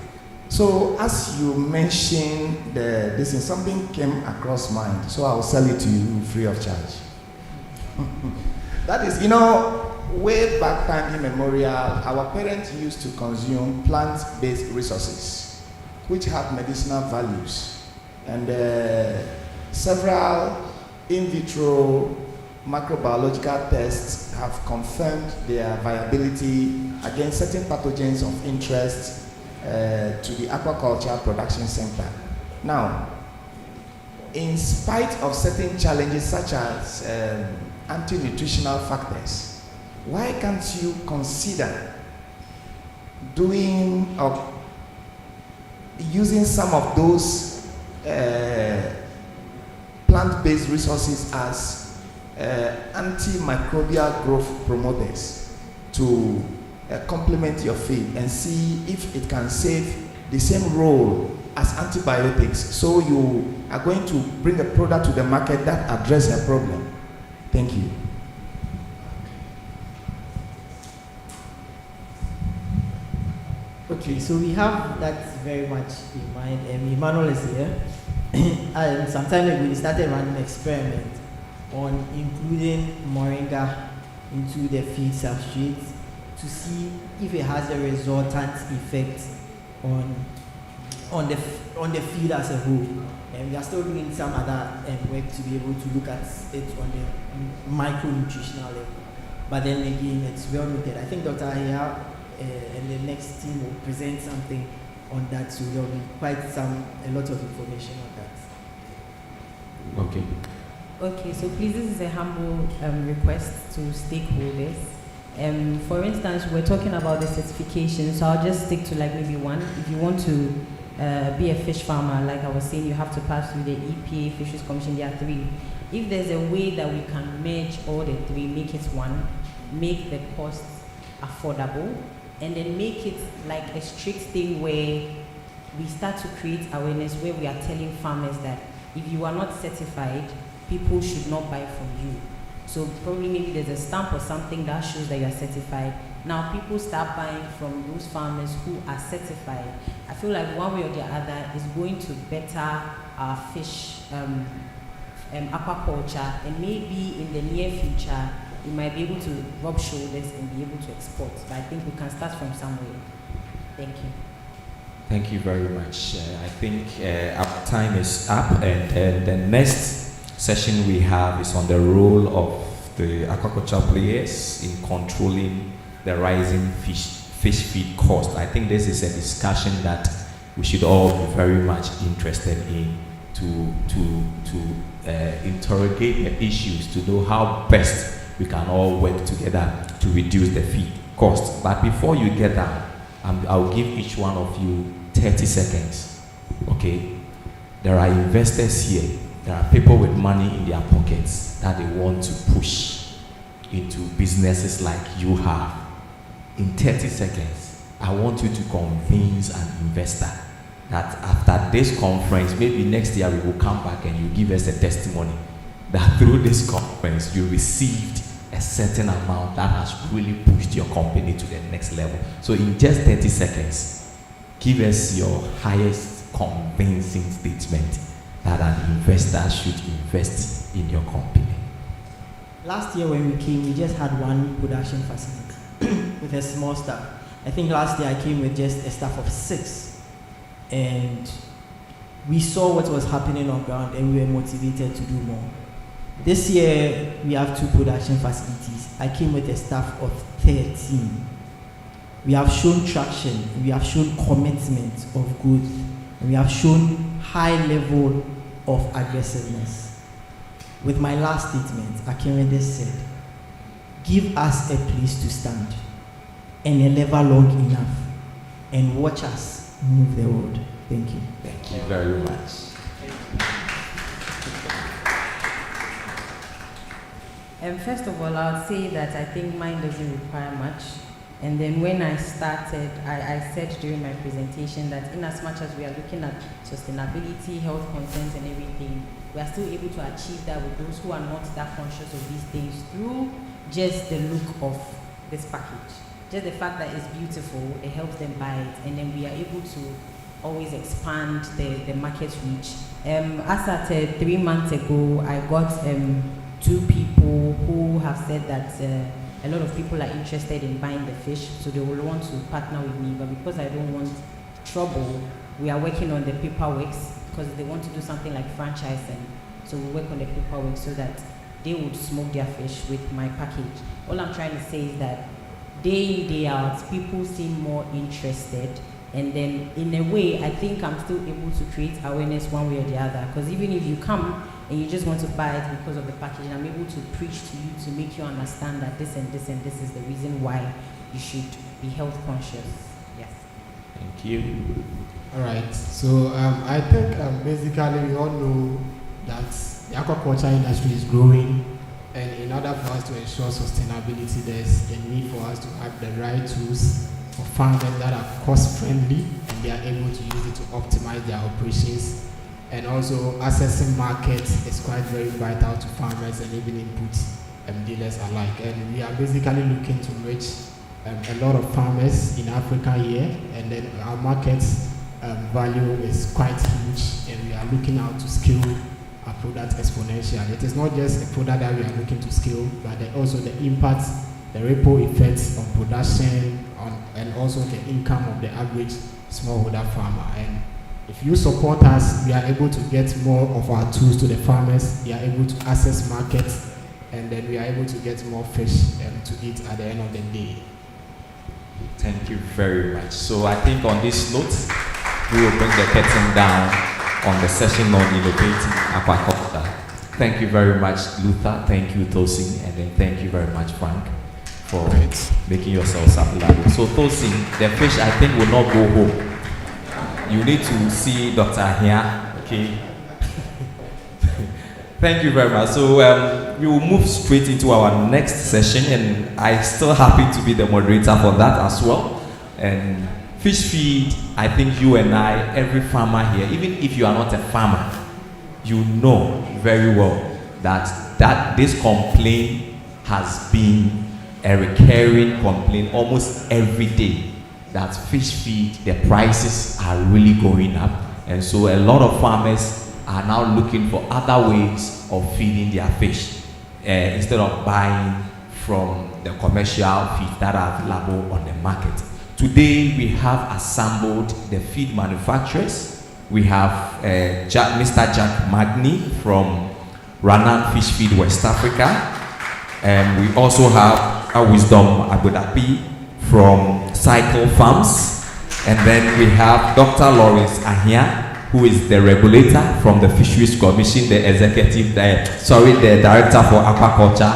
So as you mentioned, this is something came across mind, so I'll sell it to you free of charge. That is, way back time immemorial, our parents used to consume plant-based resources, which have medicinal values. And several in vitro microbiological tests have confirmed their viability against certain pathogens of interest to the aquaculture production center. Now, in spite of certain challenges such as anti-nutritional factors, why can't you consider doing or using some of those plant-based resources as antimicrobial growth promoters to complement your feed and see if it can save the same role as antibiotics, so you are going to bring a product to the market that addresses a problem. Thank you. Okay, so we have that very much in mind. Emmanuel is here. And some time ago, we started running an experiment on including moringa into the feed substrate to see if it has a resultant effect on the feed as a whole. And we are still doing some other work to be able to look at it on the micronutritional level. But then again, it's well noted. I think Dr. Ahia and the next team will present something on that, so there will be quite a lot of information on that. Okay. Okay, so please, this is a humble request to stakeholders. For instance, we're talking about the certification, so I'll just stick to like maybe one. If you want to be a fish farmer, like I was saying, you have to pass through the EPA Fisheries Commission. There are 3. If there's a way that we can merge all the 3, make it one, make the costs affordable, and then make it like a strict thing where we start to create awareness, where we are telling farmers that if you are not certified, people should not buy from you. So probably maybe there's a stamp or something that shows that you are certified. Now people start buying from those farmers who are certified. I feel like one way or the other is going to better our fish aquaculture, and maybe in the near future we might be able to rub shoulders and be able to export. But I think we can start from somewhere. Thank you. Thank you very much. I think our time is up, and the next session we have is on the role of the aquaculture players in controlling the rising fish feed cost. I think this is a discussion that we should all be very much interested in to interrogate the issues, to know how best we can all work together to reduce the feed cost. But before you get that, I'll give each one of you 30 seconds. Okay? There are investors here. There are people with money in their pockets that they want to push into businesses like you have. In 30 seconds, I want you to convince an investor that after this conference, maybe next year we will come back and you give us a testimony that through this conference you received a certain amount that has really pushed your company to the next level. So in just 30 seconds, give us your highest convincing statement that an investor should invest in your company. Last year when we came, we just had one production facility with a small staff. I think last year I came with just a staff of 6. And we saw what was happening on ground and we were motivated to do more. This year we have 2 production facilities. I came with a staff of 13. We have shown traction, we have shown commitment of growth, and we have shown high level of aggressiveness. With my last statement, Akinrede said, give us a place to stand and a level long enough and watch us move the world. Thank you. Thank you very much. First of all, I would say that I think mine doesn't require much. And then when I started, I said during my presentation that in as much as we are looking at sustainability, health concerns and everything, we are still able to achieve that with those who are not that conscious of these things through just the look of this package. Just the fact that it's beautiful, it helps them buy it, and then we are able to always expand the market reach. As at 3 months ago, I got 2 people who have said that a lot of people are interested in buying the fish, so they will want to partner with me. But because I don't want trouble, we are working on the paperwork, because they want to do something like franchising. So we work on the paperwork so that they would smoke their fish with my package. All I'm trying to say is that day in, day out, people seem more interested. And then in a way, I think I'm still able to create awareness one way or the other. Because even if you come and you just want to buy it because of the packaging, I'm able to preach to you to make you understand that this and this and this is the reason why you should be health conscious. Yes. Thank you. All right. So I think basically we all know that the aquaculture industry is growing, and in order for us to ensure sustainability, there's a need for us to have the right tools for farmers that are cost friendly and they are able to use it to optimize their operations. And also accessing markets is quite very vital to farmers and even input dealers alike. And we are basically looking to reach a lot of farmers in Africa here, and then our market value is quite huge, and we are looking out to scale our product exponentially. It is not just a product that we are looking to scale, but also the impact, the ripple effects on production, and also the income of the average smallholder farmer. And if you support us, we are able to get more of our tools to the farmers. We are able to access markets, and then we are able to get more fish to eat at the end of the day. Thank you very much. So I think on this note, we will bring the curtain down on the session on innovating aquaculture. Thank you very much, Luther. Thank you, Tosin. And then thank you very much, Frank, for making yourselves available. So Tosin, the fish I think will not go home. You need to see Dr. here, okay? Thank you very much. So we will move straight into our next session, and I'm still happy to be the moderator for that as well. And fish feed, I think you and I, every farmer here, even if you are not a farmer, you know very well that this complaint has been a recurring complaint almost every day, that fish feed, the prices are really going up. And so a lot of farmers are now looking for other ways of feeding their fish instead of buying from the commercial feed that are available on the market. Today we have assembled the feed manufacturers. We have Mr. Jack Magni from Ranan Fish Feed West Africa, and we also have Wisdom Abudabi from Cycle Farms, and then we have Dr. Lawrence Ahia, who is the regulator from the Fisheries Commission, the the director for aquaculture,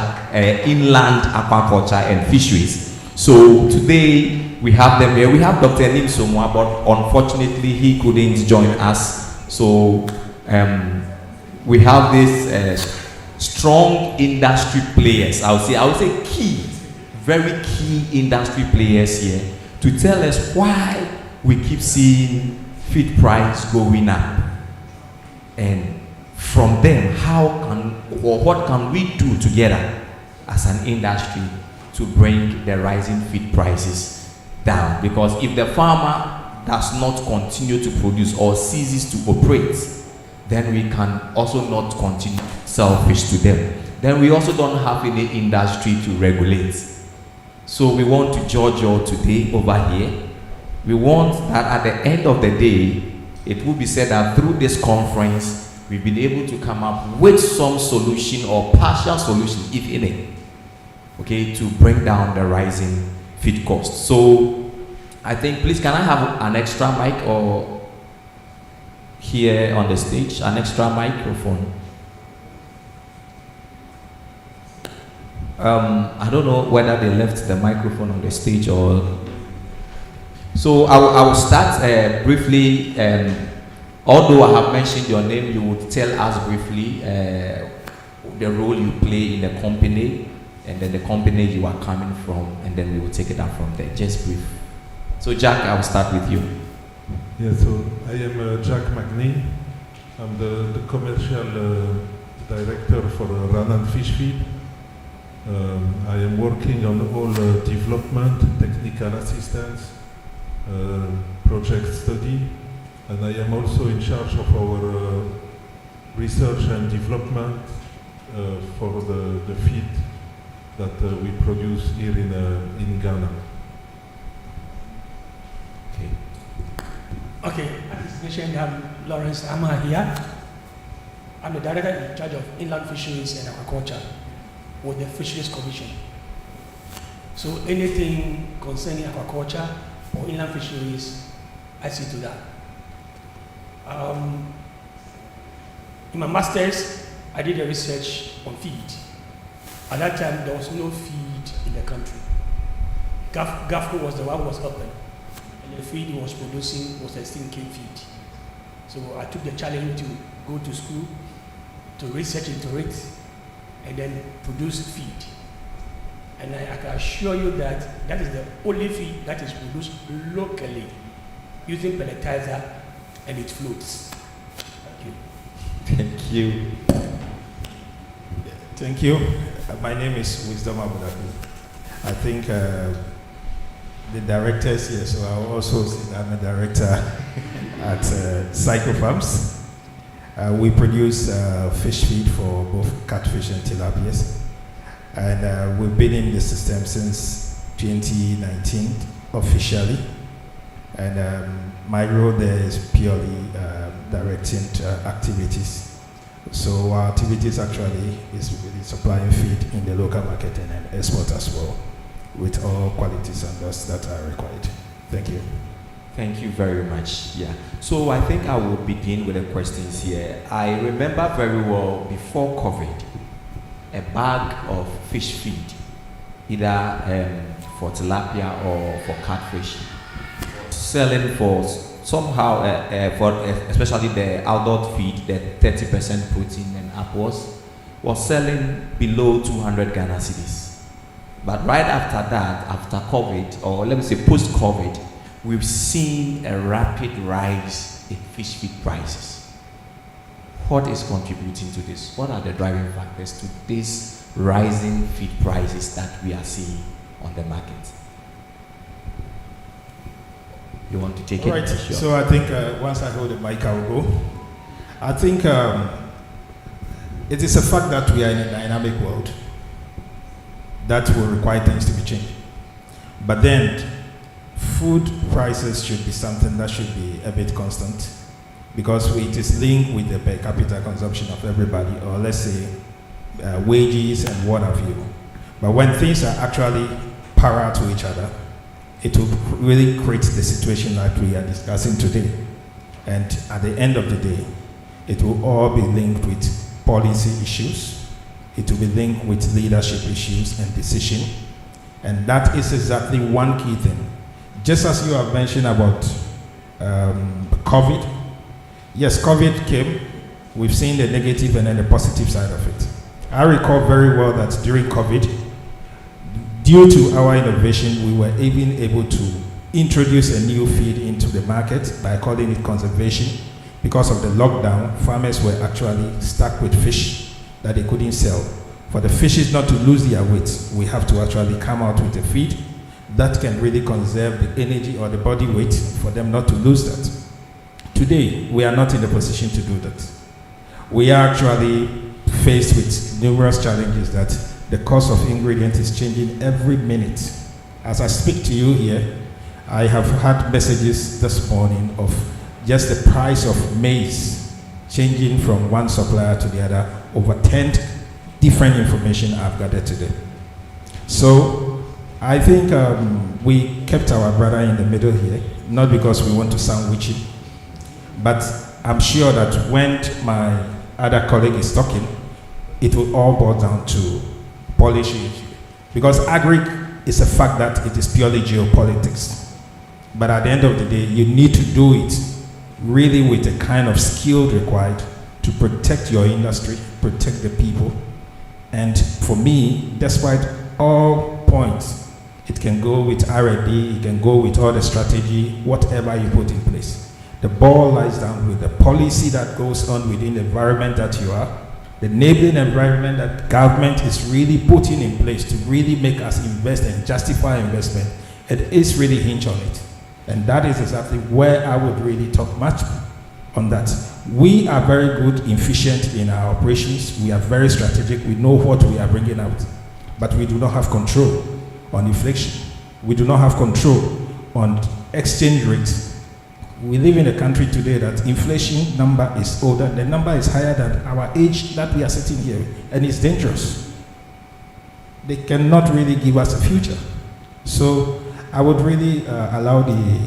inland aquaculture and fisheries. So today we have them here. We have Dr. Nim Somwa, but unfortunately he couldn't join us. So we have this strong industry players. I would say key, very key industry players here to tell us why we keep seeing feed price going up, and from them what can we do together as an industry to bring the rising feed prices down? Because if the farmer does not continue to produce or ceases to operate, then we can also not continue to sell fish to them. Then we also don't have any industry to regulate. So we want to judge you all today over here. We want that at the end of the day, it will be said that through this conference, we've been able to come up with some solution or partial solution, if any, okay, to bring down the rising feed costs. So I think, please, can I have an extra mic, or here on the stage, an extra microphone? I don't know whether they left the microphone on the stage or... So I will start briefly. Although I have mentioned your name, you would tell us briefly the role you play in the company, and then the company you are coming from, and then we will take it up from there. Just brief. So Jack, I will start with you. Yeah, so I am Jack Magni. I'm the commercial director for Ranan Fish Feed. I am working on all development, technical assistance, project study, and I am also in charge of our research and development for the feed that we produce here in Ghana. Okay, as mentioned, I'm Lawrence Ama here. I'm the director in charge of inland fisheries and aquaculture with the Fisheries Commission. So anything concerning aquaculture or inland fisheries, I see to that. In my master's, I did a research on feed. At that time, there was no feed in the country. GAFCO was the one who was open, and the feed he was producing was a stinking feed. So I took the challenge to go to school, to research into it, and then produce feed. And I can assure you that that is the only feed that is produced locally using pelletizer, and it floats. Thank you. Thank you. Thank you. My name is Wisdom Abudabi. I think the directors here, so I will also say that I'm a director at Cycle Farms. We produce fish feed for both catfish and tilapias. And we've been in the system since 2019 officially. And my role there is purely directing activities. So our activities actually is really supplying feed in the local market and then export as well, with all quality standards that are required. Thank you. Thank you very much. Yeah. So I think I will begin with the questions here. I remember very well before COVID, a bag of fish feed, either for tilapia or for catfish, selling for somehow, for especially the adult feed, the 30% protein and upwards, was selling below 200 Ghana cedis. But right after that, after COVID, or let me say post-COVID, we've seen a rapid rise in fish feed prices. What is contributing to this? What are the driving factors to this rising feed prices that we are seeing on the market? You want to take All it? right. Sure. So I think once I hold the mic, I will go. I think it is a fact that we are in a dynamic world that will require things to be changed. But then, food prices should be something that should be a bit constant because it is linked with the per capita consumption of everybody, or let's say wages and what have you. But when things are actually parallel to each other, it will really create the situation that we are discussing today. And at the end of the day, it will all be linked with policy issues. It will be linked with leadership issues and decision. And that is exactly one key thing. Just as you have mentioned about COVID. Yes, COVID came. We've seen the negative and then the positive side of it. I recall very well that during COVID, due to our innovation, we were even able to introduce a new feed into the market by calling it conservation. Because of the lockdown, farmers were actually stuck with fish that they couldn't sell. For the fishes not to lose their weight, we have to actually come out with a feed that can really conserve the energy or the body weight for them not to lose that. Today, we are not in the position to do that. We are actually faced with numerous challenges that the cost of ingredient is changing every minute. As I speak to you here, I have had messages this morning of just the price of maize changing from one supplier to the other, over 10 different information I've gathered today. So I think we kept our brother in the middle here, not because we want to sound witchy, but I'm sure that when my other colleague is talking, it will all boil down to policy issue. Because agric is a fact that it is purely geopolitics. But at the end of the day, you need to do it really with the kind of skill required to protect your industry, protect the people. And for me, despite all points, it can go with R&D, it can go with all the strategy, whatever you put in place. The ball lies down with the policy that goes on within the environment that you are, the enabling environment that government is really putting in place to really make us invest and justify investment. It is really hinged on it. And that is exactly where I would really talk much on that. We are very good, efficient in our operations. We are very strategic. We know what we are bringing out. But we do not have control on inflation. We do not have control on exchange rates. We live in a country today that inflation number is older. The number is higher than our age that we are sitting here. And it's dangerous. They cannot really give us a future. So I would really allow the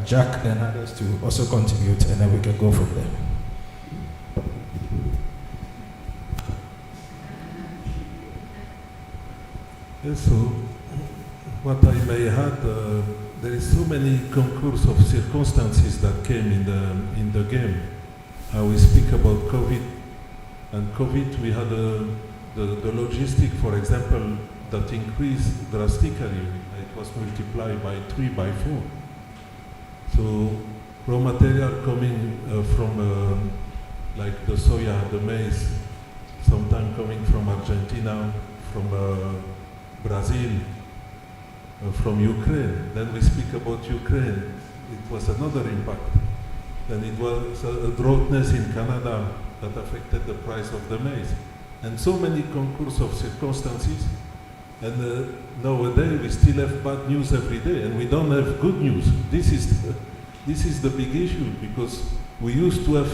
Jack and others to also contribute, and then we can go from there. Yes, so what I may add, there is so many concourse of circumstances that came in the game. We speak about COVID, and COVID we had the logistic, for example, that increased drastically. It was multiplied by 3, by 4. So raw material coming from like the soya, the maize, sometimes coming from Argentina, from Brazil, from Ukraine. Then we speak about Ukraine. It was another impact. Then it was a droughtness in Canada that affected the price of the maize. And so many concourse of circumstances. And nowadays we still have bad news every day, and we don't have good news. This is the big issue, because we used to have,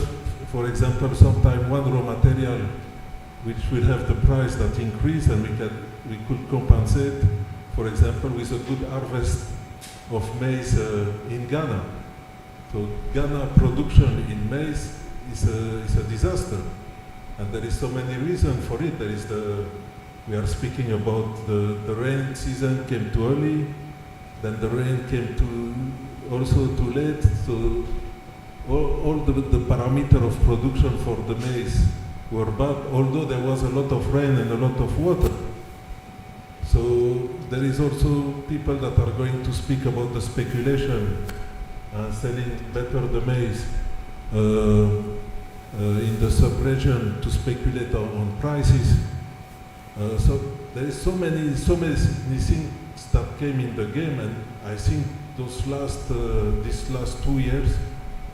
for example, sometimes one raw material which will have the price that increase, and we could compensate, for example, with a good harvest of maize in Ghana. So Ghana production in maize is a disaster, and there is so many reasons for it. There is we are speaking about the rain season came too early, then the rain came also too late, so all the parameter of production for the maize were bad, although there was a lot of rain and a lot of water. So there is also people that are going to speak about the speculation, selling better the maize in the sub-region to speculate on prices. So there is so many things that came in the game, and I think these last 2 years,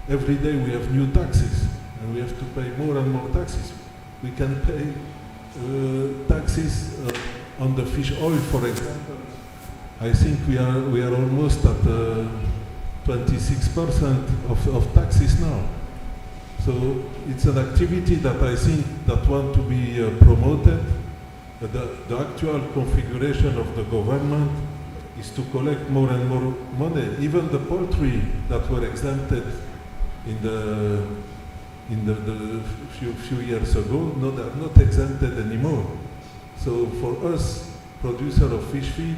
every day we have new taxes, and we have to pay more and more taxes. We can pay taxes on the fish oil, for example. I think we are almost at 26% of taxes now. So it's an activity that I think that want to be promoted. The actual configuration of the government is to collect more and more money. Even the poultry that were exempted in the few years ago, they are not exempted anymore. So for us, producer of fish feed,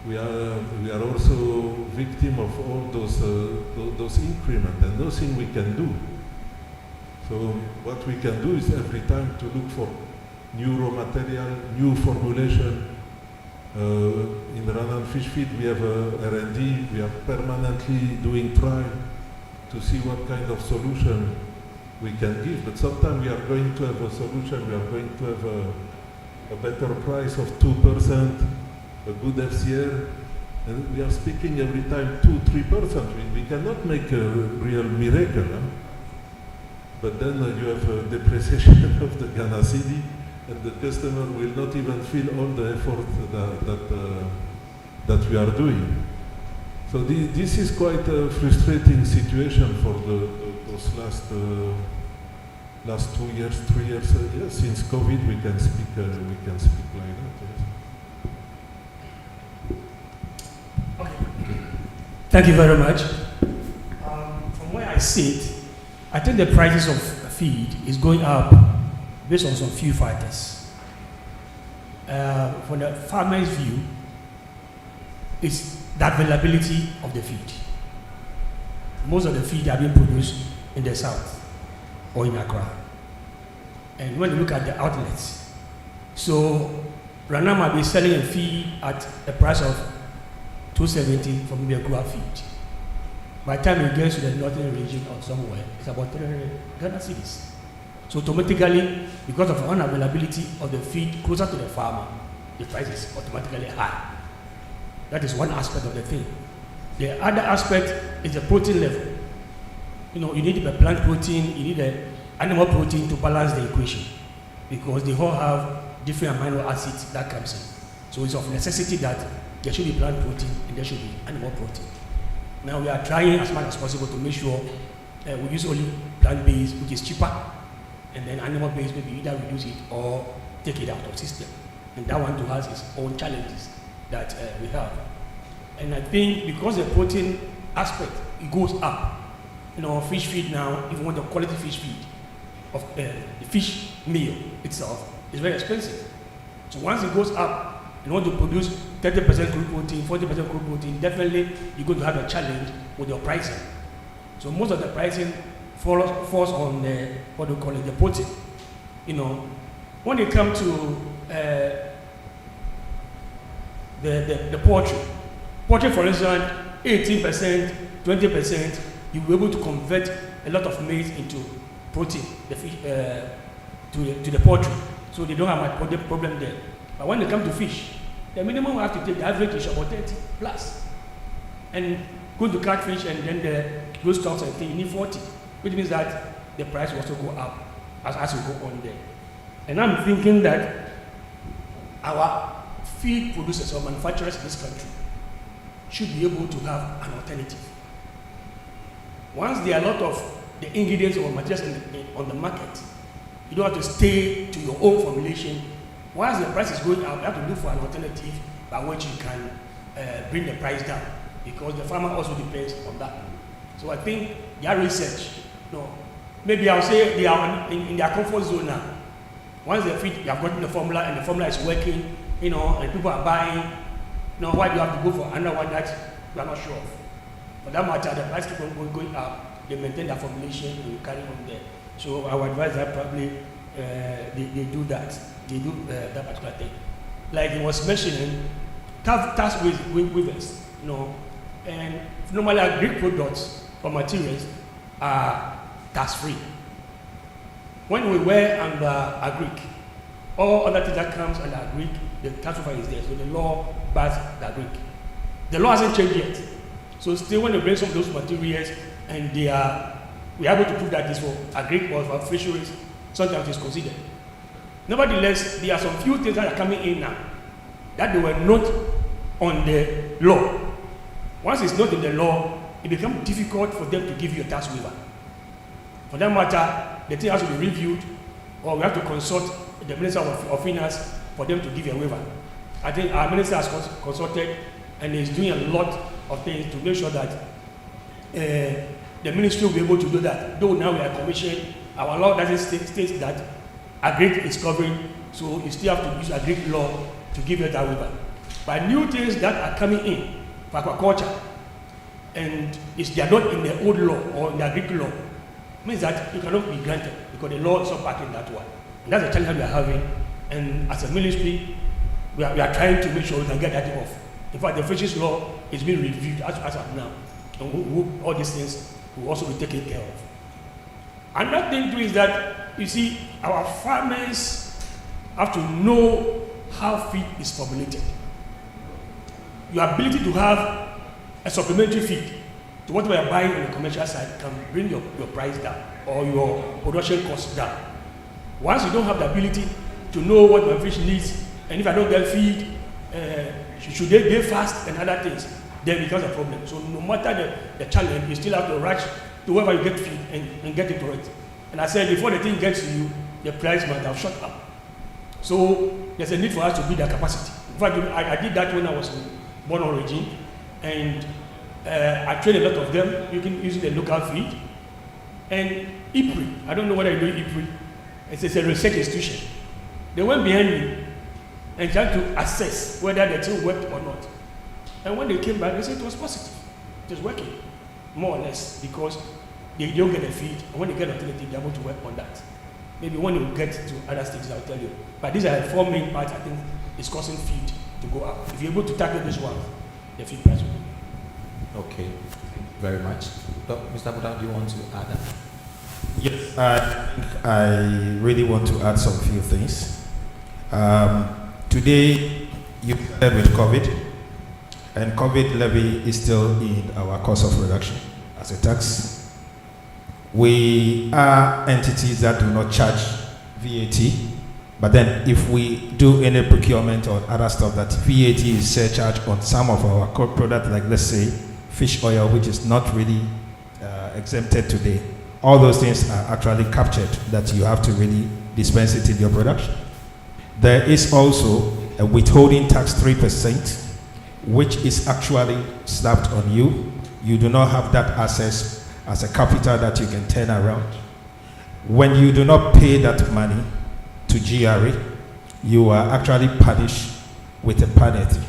we are also victim of all those increments, and nothing we can do. So what we can do is every time to look for new raw material, new formulation. In Ranan Fish Feed, we have R&D. We are permanently doing trial to see what kind of solution we can give. But sometimes we are going to have a solution. We are going to have a better price of 2%, a good FCR, and we are speaking every time 2-3%. We cannot make a real miracle. Huh? But then you have a depreciation of the Ghana cedi, and the customer will not even feel all the effort that we are doing. So this is quite a frustrating situation for those last 2 years, 3 years. Yes, since COVID, we can speak like that. Yes. Okay. Thank you very much. From where I sit, I think the prices of feed is going up based on some few factors. From the farmer's view, it's the availability of the feed. Most of the feed are being produced in the south or in Accra. And when you look at the outlets, so Rana might be selling a feed at a price of 270 for maybe a Accra feed. By the time it gets to the northern region or somewhere, it's about 300 Ghana cedis. So automatically, because of unavailability of the feed closer to the farmer, the price is automatically high. That is one aspect of the thing. The other aspect is the protein level. You know, you need the plant protein, you need the animal protein to balance the equation, because they all have different amino acids that comes in. So it's of necessity that there should be plant protein and there should be animal protein. Now we are trying as much as possible to make sure we use only plant-based, which is cheaper, and then animal-based, maybe either reduce it or take it out of system. And that one to has its own challenges that we have. And I think because the protein aspect, it goes up. You know, fish feed now, if you want the quality fish feed of the fish meal itself, is very expensive. So once it goes up, you want to produce 30% crude protein, 40% crude protein, definitely you're going to have a challenge with your pricing. So most of the pricing falls on the, what do you call it, the protein. You know, when it comes to the poultry, for instance, 18%, 20%, you'll be able to convert a lot of maize into protein, the fish, to the poultry. So they don't have a problem there. But when it comes to fish, the minimum we have to take, the average is about 30 plus. And go to catfish and then the those stocks and things, you need 40, which means that the price will also go up as we go on there. And I'm thinking that our feed producers or manufacturers in this country should be able to have an alternative. Once there are a lot of the ingredients or materials on the market, you don't have to stay to your own formulation. Once the price is going up, you have to look for an alternative by which you can bring the price down, because the farmer also depends on that. So I think their research, you know, maybe I'll say they are in their comfort zone now. Once they feed, you have gotten the formula and the formula is working, you know, and people are buying, you know, why do you have to go for another one that you are not sure of? For that matter, the price keeps on going up, they maintain their formulation and you carry on there. So I would advise that probably they do that. They do that particular thing. like he was mentioning, tax waivers, you know, and normally agri products or materials are tax-free. When we were under agric, all other things that comes under agric, the tax waiver is there. So the law bars the agric. The law hasn't changed yet. So still when they bring some of those materials and we are able to prove that this for agric or for fisheries, sometimes it's considered. Nevertheless, there are some few things that are coming in now that they were not on the law. Once it's not in the law, it becomes difficult for them to give you a tax waiver. For that matter, the thing has to be reviewed, or we have to consult the Minister of Finance for them to give a waiver. I think our minister has consulted and is doing a lot of things to make sure that the ministry will be able to do that. Though now we are commissioned, our law doesn't state that agric is covering, so you still have to use agric law to give you that waiver. But new things that are coming in for aquaculture, and they are not in the old law or in the agric law, means that you cannot be granted because the law is not backing that one. And that's the challenge we are having. And as a ministry, we are trying to make sure we can get that off. In fact, the fisheries law is being reviewed as of now. And all these things will also be taken care of. Another thing too is that, you see, our farmers have to know how feed is formulated. Your ability to have a supplementary feed to what we are buying on the commercial side can bring your price down or your production cost down. Once you don't have the ability to know what my fish needs, and if I don't get feed, should they get fast and other things, then it becomes a problem. So no matter the challenge, you still have to rush to wherever you get feed and get into it. And I said, before the thing gets to you, the price might have shot up. So there's a need for us to build that capacity. In fact, I did that when I was in Born Origin, and I trained a lot of them using the local feed. And IPRI, I don't know whether you know IPRI, it's a research institution. They went behind me and tried to assess whether the thing worked or not. And when they came back, they said it was positive. It was working, more or less, because they don't get the feed, and when they get alternative, they're able to work on that. Maybe when you get to other stages, I'll tell you. But these are the four main parts I think is causing feed to go up. If you're able to tackle this one, the feed price will go. Okay, very much. Mr. Buddha, do you want to add that? Yes, I really want to add some few things. Today, you started with COVID, and COVID levy is still in our cost of production as a tax. We are entities that do not charge VAT, but then if we do any procurement or other stuff, that VAT is surcharged on some of our core products, like let's say fish oil, which is not really exempted today. All those things are actually captured that you have to really dispense it in your production. There is also a withholding tax 3%, which is actually slapped on you. You do not have that access as a capital that you can turn around. When you do not pay that money to GRA, you are actually punished with a penalty.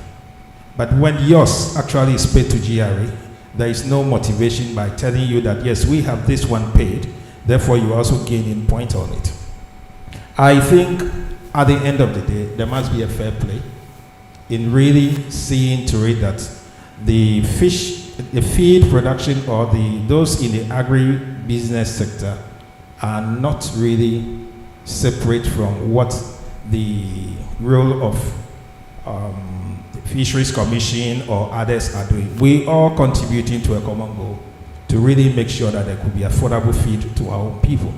But when yours actually is paid to GRA, there is no motivation by telling you that, yes, we have this one paid, therefore you also gain in point on it. I think at the end of the day, there must be a fair play in really seeing to it that the feed production or those in the agri-business sector are not really separate from what the role of the Fisheries Commission or others are doing. We are contributing to a common goal to really make sure that there could be affordable feed to our own people.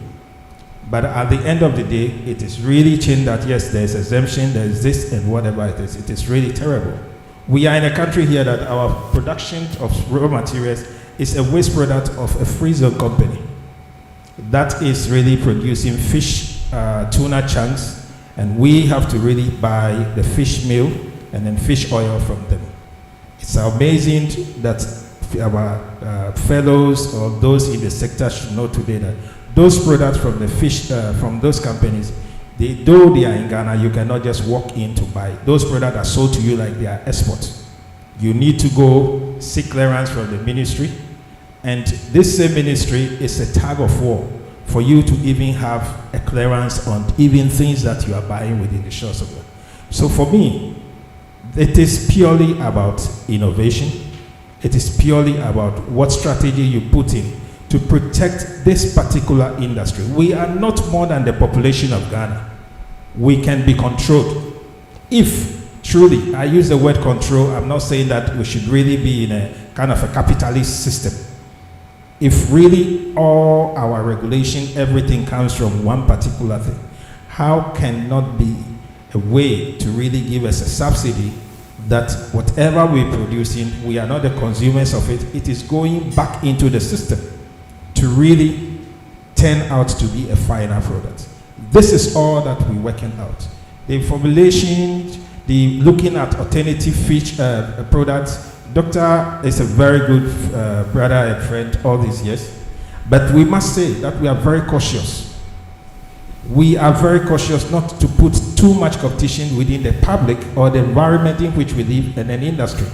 But at the end of the day, it is really changed that yes, there is exemption, there is this and whatever it is really terrible. We are in a country here that our production of raw materials is a waste product of a free zone company that is really producing fish, tuna chunks, and we have to really buy the fish meal and then fish oil from them. It's amazing that our fellows or those in the sector should know today that those products from the fish, from those companies, though they are in Ghana, you cannot just walk in to buy. Those products are sold to you like they are exports. You need to go seek clearance from the ministry, and this same ministry is a tug of war for you to even have a clearance on even things that you are buying within the shores of it. So for me, it is purely about innovation. It is purely about what strategy you put in to protect this particular industry. We are not more than the population of Ghana. We can be controlled. If truly, I use the word control, I'm not saying that we should really be in a kind of a capitalist system. If really all our regulation, everything comes from one particular thing, how can not be a way to really give us a subsidy that whatever we're producing, we are not the consumers of it, it is going back into the system to really turn out to be a final product. This is all that we're working out. The formulation, the looking at alternative fish products. Doctor is a very good brother and friend all these years, but we must say that we are very cautious. We are very cautious not to put too much competition within the public or the environment in which we live in an industry.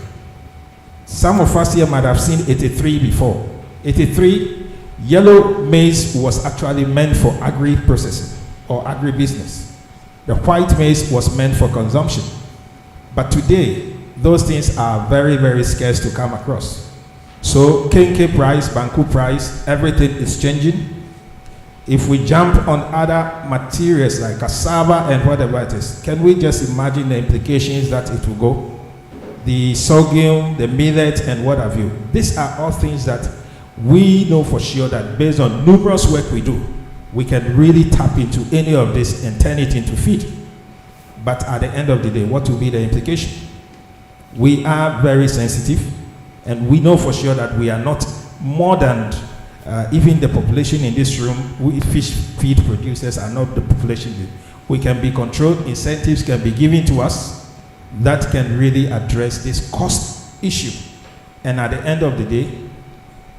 Some of us here might have seen 83 before. 83, yellow maize was actually meant for agri-processing or agribusiness. The white maize was meant for consumption. But today, those things are very, very scarce to come across. So, Kenke price, Banku price, everything is changing. If we jump on other materials like cassava and whatever it is, can we just imagine the implications that it will go? The sorghum, the millet, and what have you. These are all things that we know for sure that based on numerous work we do, we can really tap into any of this and turn it into feed. But at the end of the day, what will be the implication? We are very sensitive, and we know for sure that we are not more than even the population in this room. We fish feed producers are not the population. We can be controlled, incentives can be given to us that can really address this cost issue. And at the end of the day,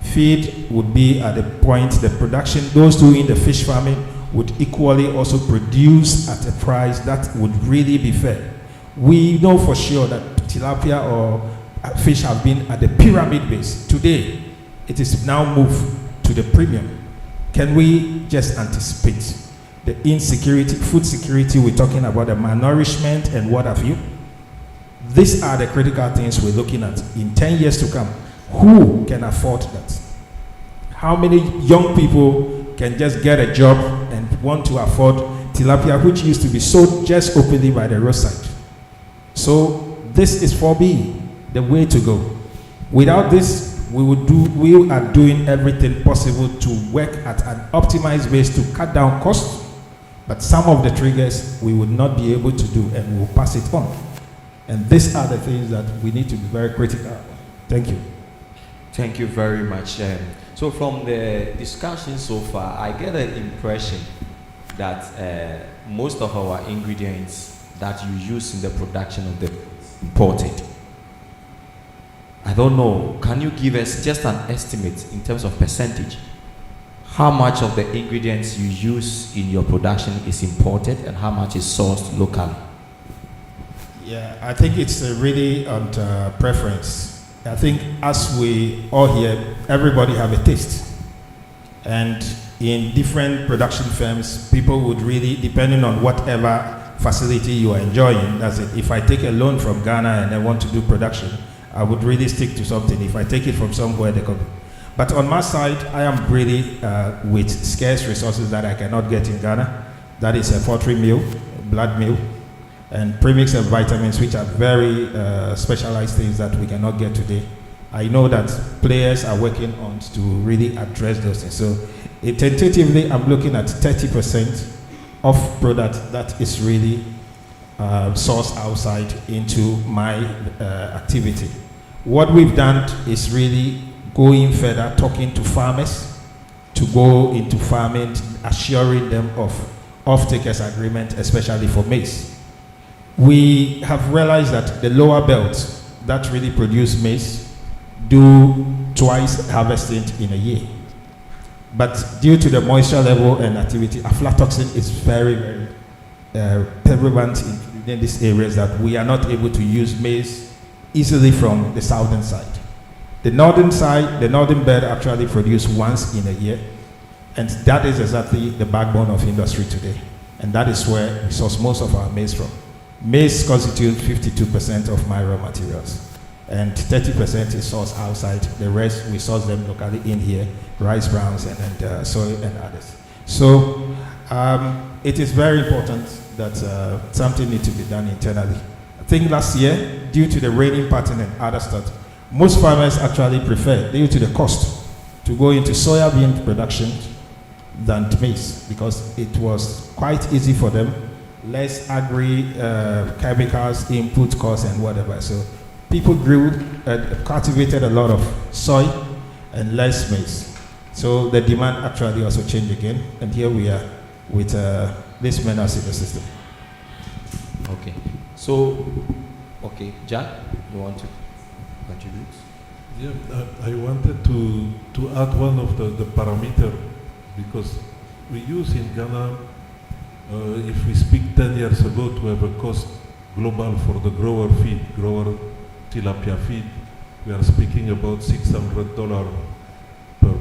feed would be at the point, the production, those doing the fish farming would equally also produce at a price that would really be fair. We know for sure that tilapia or fish have been at the pyramid base. Today, it is now moved to the premium. Can we just anticipate the insecurity, food security, we're talking about the malnourishment and what have you? These are the critical things we're looking at. In 10 years to come, who can afford that? How many young people can just get a job and want to afford tilapia, which used to be sold just openly by the roadside? So this is for me the way to go. Without this, we are doing everything possible to work at an optimized base to cut down costs, but some of the triggers we would not be able to do, and we'll pass it on. And these are the things that we need to be very critical about. Thank you. Thank you very much. So from the discussion so far, I get an impression that most of our ingredients that you use in the production of the imported. I don't know, can you give us just an estimate in terms of percentage? How much of the ingredients you use in your production is imported and how much is sourced locally? Yeah, I think it's really on preference. I think as we all here, everybody have a taste. And in different production firms, people would really, depending on whatever facility you are enjoying, that's it. If I take a loan from Ghana and I want to do production, I would really stick to something. If I take it from somewhere, they could. But on my side, I am really with scarce resources that I cannot get in Ghana. That is a poultry meal, blood meal, and premix and vitamins, which are very specialized things that we cannot get today. I know that players are working on to really address those things. So tentatively, I'm looking at 30% of product that is really sourced outside into my activity. What we've done is really going further, talking to farmers to go into farming, assuring them of off-takers agreement, especially for maize. We have realized that the lower belts that really produce maize do twice harvesting in a year. But due to the moisture level and activity, aflatoxin is very, very prevalent in these areas that we are not able to use maize easily from the southern side. The northern side, the northern belt actually produce once in a year, and that is exactly the backbone of industry today. And that is where we source most of our maize from. Maize constitutes 52% of my raw materials, and 30% is sourced outside. The rest, we source them locally in here, rice browns and soy and others. So it is very important that something needs to be done internally. I think last year, due to the raining pattern and other stuff, most farmers actually prefer, due to the cost, to go into soya bean production than maize, because it was quite easy for them, less chemicals, input costs and whatever. So people grew and cultivated a lot of soy and less maize. So the demand actually also changed again, and here we are with this menace in the system. Okay. So, okay, Jack, you want to contribute? Yeah, I wanted to add one of the parameter, because we use in Ghana, if we speak 10 years ago, to have a cost global for the grower tilapia feed, we are speaking about $600 per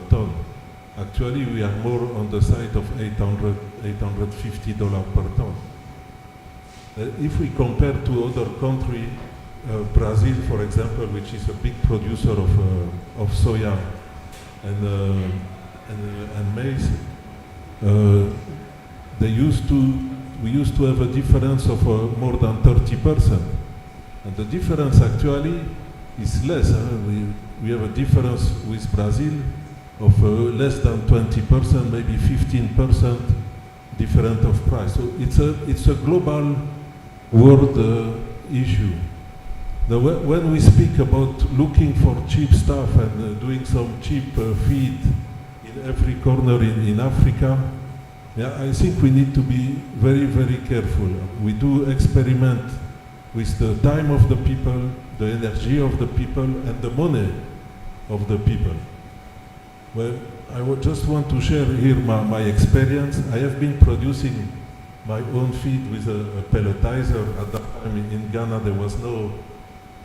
ton. Actually, we are more on the side of $850 per ton. If we compare to other countries, Brazil, for example, which is a big producer of soya and maize, we used to have a difference of more than 30%, and the difference actually is less. We have a difference with Brazil of less than 20%, maybe 15% difference of price. So it's a global world issue. Now, when we speak about looking for cheap stuff and doing some cheap feed in every corner in Africa, yeah, I think we need to be very, very careful. We do experiment with the time of the people, the energy of the people, and the money of the people. Well, I would just want to share here my experience. I have been producing my own feed with a pelletizer. At that time in Ghana there was no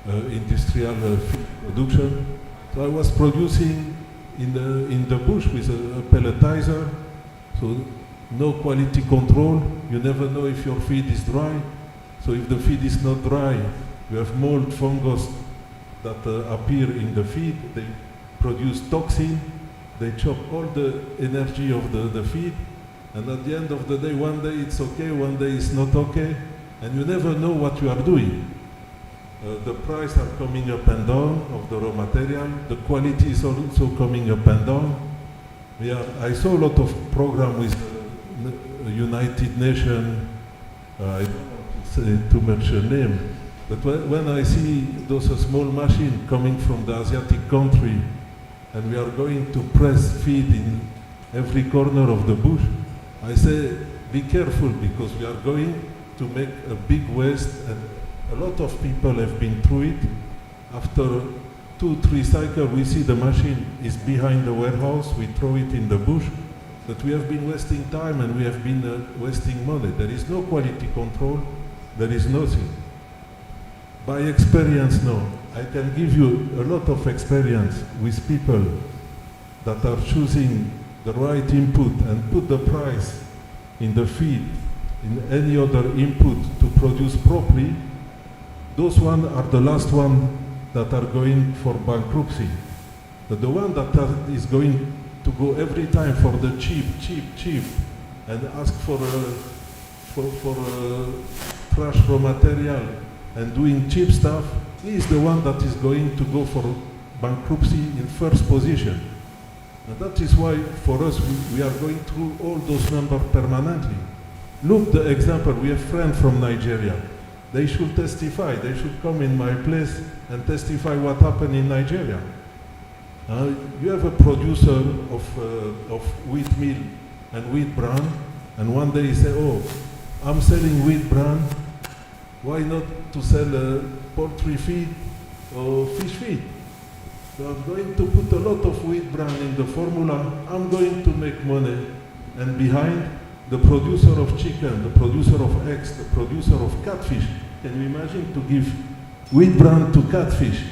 industrial feed production. So I was producing in the bush with a pelletizer, so no quality control. You never know if your feed is dry. So if the feed is not dry, you have mold, fungus that appear in the feed. They produce toxin. They chop all the energy of the feed. And at the end of the day, one day it's okay, one day it's not okay, and you never know what you are doing. The price are coming up and down of the raw material. The quality is also coming up and down. I saw a lot of program with the United Nations. I don't want to say too much a name, but when I see those small machines coming from the Asiatic country, and we are going to press feed in every corner of the bush, I say, be careful, because we are going to make a big waste, and a lot of people have been through it. After 2-3 cycles, we see the machine is behind the warehouse, we throw it in the bush, but we have been wasting time and we have been wasting money. There is no quality control, there is nothing. By experience, no. I can give you a lot of experience with people that are choosing the right input and put the price in the feed, in any other input to produce properly. Those ones are the last ones that are going for bankruptcy. But the one that is going to go every time for the cheap, and ask for trash raw material and doing cheap stuff, he is the one that is going to go for bankruptcy in first position. And that is why, for us, we are going through all those numbers permanently. Look the example, we have friends from Nigeria. They should testify, they should come in my place and testify what happened in Nigeria. You have a producer of wheat meal and wheat bran, and one day he say, oh, I'm selling wheat bran, why not to sell poultry feed or fish feed? So I'm going to put a lot of wheat bran in the formula, I'm going to make money, and behind, the producer of chicken, the producer of eggs, the producer of catfish, can you imagine to give wheat bran to catfish?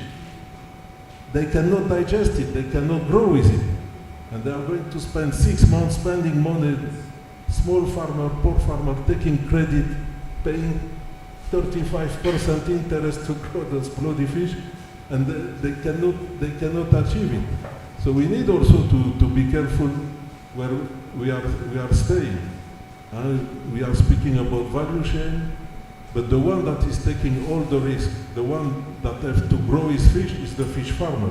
They cannot digest it, they cannot grow with it. And they are going to spend 6 months spending money, small farmer, poor farmer, taking credit, paying 35% interest to grow those bloody fish, and they cannot achieve it. So we need also to be careful where we are staying. We are speaking about value chain, but the one that is taking all the risk, the one that has to grow his fish, is the fish farmer.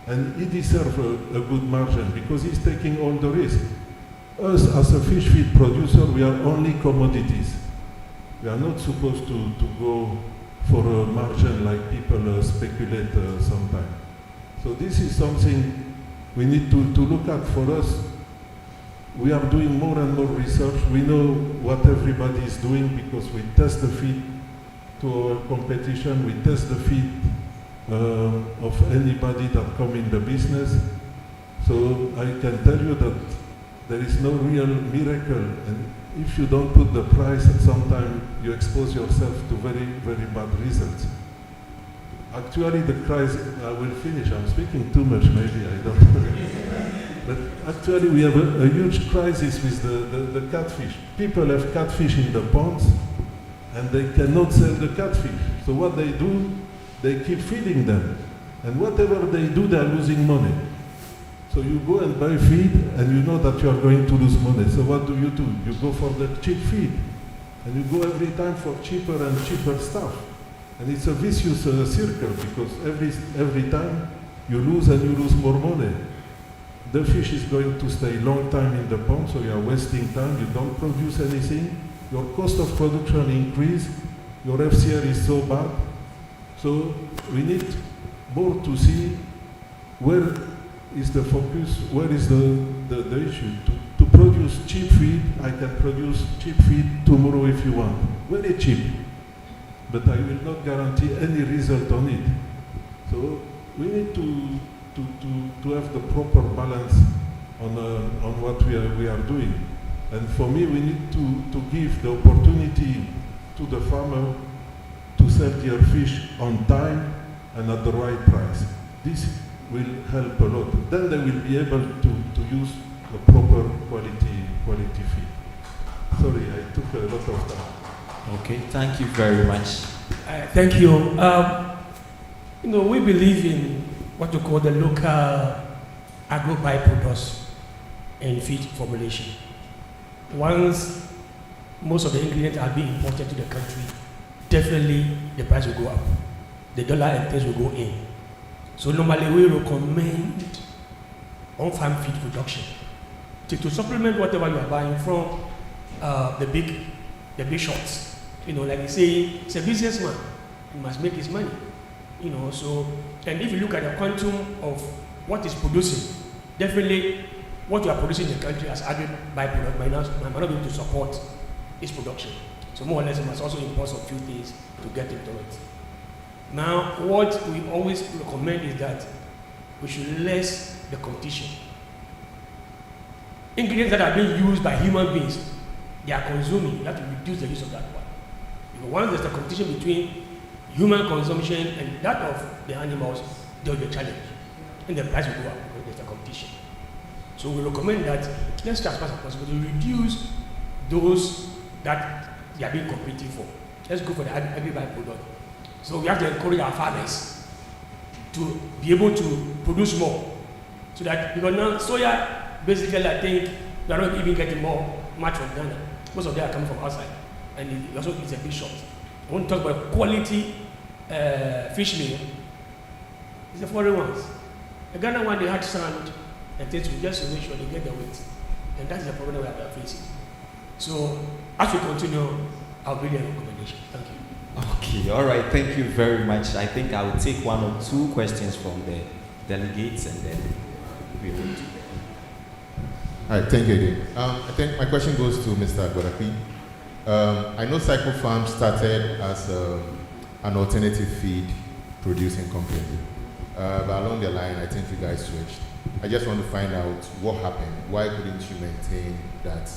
And he deserves a good margin because he's taking all the risk. Us, as a fish feed producer, we are only commodities. We are not supposed to go for a margin like people speculate sometimes. So this is something we need to look at. For us, we are doing more and more research. We know what everybody is doing because we test the feed to our competition. We test the feed of anybody that come in the business. So I can tell you that there is no real miracle. And if you don't put the price, sometimes you expose yourself to very, very bad results. Actually, the crisis, I will finish. I'm speaking too much, maybe, I don't know. But actually, we have a huge crisis with the catfish. People have catfish in the ponds, and they cannot sell the catfish. So what they do, they keep feeding them. And whatever they do, they're losing money. So you go and buy feed, and you know that you are going to lose money. So what do? You go for the cheap feed. And you go every time for cheaper and cheaper stuff. And it's a vicious circle, because every time you lose and you lose more money. The fish is going to stay long time in the pond, so you are wasting time, you don't produce anything, your cost of production increase, your FCR is so bad. So we need more to see where is the focus, where is the issue. To produce cheap feed, I can produce cheap feed tomorrow if you want, very cheap, but I will not guarantee any result on it. So we need to have the proper balance on what we are doing. And for me, we need to give the opportunity to the farmer to sell their fish on time and at the right price. This will help a lot. Then they will be able to use the proper quality feed. Sorry, I took a lot of time. Okay, thank you very much. Thank you. We believe in what you call the local agro byproducts in feed formulation. Once most of the ingredients are being imported to the country, definitely the price will go up. The dollar and things will go in. So normally we recommend on-farm feed production to supplement whatever you are buying from the big shops. Like you say, it's a businessman. He must make his money. So, and if you look at the quantum of what is producing, definitely what you are producing in the country as agri byproduct might not be able to support its production. So more or less, you must also import a few things to get into it. Now, what we always recommend is that we should less the competition. Ingredients that are being used by human beings, they are consuming. You have to reduce the use of that one. Because once there's a competition between human consumption and that of the animals, there will be a challenge. And the price will go up because there's a competition. So we recommend that let's try as much as possible to reduce those that they are being competed for. Let's go for the agri byproduct. So we have to encourage our farmers to be able to produce more. So that, because now soya, basically I think we are not even getting much from Ghana. Most of them are coming from outside. And it also is a big shot. I want to talk about quality fish meal. It's the foreign ones. The Ghana one, they had sand and things to just to make sure they get the weight. And that's the problem we are facing. So as we continue, I'll bring a recommendation. Thank you. Okay, all right, thank you very much. I think I will take one or two questions from the delegates and then we will do. All right, thank you again. I think my question goes to Mr. Gorapi. I know Cycle Farm started as an alternative feed producing company, but along the line, I think you guys switched. I just want to find out what happened. Why couldn't you maintain that?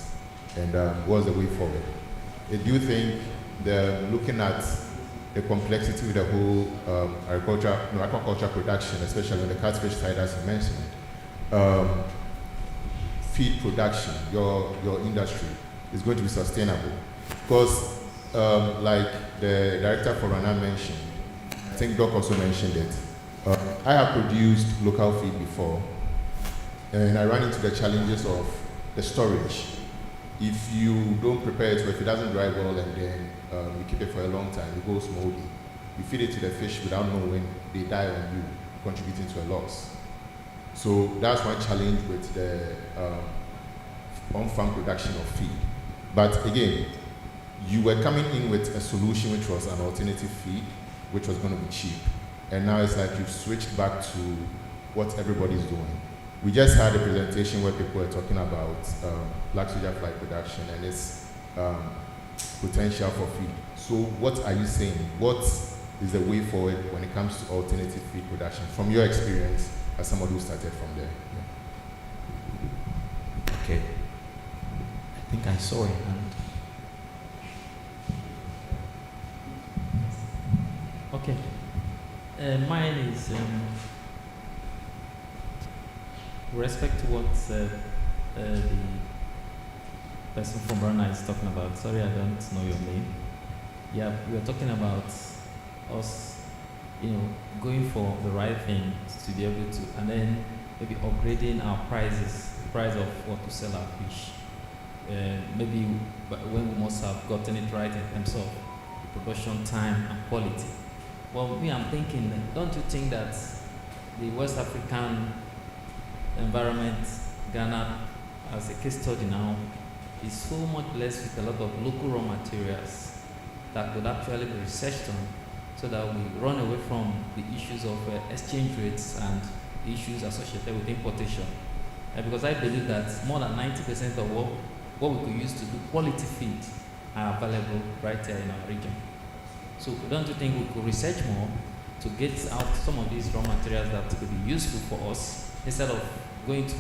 And what's the way forward? Do you think looking at the complexity of the whole aquaculture production, especially on the catfish side, as you mentioned, feed production, your industry is going to be sustainable? Because like the director for Rana mentioned, I think Doc also mentioned it. I have produced local feed before, and I ran into the challenges of the storage. If you don't prepare it, or if it doesn't dry well, and then you keep it for a long time, it goes moldy. You feed it to the fish without knowing when they die on you, contributing to a loss. So that's one challenge with the on-farm production of feed. But again, you were coming in with a solution which was an alternative feed, which was going to be cheap. And now it's like you've switched back to what everybody's doing. We just had a presentation where people were talking about black soldier fly production and its potential for feed. So what are you saying? What is the way forward when it comes to alternative feed production from your experience as somebody who started from there? Yeah. Okay. I think I saw a hand. Okay. Mine is with respect to what the person from Rana is talking about. Sorry, I don't know your name. Yeah, we are talking about us, going for the right thing to be able to, and then maybe upgrading our prices, the price of what to sell our fish. Maybe when we must have gotten it right in terms of production time and quality. Well, me, I'm thinking, don't you think that the West African environment, Ghana, as a case study now, is so much blessed with a lot of local raw materials that could actually be researched on, so that we run away from the issues of exchange rates and the issues associated with importation. Because I believe that more than 90% of what we could use to do quality feed are available right here in our region. So don't you think we could research more to get out some of these raw materials that could be useful for us, instead of going to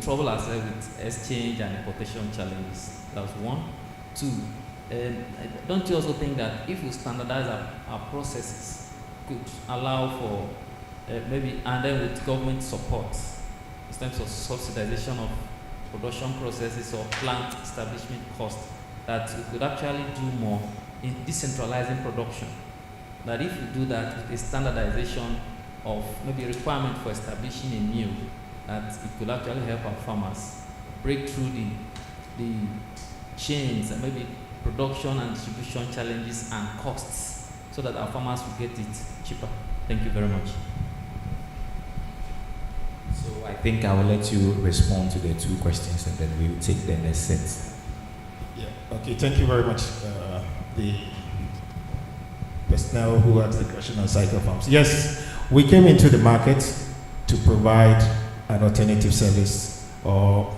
trouble ourselves with exchange and importation challenges? That's one. Two, don't you also think that if we standardize our processes, could allow for maybe, and then with government support in terms of subsidization of production processes or plant establishment costs, that we could actually do more in decentralizing production? That if we do that with a standardization of maybe a requirement for establishing a mill, that it could actually help our farmers break through the chains and maybe production and distribution challenges and costs, so that our farmers will get it cheaper. Thank you very much. So I think I will let you respond to the two questions, and then we will take the next set. Yeah. Okay. Thank you very much. The personnel who asked the question on cycle farms. Yes, we came into the market to provide an alternative service or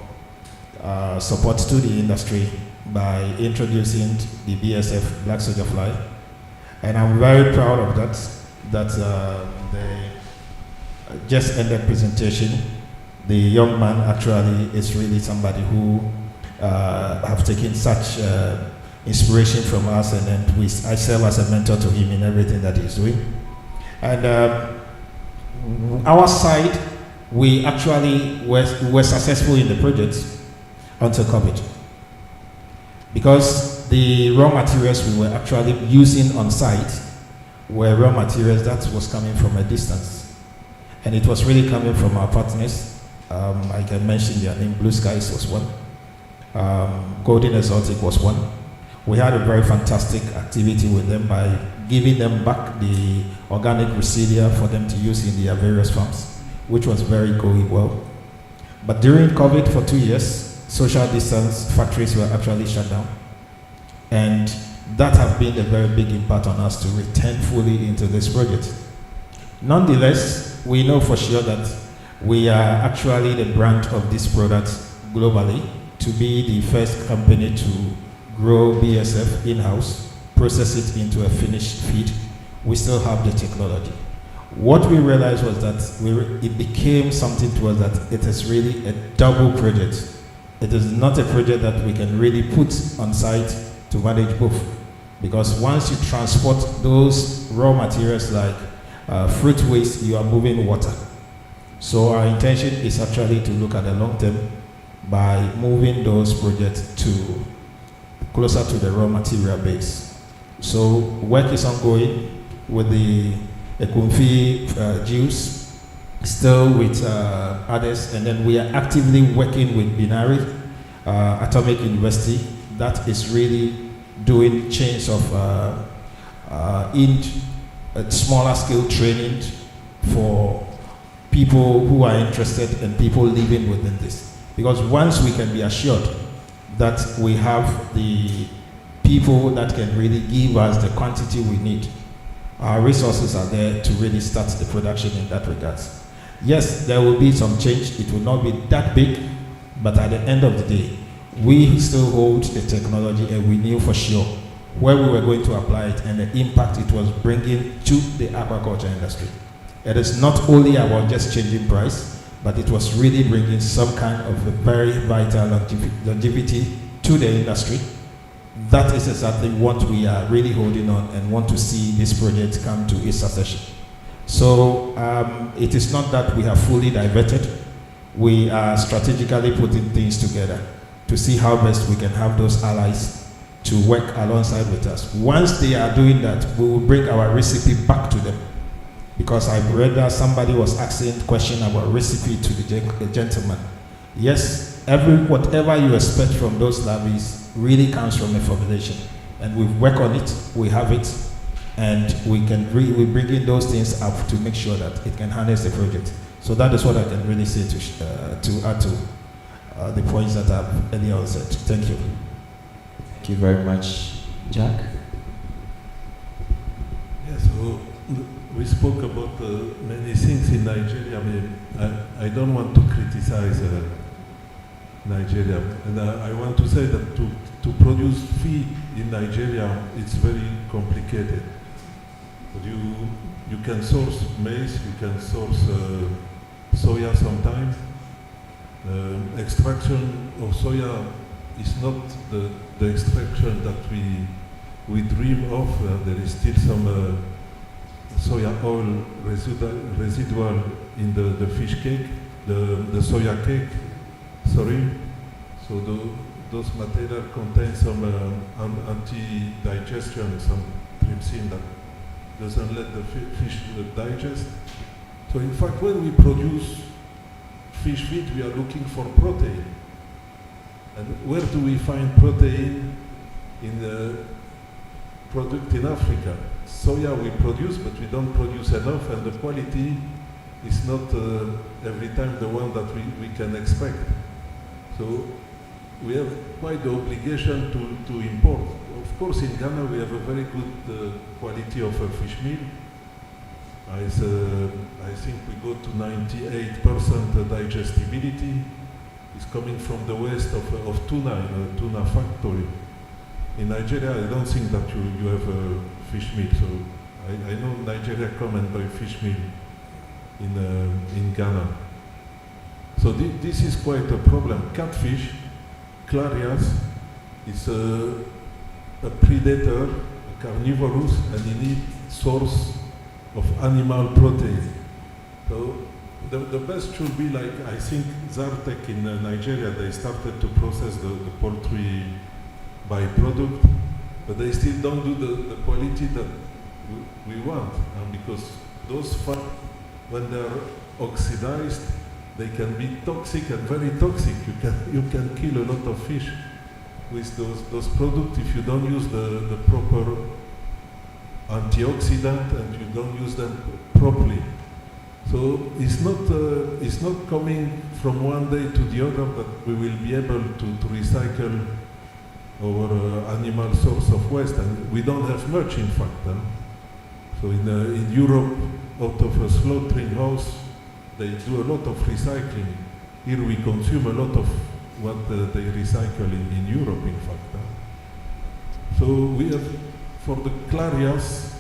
support to the industry by introducing the BSF Black Soldier Fly, and I'm very proud of that. The just ended presentation. The young man actually is really somebody who have taken such inspiration from us, and then I serve as a mentor to him in everything that he's doing. And our side, we actually were successful in the project until COVID, because the raw materials we were actually using on site were raw materials that was coming from a distance, and it was really coming from our partners. I can mention their name. Blue Skies was one. Golden Exotic was one. We had a very fantastic activity with them by giving them back the organic residual for them to use in their various farms, which was very going well. But during COVID for 2 years, social distance factories were actually shut down. And that has been a very big impact on us to return fully into this project. Nonetheless, we know for sure that we are actually the brand of this product globally, to be the first company to grow BSF in-house, process it into a finished feed. We still have the technology. What we realized was that it became something to us that it is really a double project. It is not a project that we can really put on site to manage both. Because once you transport those raw materials like fruit waste, you are moving water. So our intention is actually to look at the long term by moving those projects to closer to the raw material base. So work is ongoing with the Ekumfi juice, still with others, and then we are actively working with Binari Atomic University that is really doing chains of smaller scale training for people who are interested and people living within this. Because once we can be assured that we have the people that can really give us the quantity we need, our resources are there to really start the production in that regards. Yes, there will be some change. It will not be that big, but at the end of the day, we still hold the technology and we knew for sure where we were going to apply it and the impact it was bringing to the aquaculture industry. It is not only about just changing price, but it was really bringing some kind of a very vital longevity to the industry. That is exactly what we are really holding on and want to see this project come to its succession. So it is not that we have fully diverted. We are strategically putting things together to see how best we can have those allies to work alongside with us. Once they are doing that, we will bring our recipe back to them. Because I read that somebody was asking a question about recipe to the gentleman. Yes, whatever you expect from those labs really comes from a formulation. And we work on it, we have it, and we bring in those things up to make sure that it can harness the project. So that is what I can really say to add to the points that I've earlier said. Thank you. Thank you very much. Jack? Yes, so we spoke about many things in Nigeria. I mean, I don't want to criticize Nigeria. And I want to say that to produce feed in Nigeria, it's very complicated. But you can source maize, you can source soya sometimes. Extraction of soya is not the extraction that we dream of. There is still some soya oil residual in the fish cake, the soya cake, sorry. So those material contain some anti-digestion, some trypsin that doesn't let the fish digest. So in fact, when we produce fish feed, we are looking for protein. And where do we find protein in the product in Africa? Soya we produce, but we don't produce enough, and the quality is not every time the one that we can expect. So we have quite the obligation to import. Of course, in Ghana we have a very good quality of fish meal. I think we go to 98% digestibility. It's coming from the waste of tuna, in a tuna factory. In Nigeria, I don't think that you have fish meal. So I know Nigeria come and buy fish meal in Ghana. So this is quite a problem. Catfish, clarias, is a predator, a carnivorous, and you need source of animal protein. So the best should be like, I think Zartek in Nigeria, they started to process the poultry byproduct, but they still don't do the quality that we want. And because those fat, when they're oxidized, they can be toxic and very toxic. You can kill a lot of fish with those products if you don't use the proper antioxidant and you don't use them properly. So it's not coming from one day to the other that we will be able to recycle our animal source of waste, and we don't have much, in fact. So in Europe, out of a slaughtering house, they do a lot of recycling. Here we consume a lot of what they recycle in Europe, in fact. So we have, for the clarias,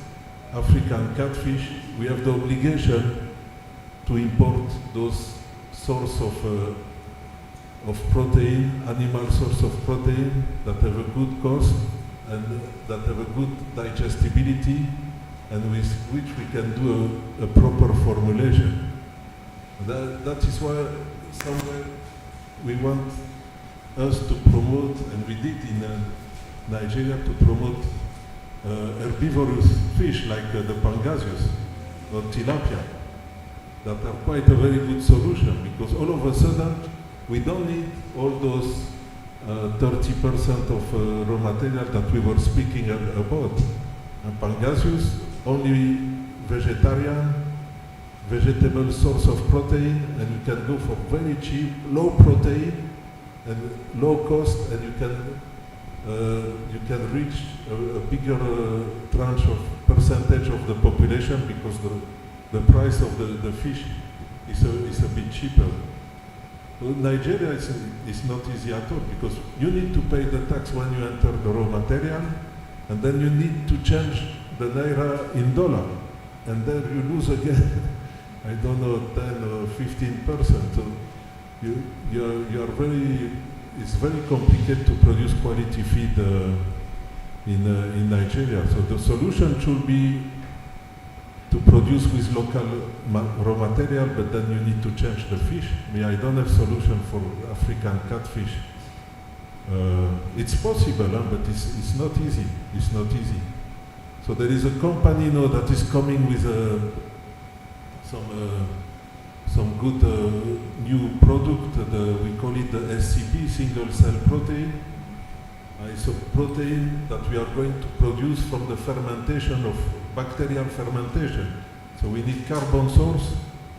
African catfish, we have the obligation to import those source of protein, animal source of protein that have a good cost and that have a good digestibility, and with which we can do a proper formulation. That is why somewhere we want us to promote, and we did Nigeria to promote herbivorous fish like the pangasius or tilapia that are quite a very good solution, because all of a sudden we don't need all those 30% of raw material that we were speaking about. And pangasius, only vegetable source of protein, and you can go for very cheap, low protein and low cost, and you can reach a bigger tranche of percentage of the population, because the price of the fish is a bit cheaper. Well, Nigeria is not easy at all, because you need to pay the tax when you enter the raw material, and then you need to change the naira in dollar, and then you lose again, I don't know, 10 or 15%. So you are very, it's very complicated to produce quality feed in Nigeria. So the solution should be to produce with local raw material, but then you need to change the fish. I don't have solution for African catfish. It's possible, but it's not easy. It's not easy. So there is a company now that is coming with some good new product. We call it the SCP, single cell protein. It's a protein that we are going to produce from the fermentation of bacterial fermentation. So we need carbon source,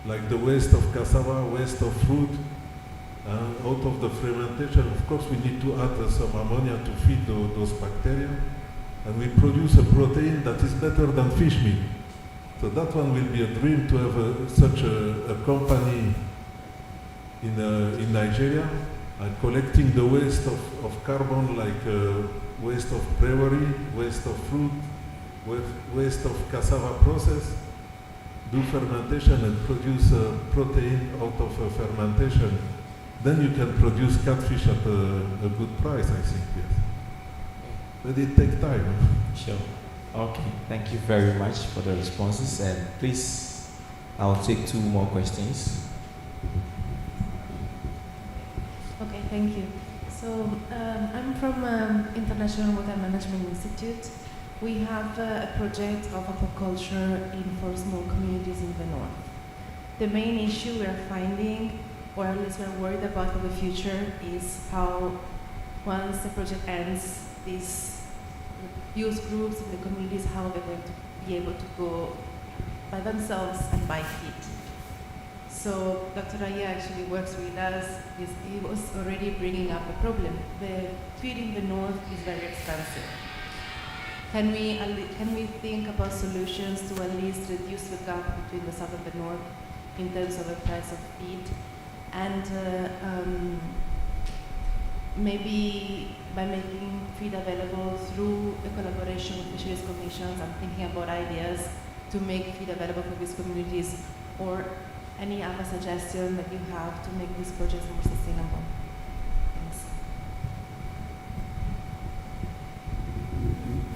like the waste of cassava, waste of fruit. Out of the fermentation, of course, we need to add some ammonia to feed those bacteria. And we produce a protein that is better than fish meat. So that one will be a dream to have such a company in Nigeria, collecting the waste of carbon, like waste of brewery, waste of fruit, waste of cassava process, do fermentation and produce protein out of fermentation. Then you can produce catfish at a good price, I think, yes. But it takes time. Sure. Okay, thank you very much for the responses. And please, I'll take 2 more questions. Okay, thank you. So I'm from International Water Management Institute. We have a project of aquaculture in 4 small communities in the north. The main issue we are finding, or at least we're worried about for the future, is how once the project ends, these youth groups in the communities, how they're going to be able to go by themselves and buy feed. So Dr. Aya actually works with us. He was already bringing up a problem. The feed in the north is very expensive. Can we think about solutions to at least reduce the gap between the south and the north in terms of the price of feed? And maybe by making feed available through a collaboration with fisheries commissions, I'm thinking about ideas to make feed available for these communities, or any other suggestion that you have to make these projects more sustainable. Thanks.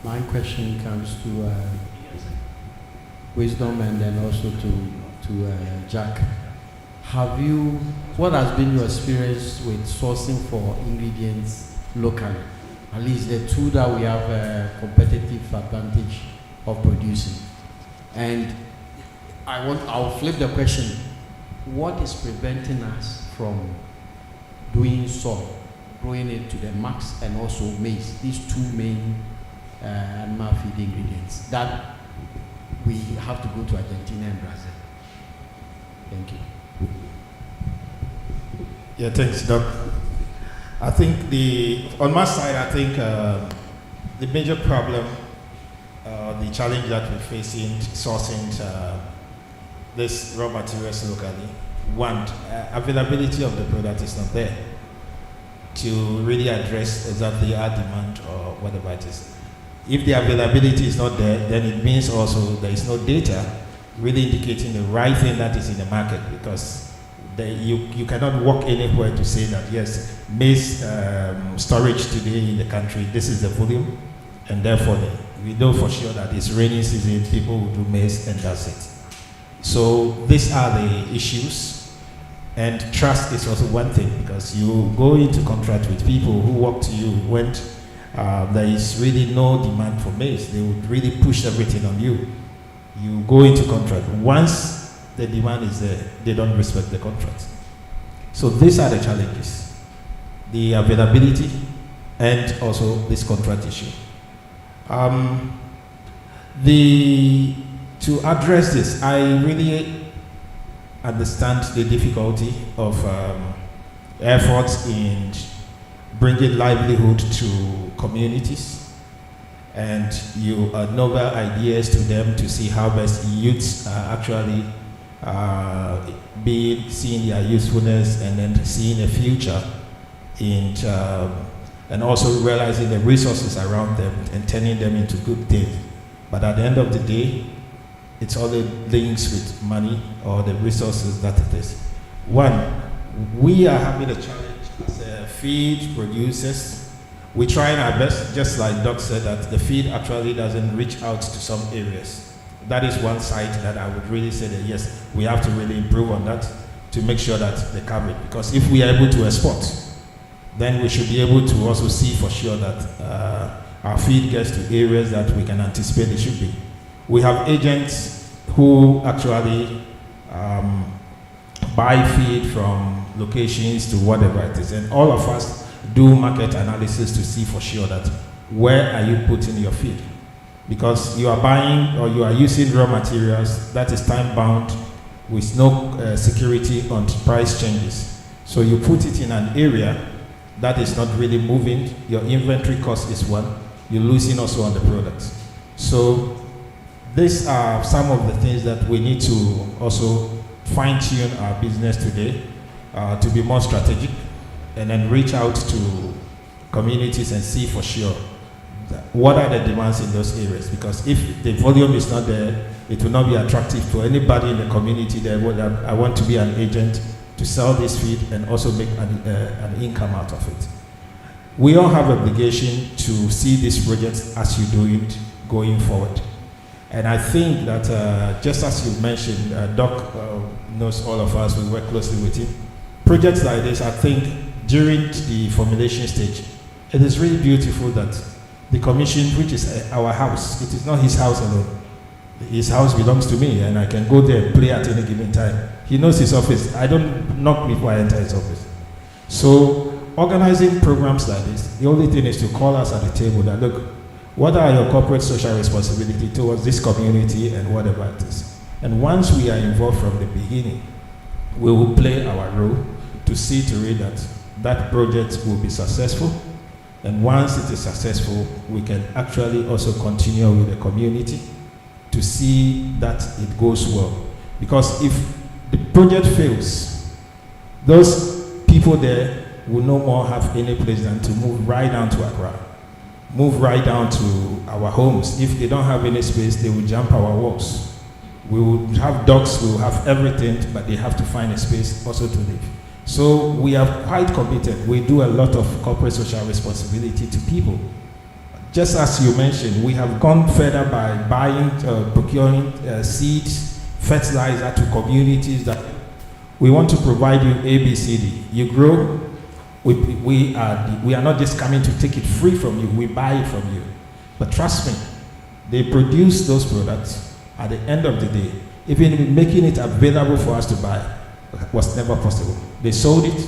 My question comes to Wisdom, and then also to Jack. What has been your experience with sourcing for ingredients locally? At least the 2 that we have a competitive advantage of producing. And I'll flip the question. What is preventing us from doing soy, growing it to the max, and also maize, these 2 main animal feed ingredients that we have to go to Argentina and Brazil? Thank you. Yeah, thanks, Doc. I think on my side, I think the major problem, the challenge that we're facing sourcing this raw materials locally, one, availability of the product is not there to really address exactly our demand or whatever it is. If the availability is not there, then it means also there is no data really indicating the right thing that is in the market, because you cannot walk anywhere to say that yes, maize storage today in the country, this is the volume, and therefore we know for sure that it's rainy season, people will do maize and that's it. So these are the issues, and trust is also one thing, because you go into contract with people who work to you when there is really no demand for maize. They would really push everything on you. You go into contract. Once the demand is there, they don't respect the contract. So these are the challenges. The availability and also this contract issue. To address this, I really understand the difficulty of efforts in bringing livelihood to communities, and you novel ideas to them to see how best youths are actually seeing their usefulness and then seeing a future in and also realizing the resources around them and turning them into good things. But at the end of the day, it's all the links with money or the resources that it is. One, we are having a challenge as feed producers. We're trying our best, just like Doc said, that the feed actually doesn't reach out to some areas. That is one side that I would really say that yes, we have to really improve on that to make sure that they cover it. Because if we are able to export, then we should be able to also see for sure that our feed gets to areas that we can anticipate it should be. We have agents who actually buy feed from locations to whatever it is, and all of us do market analysis to see for sure that where are you putting your feed, because you are buying or you are using raw materials that is time bound with no security on price changes. So you put it in an area that is not really moving, your inventory cost is one, you're losing also on the product. So these are some of the things that we need to also fine-tune our business today to be more strategic and then reach out to communities and see for sure what are the demands in those areas. Because if the volume is not there, it will not be attractive to anybody in the community that I want to be an agent to sell this feed and also make an income out of it. We all have obligation to see this project as you do it going forward. And I think that just as you mentioned, Doc knows all of us, we work closely with him. Projects like this, I think during the formulation stage, it is really beautiful that the commission, which is our house, it is not his house alone. His house belongs to me and I can go there and play at any given time. He knows his office. I don't knock before I enter his office. So organizing programs like this, the only thing is to call us at the table that, look, what are your corporate social responsibility towards this community and whatever it is. And once we are involved from the beginning, we will play our role to see to it that that project will be successful. And once it is successful, we can actually also continue with the community to see that it goes well. Because if the project fails, those people there will no more have any place than to move right down to Accra, move right down to our homes. If they don't have any space, they will jump our walls. We will have dogs, we will have everything, but they have to find a space also to live. So we are quite committed. We do a lot of corporate social responsibility to people. Just as you mentioned, we have gone further by buying, procuring seeds, fertilizer to communities that we want to provide you ABCD. You grow, we are not just coming to take it free from you, we buy it from you. But trust me, they produce those products. At the end of the day, even making it available for us to buy was never possible. They sold it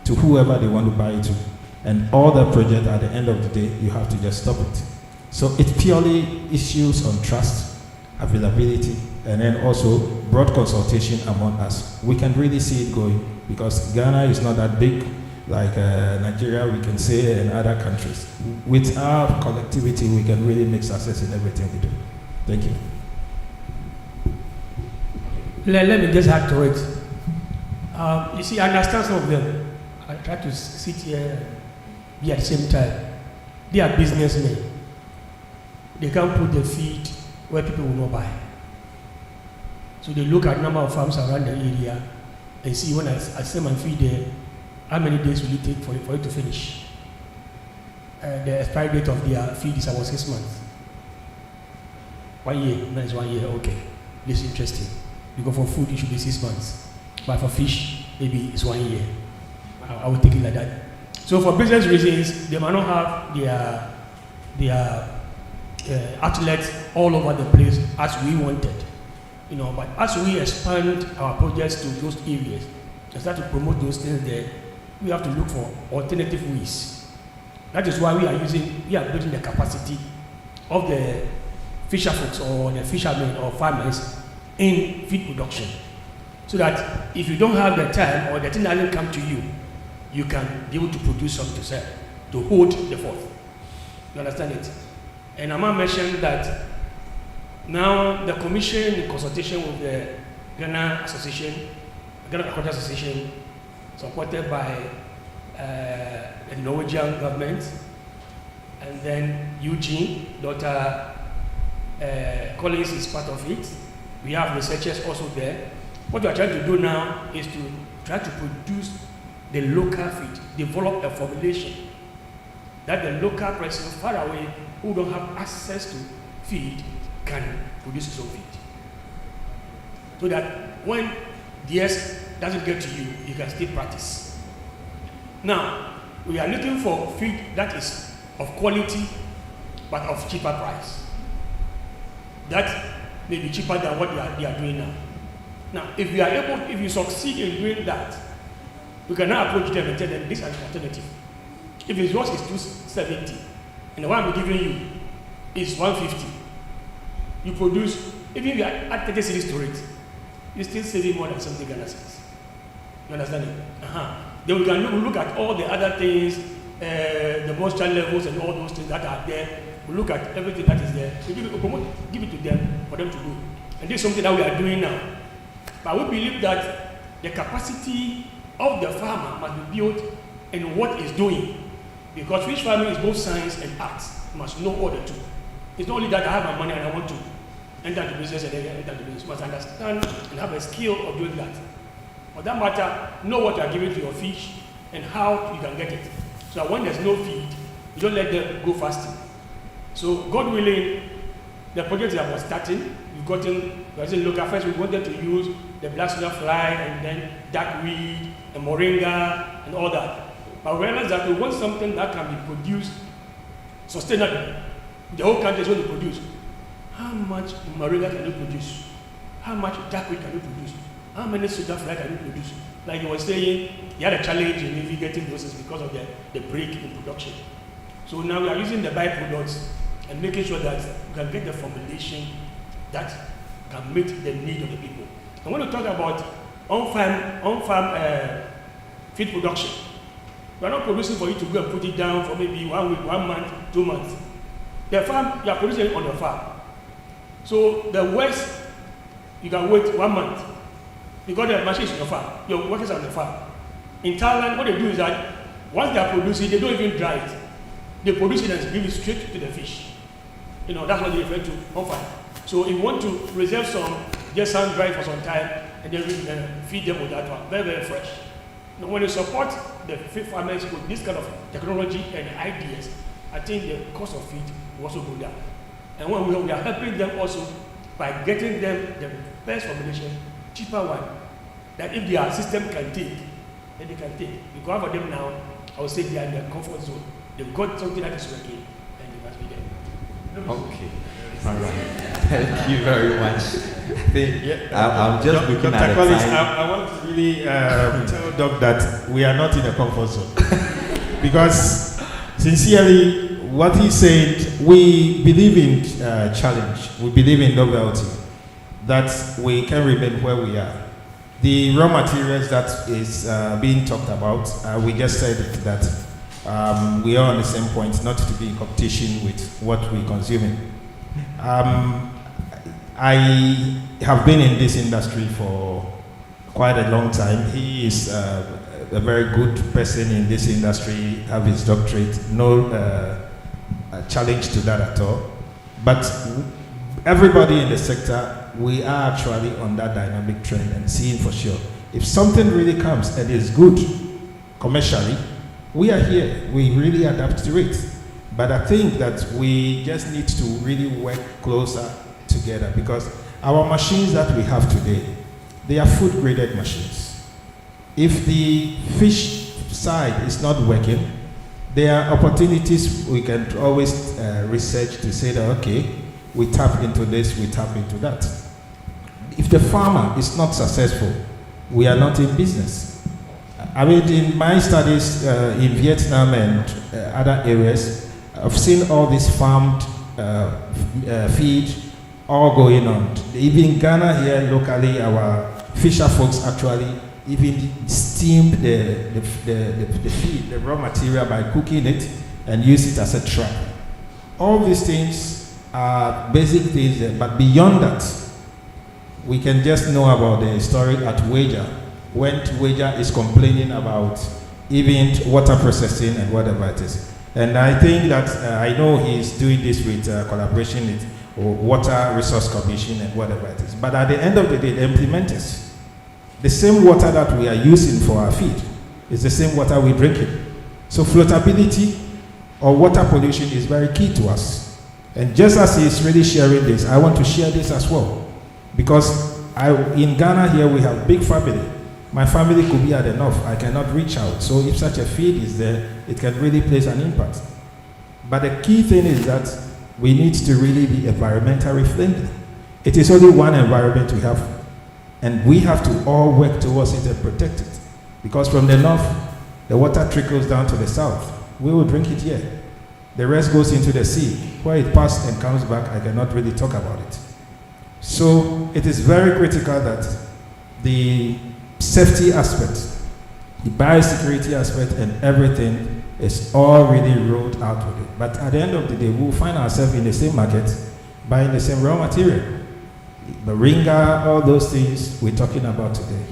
to whoever they want to buy it to. And all the project at the end of the day, you have to just stop it. So it purely issues on trust, availability, and then also broad consultation among us. We can really see it going because Ghana is not that big like Nigeria, we can say, and other countries. With our collectivity, we can really make success in everything we do. Thank you. Let me just add to it. You see, I understand some of them. I try to sit here and be at the same time. They are businessmen. They can't put the feed where people will not buy. So they look at the number of farms around the area and see when I sell my feed there, how many days will it take for it to finish? The expiry date of their feed is about 6 months. 1 year, no, it's 1 year, okay. This is interesting. Because for food, it should be 6 months. But for fish, maybe it's 1 year. I would take it like that. So for business reasons, they might not have their their outlets all over the place as we wanted. You know, but as we expand our projects to those areas and start to promote those things there, we have to look for alternative ways. That is why we are building the capacity of the fisher folks or the fishermen or farmers in feed production. So that if you don't have the time or the thing doesn't come to you, you can be able to produce something to sell, to hold the fort. You understand it? And Amma mentioned that now the commission, in consultation with the Ghana Association, Ghana Aquaculture Association, supported by the Norwegian government, and then Eugene, Dr. Collins is part of it. We have researchers also there. What we are trying to do now is to try to produce the local feed, develop a formulation that the local person far away who don't have access to feed can produce his own feed. So that when DS doesn't get to you, you can still practice. Now, we are looking for feed that is of quality but of cheaper price. That may be cheaper than what they are doing now. Now, if you succeed in doing that, we can now approach them and tell them this is an alternative. If it's yours is 270, and the one I'm giving you is 150, you produce, even if you add 30 cedis to it, you're still saving more than 70 Ghana cedis. You understand it? Then we can look at all the other things, the moisture levels and all those things that are there. We look at everything that is there. We give it to them for them to do. And this is something that we are doing now. But we believe that the capacity of the farmer must be built in what he's doing. Because fish farming is both science and art. You must know all the two. It's not only that I have my money and I want to enter the business and then enter the business. You must understand and have a skill of doing that. For that matter, know what you are giving to your fish and how you can get it. So that when there's no feed, you don't let them go fasting. So God willing, the project is about starting. We're using local first. We wanted to use the black soldier fly and then duckweed and moringa and all that. But we realized that we want something that can be produced sustainably. The whole country is going to produce. How much moringa can you produce? How much duckweed can you produce? How many soldier fly can you produce? Like you were saying, you had a challenge in maybe getting those because of the break in production. So now we are using the byproducts and making sure that we can get the formulation that can meet the need of the people. I want to talk about on-farm feed production. We are not producing for you to go and put it down for maybe 1 week, 1 month, 2 months. The farm, you are producing it on the farm. So the worst, you can wait 1 month because the machine is on the farm. Your workers are on the farm. In Thailand, what they do is that once they are producing, they don't even dry it. They produce it and give it straight to the fish. You know, that's what they refer to on-farm. So if you want to reserve some, just sun dry for some time, and then feed them with that one. Very, very fresh. Now, when you support the feed farmers with this kind of technology and ideas, I think the cost of feed will also go down. And when we are helping them also by getting them the best formulation, cheaper one, that if their system can take, then they can take. Because for them now, I would say they are in their comfort zone. They've got something that is working, and they must be there. Okay. All right. Thank you very much. I'm just looking Dr. at the Collins, time. I want to really tell Doc that we are not in a comfort zone. Because sincerely, what he said, we believe in challenge. We believe in novelty. That we can remain where we are. The raw materials that is being talked about, we just said it, that we are on the same point, not to be in competition with what we're consuming. I have been in this industry for quite a long time. He is a very good person in this industry, have his doctorate, no challenge to that at all. But everybody in the sector, we are actually on that dynamic trend and seeing for sure. If something really comes and is good commercially, we are here. We really adapt to it. But I think that we just need to really work closer together, because our machines that we have today, they are food graded machines. If the fish side is not working, there are opportunities we can always research to say that, okay, we tap into this, we tap into that. If the farmer is not successful, we are not in business. I mean, in my studies in Vietnam and other areas, I've seen all this farmed feed all going on. Even Ghana here locally, our fisher folks actually even steam the feed, the raw material, by cooking it and use it as a trap. All these things are basic things, but beyond that, we can just know about the story at Wager, when Wager is complaining about even water processing and whatever it is. And I think that I know he's doing this with collaboration with Water Resource Commission and whatever it is. But at the end of the day, the implementers, the same water that we are using for our feed is the same water we drink it. So floatability or water pollution is very key to us. And just as he's really sharing this, I want to share this as well. Because in Ghana here, we have big family. My family could be at enough. I cannot reach out. So if such a feed is there, it can really place an impact. But the key thing is that we need to really be environmentally friendly. It is only one environment we have. And we have to all work towards it and protect it. Because from the north, the water trickles down to the south. We will drink it here. The rest goes into the sea. Where it passes and comes back, I cannot really talk about it. So it is very critical that the safety aspect, the biosecurity aspect, and everything is all really rolled out with it. But at the end of the day, we'll find ourselves in the same market, buying the same raw material. Moringa, all those things we're talking about today.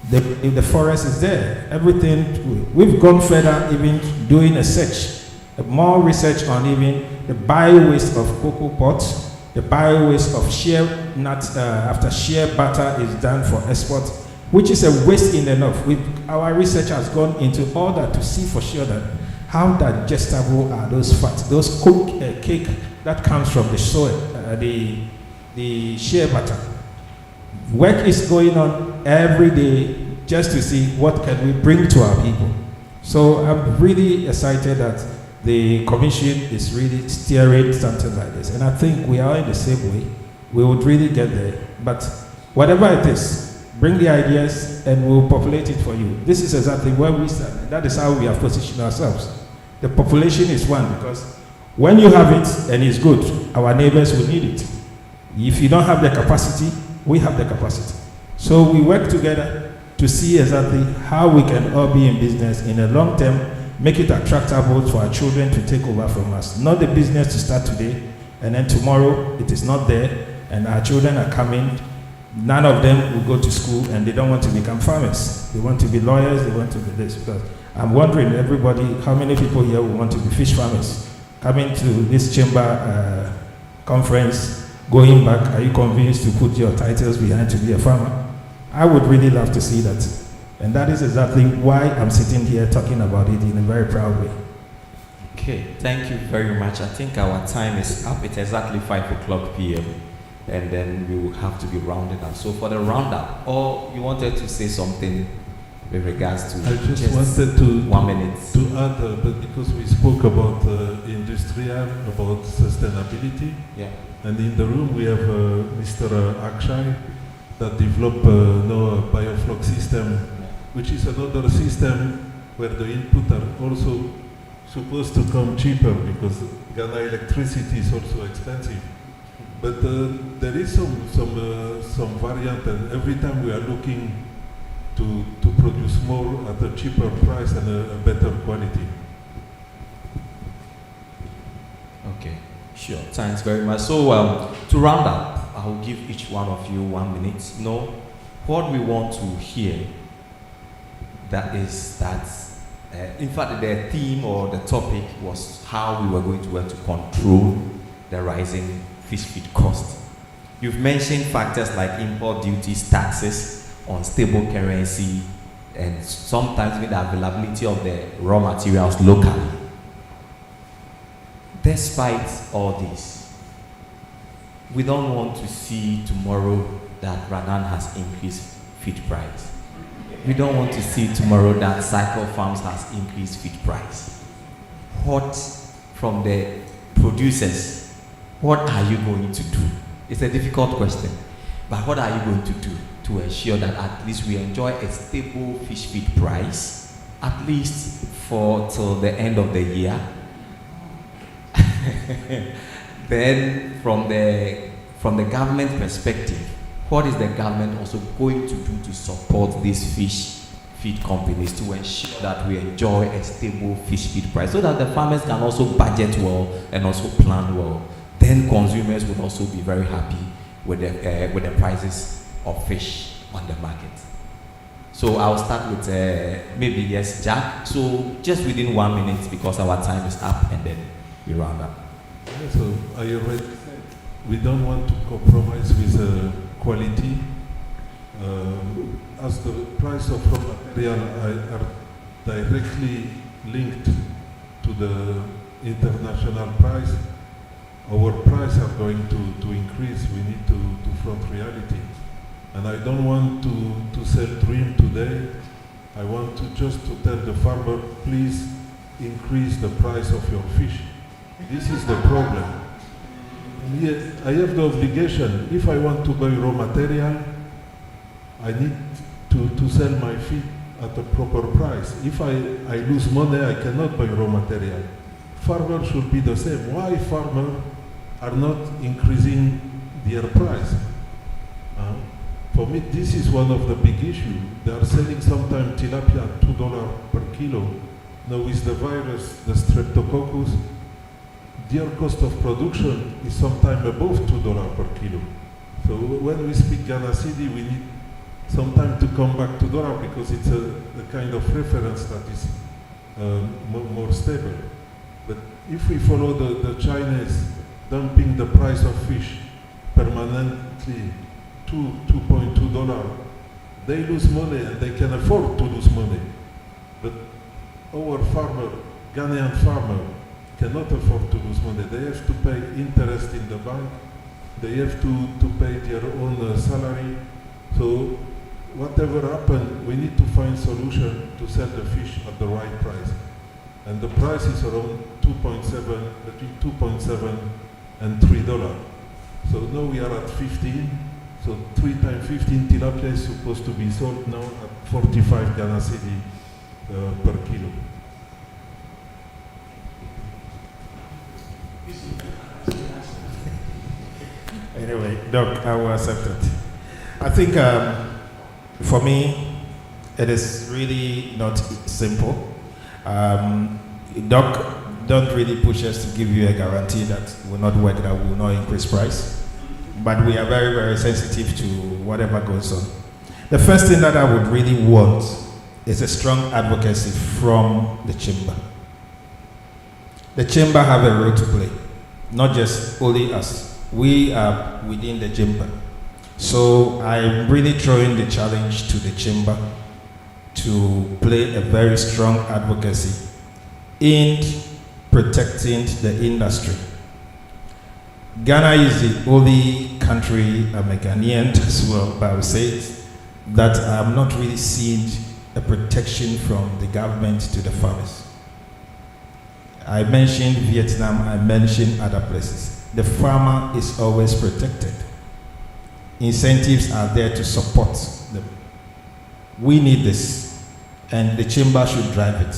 If the forest is there, everything, we've gone further, even doing a search, more research on even the bio-waste of cocoa pods, the bio-waste of shea nuts after shea butter is done for export, which is a waste in the north. Our research has gone into all that to see for sure that how digestible are those fats, those cake that comes from the soil, the shea butter. Work is going on every day just to see what can we bring to our people. So I'm really excited that the commission is really steering something like this. And I think we are in the same way. We would really get there. But whatever it is, bring the ideas and we'll populate it for you. This is exactly where we stand. That is how we have positioned ourselves. The population is one, because when you have it and it's good, our neighbors will need it. If you don't have the capacity, we have the capacity. So we work together to see exactly how we can all be in business in the long term, make it attractable for our children to take over from us. Not the business to start today, and then tomorrow it is not there, and our children are coming. None of them will go to school, and they don't want to become farmers. They want to be lawyers, they want to be this. Because I'm wondering, everybody, how many people here will want to be fish farmers? Coming to this chamber conference, going back, are you convinced to put your titles behind to be a farmer? I would really love to see that. And that is exactly why I'm sitting here talking about it in a very proud way. Okay, thank you very much. I think our time is up. It's exactly 5 o'clock p.m. And then we will have to be rounded up. So for the roundup, or you wanted to say something with regards to... I just wanted to 1 minute. To add, but because we spoke about industrial, about sustainability. Yeah. And in the room we have Mr. Akshay that developed a biofloc system, which is another system where the input are also supposed to come cheaper, because Ghana electricity is also expensive. But there is some variant, and every time we are looking to produce more at a cheaper price and a better quality. Okay, sure. Thanks very much. So to round up, I will give each one of you 1 minute. No, what we want to hear, that is that, in fact, the theme or the topic was how we were going to work to control the rising fish feed cost. You've mentioned factors like import duties, taxes on stable currency, and sometimes with the availability of the raw materials locally. Despite all this, we don't want to see tomorrow that Ranan has increased feed price. We don't want to see tomorrow that Cycle Farms has increased feed price. What, from the producers, what are you going to do? It's a difficult question, but what are you going to do to ensure that at least we enjoy a stable fish feed price, at least for till the end of the year? Then from the government perspective, what is the government also going to do to support these fish feed companies to ensure that we enjoy a stable fish feed price so that the farmers can also budget well and also plan well? Then consumers will also be very happy with the prices of fish on the market. So I'll start with maybe yes, Jack. So just within 1 minute because our time is up, and then we round up. Yeah, so I already said we don't want to compromise with quality. As the price of raw material are directly linked to the international price, our prices are going to increase. We need to front reality. And I don't want to sell dream today. I want to just to tell the farmer, please increase the price of your fish. This is the problem. And yet, I have the obligation, if I want to buy raw material, I need to sell my feed at a proper price. If I lose money, I cannot buy raw material. Farmers should be the same. Why farmers are not increasing their price? For me, this is one of the big issues. They are selling sometimes tilapia at $2 per kilo. Now with the virus, the streptococcus, their cost of production is sometimes above $2 per kilo. So when we speak Ghana Cedi, we need some time to come back to dollar because it's a kind of reference that is more stable. But if we follow the Chinese dumping the price of fish permanently to $2.2, they lose money and they can afford to lose money. But our farmer, Ghanaian farmer, cannot afford to lose money. They have to pay interest in the bank. They have to pay their own salary. So whatever happens, we need to find solution to sell the fish at the right price. And the price is around between 2.7 and $3. So now we are at 15. So 3 times 15 tilapia is supposed to be sold now at 45 Ghana Cedi per kilo. Anyway, Doc, I will accept it. I think for me, it is really not simple. Doc don't really push us to give you a guarantee that will not work, that will not increase price. But we are very, very sensitive to whatever goes on. The first thing that I would really want is a strong advocacy from the chamber. The chamber have a role to play, not just only us. We are within the chamber. So I'm really throwing the challenge to the chamber to play a very strong advocacy in protecting the industry. Ghana is the only country, I'm a Ghanaian as well, but I would say it, that I'm not really seeing a protection from the government to the farmers. I mentioned Vietnam, I mentioned other places. The farmer is always protected. Incentives are there to support them. We need this, and the chamber should drive it.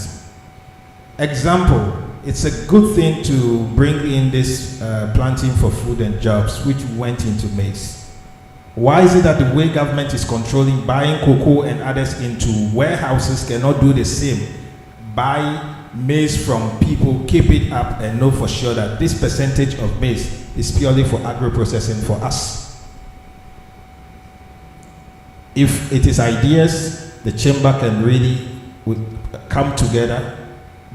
Example, it's a good thing to bring in this planting for food and jobs, which went into maize. Why is it that the way government is controlling buying cocoa and others into warehouses cannot do the same? Buy maize from people, keep it up, and know for sure that this percentage of maize is purely for agro-processing for us. If it is ideas, the chamber can really come together,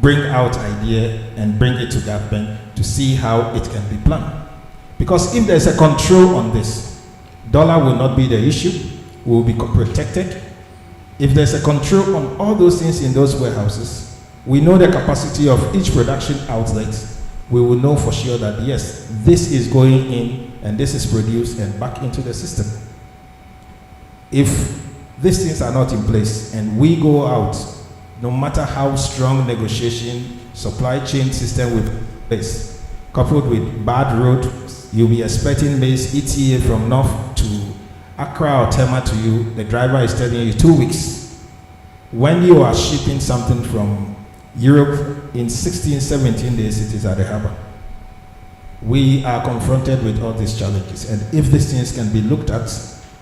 bring out idea and bring it to government to see how it can be planned. Because if there's a control on this, dollar will not be the issue, we will be protected. If there's a control on all those things in those warehouses, we know the capacity of each production outlet, we will know for sure that yes, this is going in and this is produced and back into the system. If these things are not in place and we go out, no matter how strong negotiation, supply chain system will be in place, coupled with bad roads, you'll be expecting maize ETA from north to Accra or Tema to you. The driver is telling you 2 weeks. When you are shipping something from Europe in 16, 17 days, it is at the harbor. We are confronted with all these challenges, and if these things can be looked at,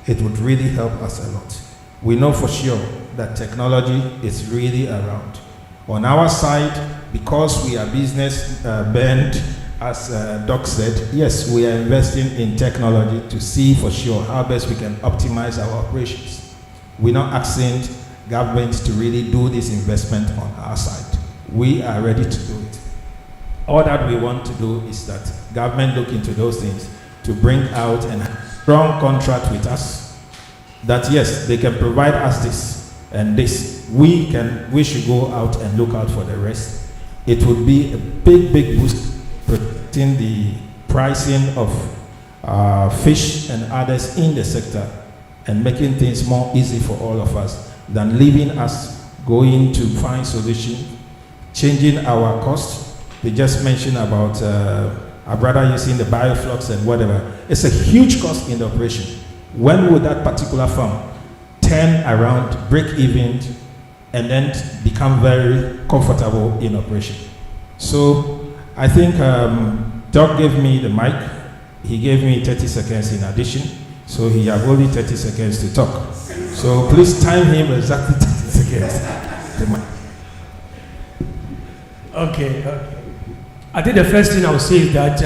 it would really help us a lot. We know for sure that technology is really around. On our side, because we are business bent, as Doc said, yes, we are investing in technology to see for sure how best we can optimize our operations. We're not asking government to really do this investment on our side. We are ready to do it. All that we want to do is that government look into those things to bring out a strong contract with us that yes, they can provide us this and this. We should go out and look out for the rest. It would be a big boost protecting the pricing of fish and others in the sector and making things more easy for all of us than leaving us going to find solutions, changing our costs. They just mentioned about our brother using the bioflux and whatever. It's a huge cost in the operation. When would that particular farm turn around, break even, and then become very comfortable in operation? So I think Doc gave me the mic. He gave me 30 seconds in addition. So he has only 30 seconds to talk. So please time him exactly 30 seconds. The mic. Okay. I think the first thing I would say is that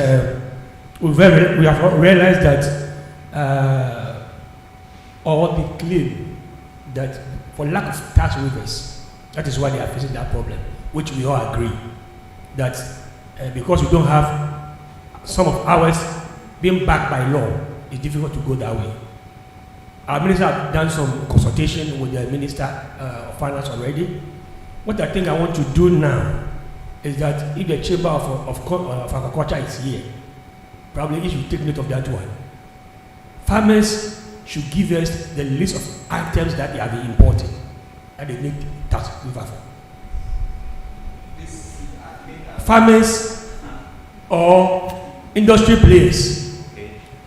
we have realized that all the claim that for lack of tax waivers, that is why they are facing that problem, which we all agree that because we don't have some of ours being backed by law, it's difficult to go that way. Our minister have done some consultation with the Minister of Finance already. What I think I want to do now is that if the Chamber of Aquaculture is here, probably you should take note of that one. Farmers should give us the list of items that they have been importing that they need tax waiver for. Farmers or industry players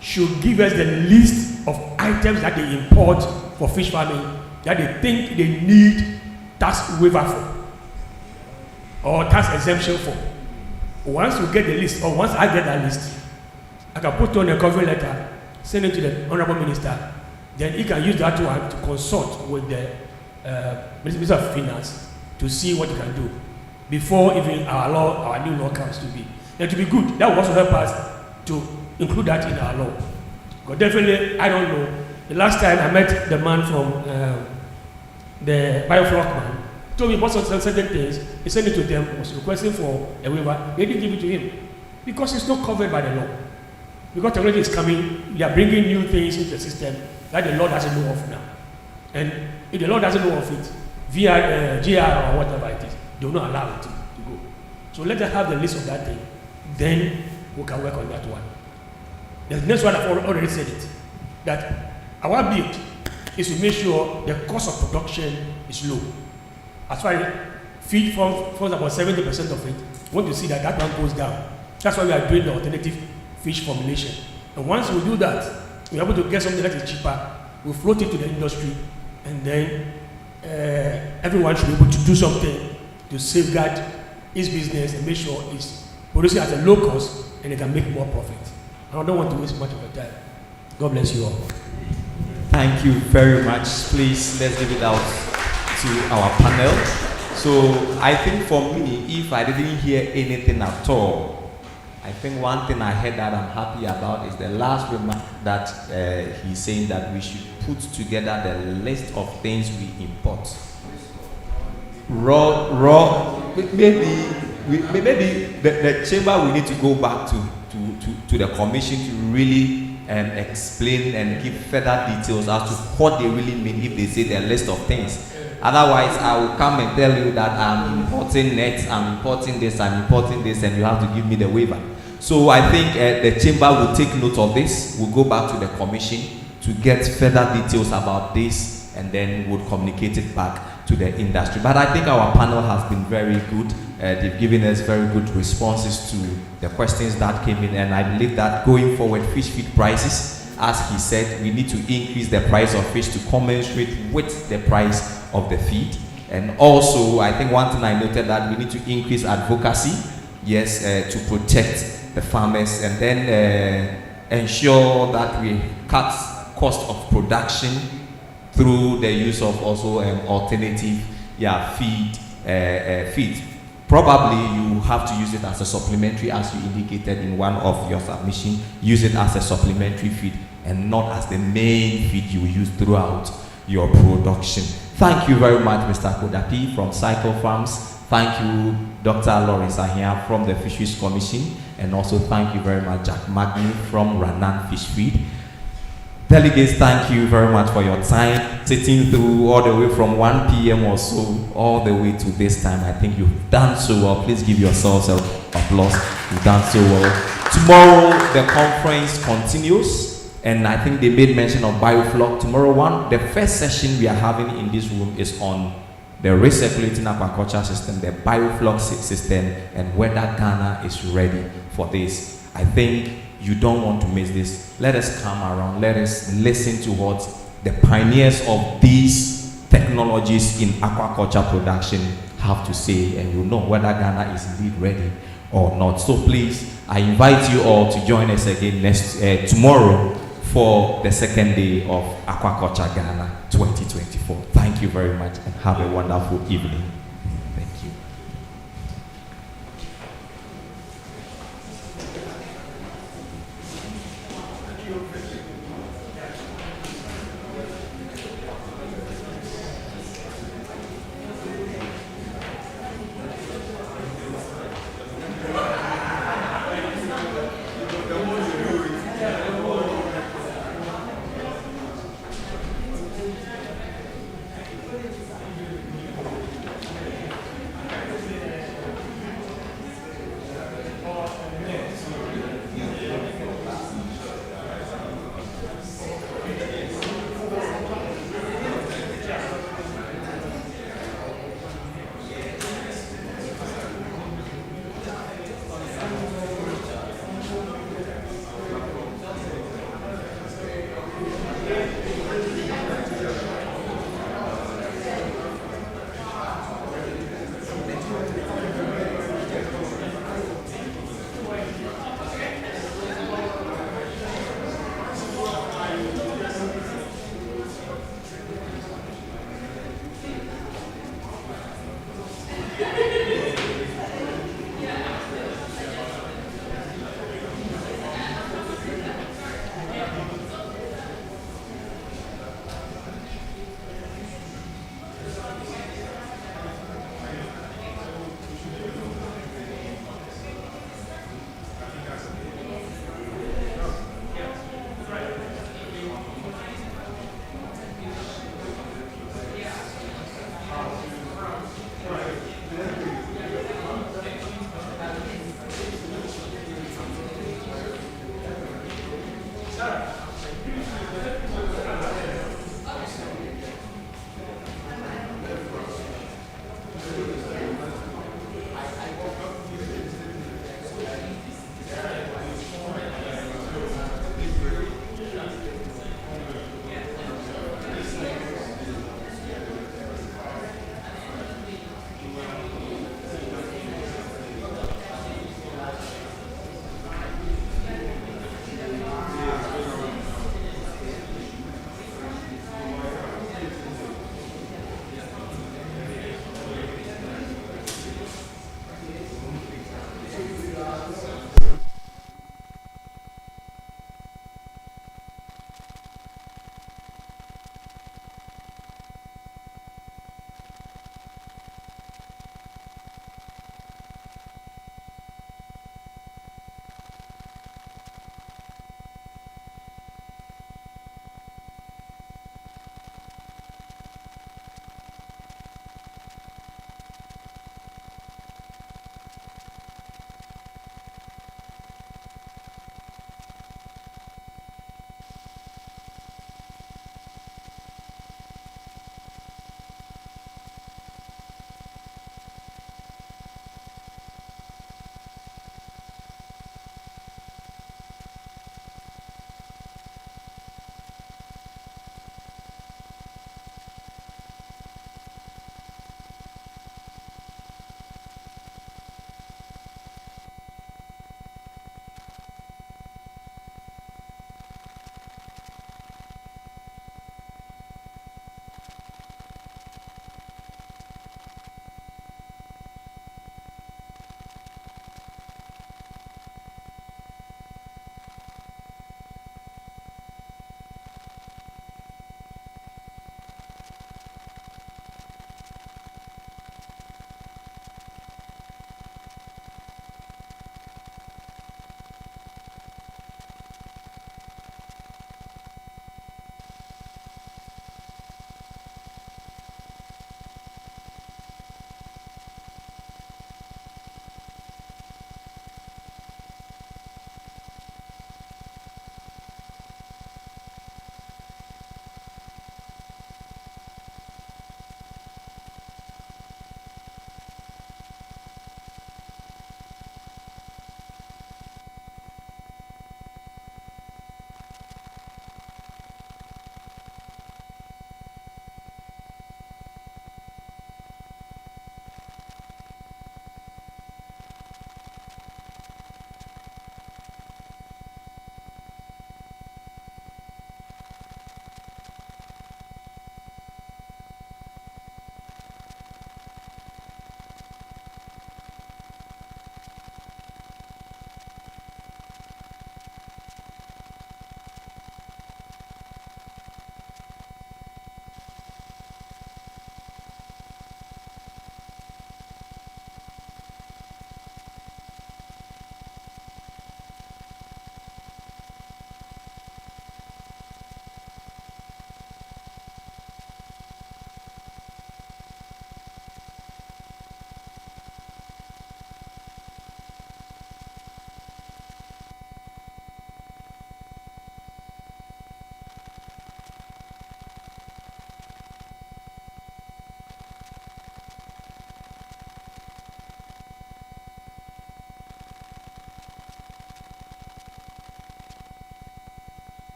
should give us the list of items that they import for fish farming that they think they need tax waiver for or tax exemption for. Once you get the list, or once I get that list, I can put on a covering letter, send it to the Honorable Minister, then he can use that one to consult with the Minister of Finance to see what he can do before even our new law comes to be. And to be good, that will also help us to include that in our law. Because definitely, I don't know, the last time I met the man from the bioflock man, told me about certain things, he sent it to them, was requesting for a waiver, they didn't give it to him because it's not covered by the law. Because technology is coming, they are bringing new things into the system that the law doesn't know of now. And if the law doesn't know of it, via GR or whatever it is, they will not allow it to go. So let us have the list of that thing, then we can work on that one. The next one, I've already said it, that our bid is to make sure the cost of production is low. As far as feed forms about 70% of it, we want to see that that one goes down. That's why we are doing the alternative fish formulation. And once we do that, we're able to get something that is cheaper, we float it to the industry, and then everyone should be able to do something to safeguard his business and make sure it's producing at a low cost and they can make more profit. And I don't want to waste much of your time. God bless you all. Thank you very much. Please, let's give it out to our panel. So I think for me, if I didn't hear anything at all, I think one thing I heard that I'm happy about is the last remark that he's saying that we should put together the list of things we import. Maybe the chamber will need to go back to the commission to really explain and give further details as to what they really mean if they say the list of things. Otherwise, I will come and tell you that I'm importing nets, I'm importing this, and you have to give me the waiver. So I think the chamber will take note of this. We'll go back to the commission to get further details about this, and then we'll communicate it back to the industry. But I think our panel has been very good. They've given us very good responses to the questions that came in, and I believe that going forward, fish feed prices, as he said, we need to increase the price of fish to commensurate with the price of the feed. And also, I think one thing I noted that we need to increase advocacy, yes, to protect the farmers, and then ensure that we cut cost of production through the use of also alternative feed. Probably you have to use it as a supplementary, as you indicated in one of your submission. Use it as a supplementary feed and not as the main feed you use throughout your production. Thank you very much, Mr. Kodapi from Cycle Farms. Thank you, Dr. Lawrence Ahia from the Fisheries Commission, and also thank you very much, Jack Magni from Ranan Fish Feed. Delegates, thank you very much for your time, sitting through all the way from 1 p.m. or so, all the way to this time. I think you've done so well. Please give yourselves an applause. You've done so well. Tomorrow, the conference continues, and I think they made mention of biofloc. Tomorrow, the first session we are having in this room is on the recirculating aquaculture system, the biofloc system, and whether Ghana is ready for this. I think you don't want to miss this. Let us come around. Let us listen to what the pioneers of these technologies in aquaculture production have to say, and you'll know whether Ghana is indeed ready or not. So please, I invite you all to join us again tomorrow for the second day of Aquaculture Ghana 2024. Thank you very much and have a wonderful evening. Thank you.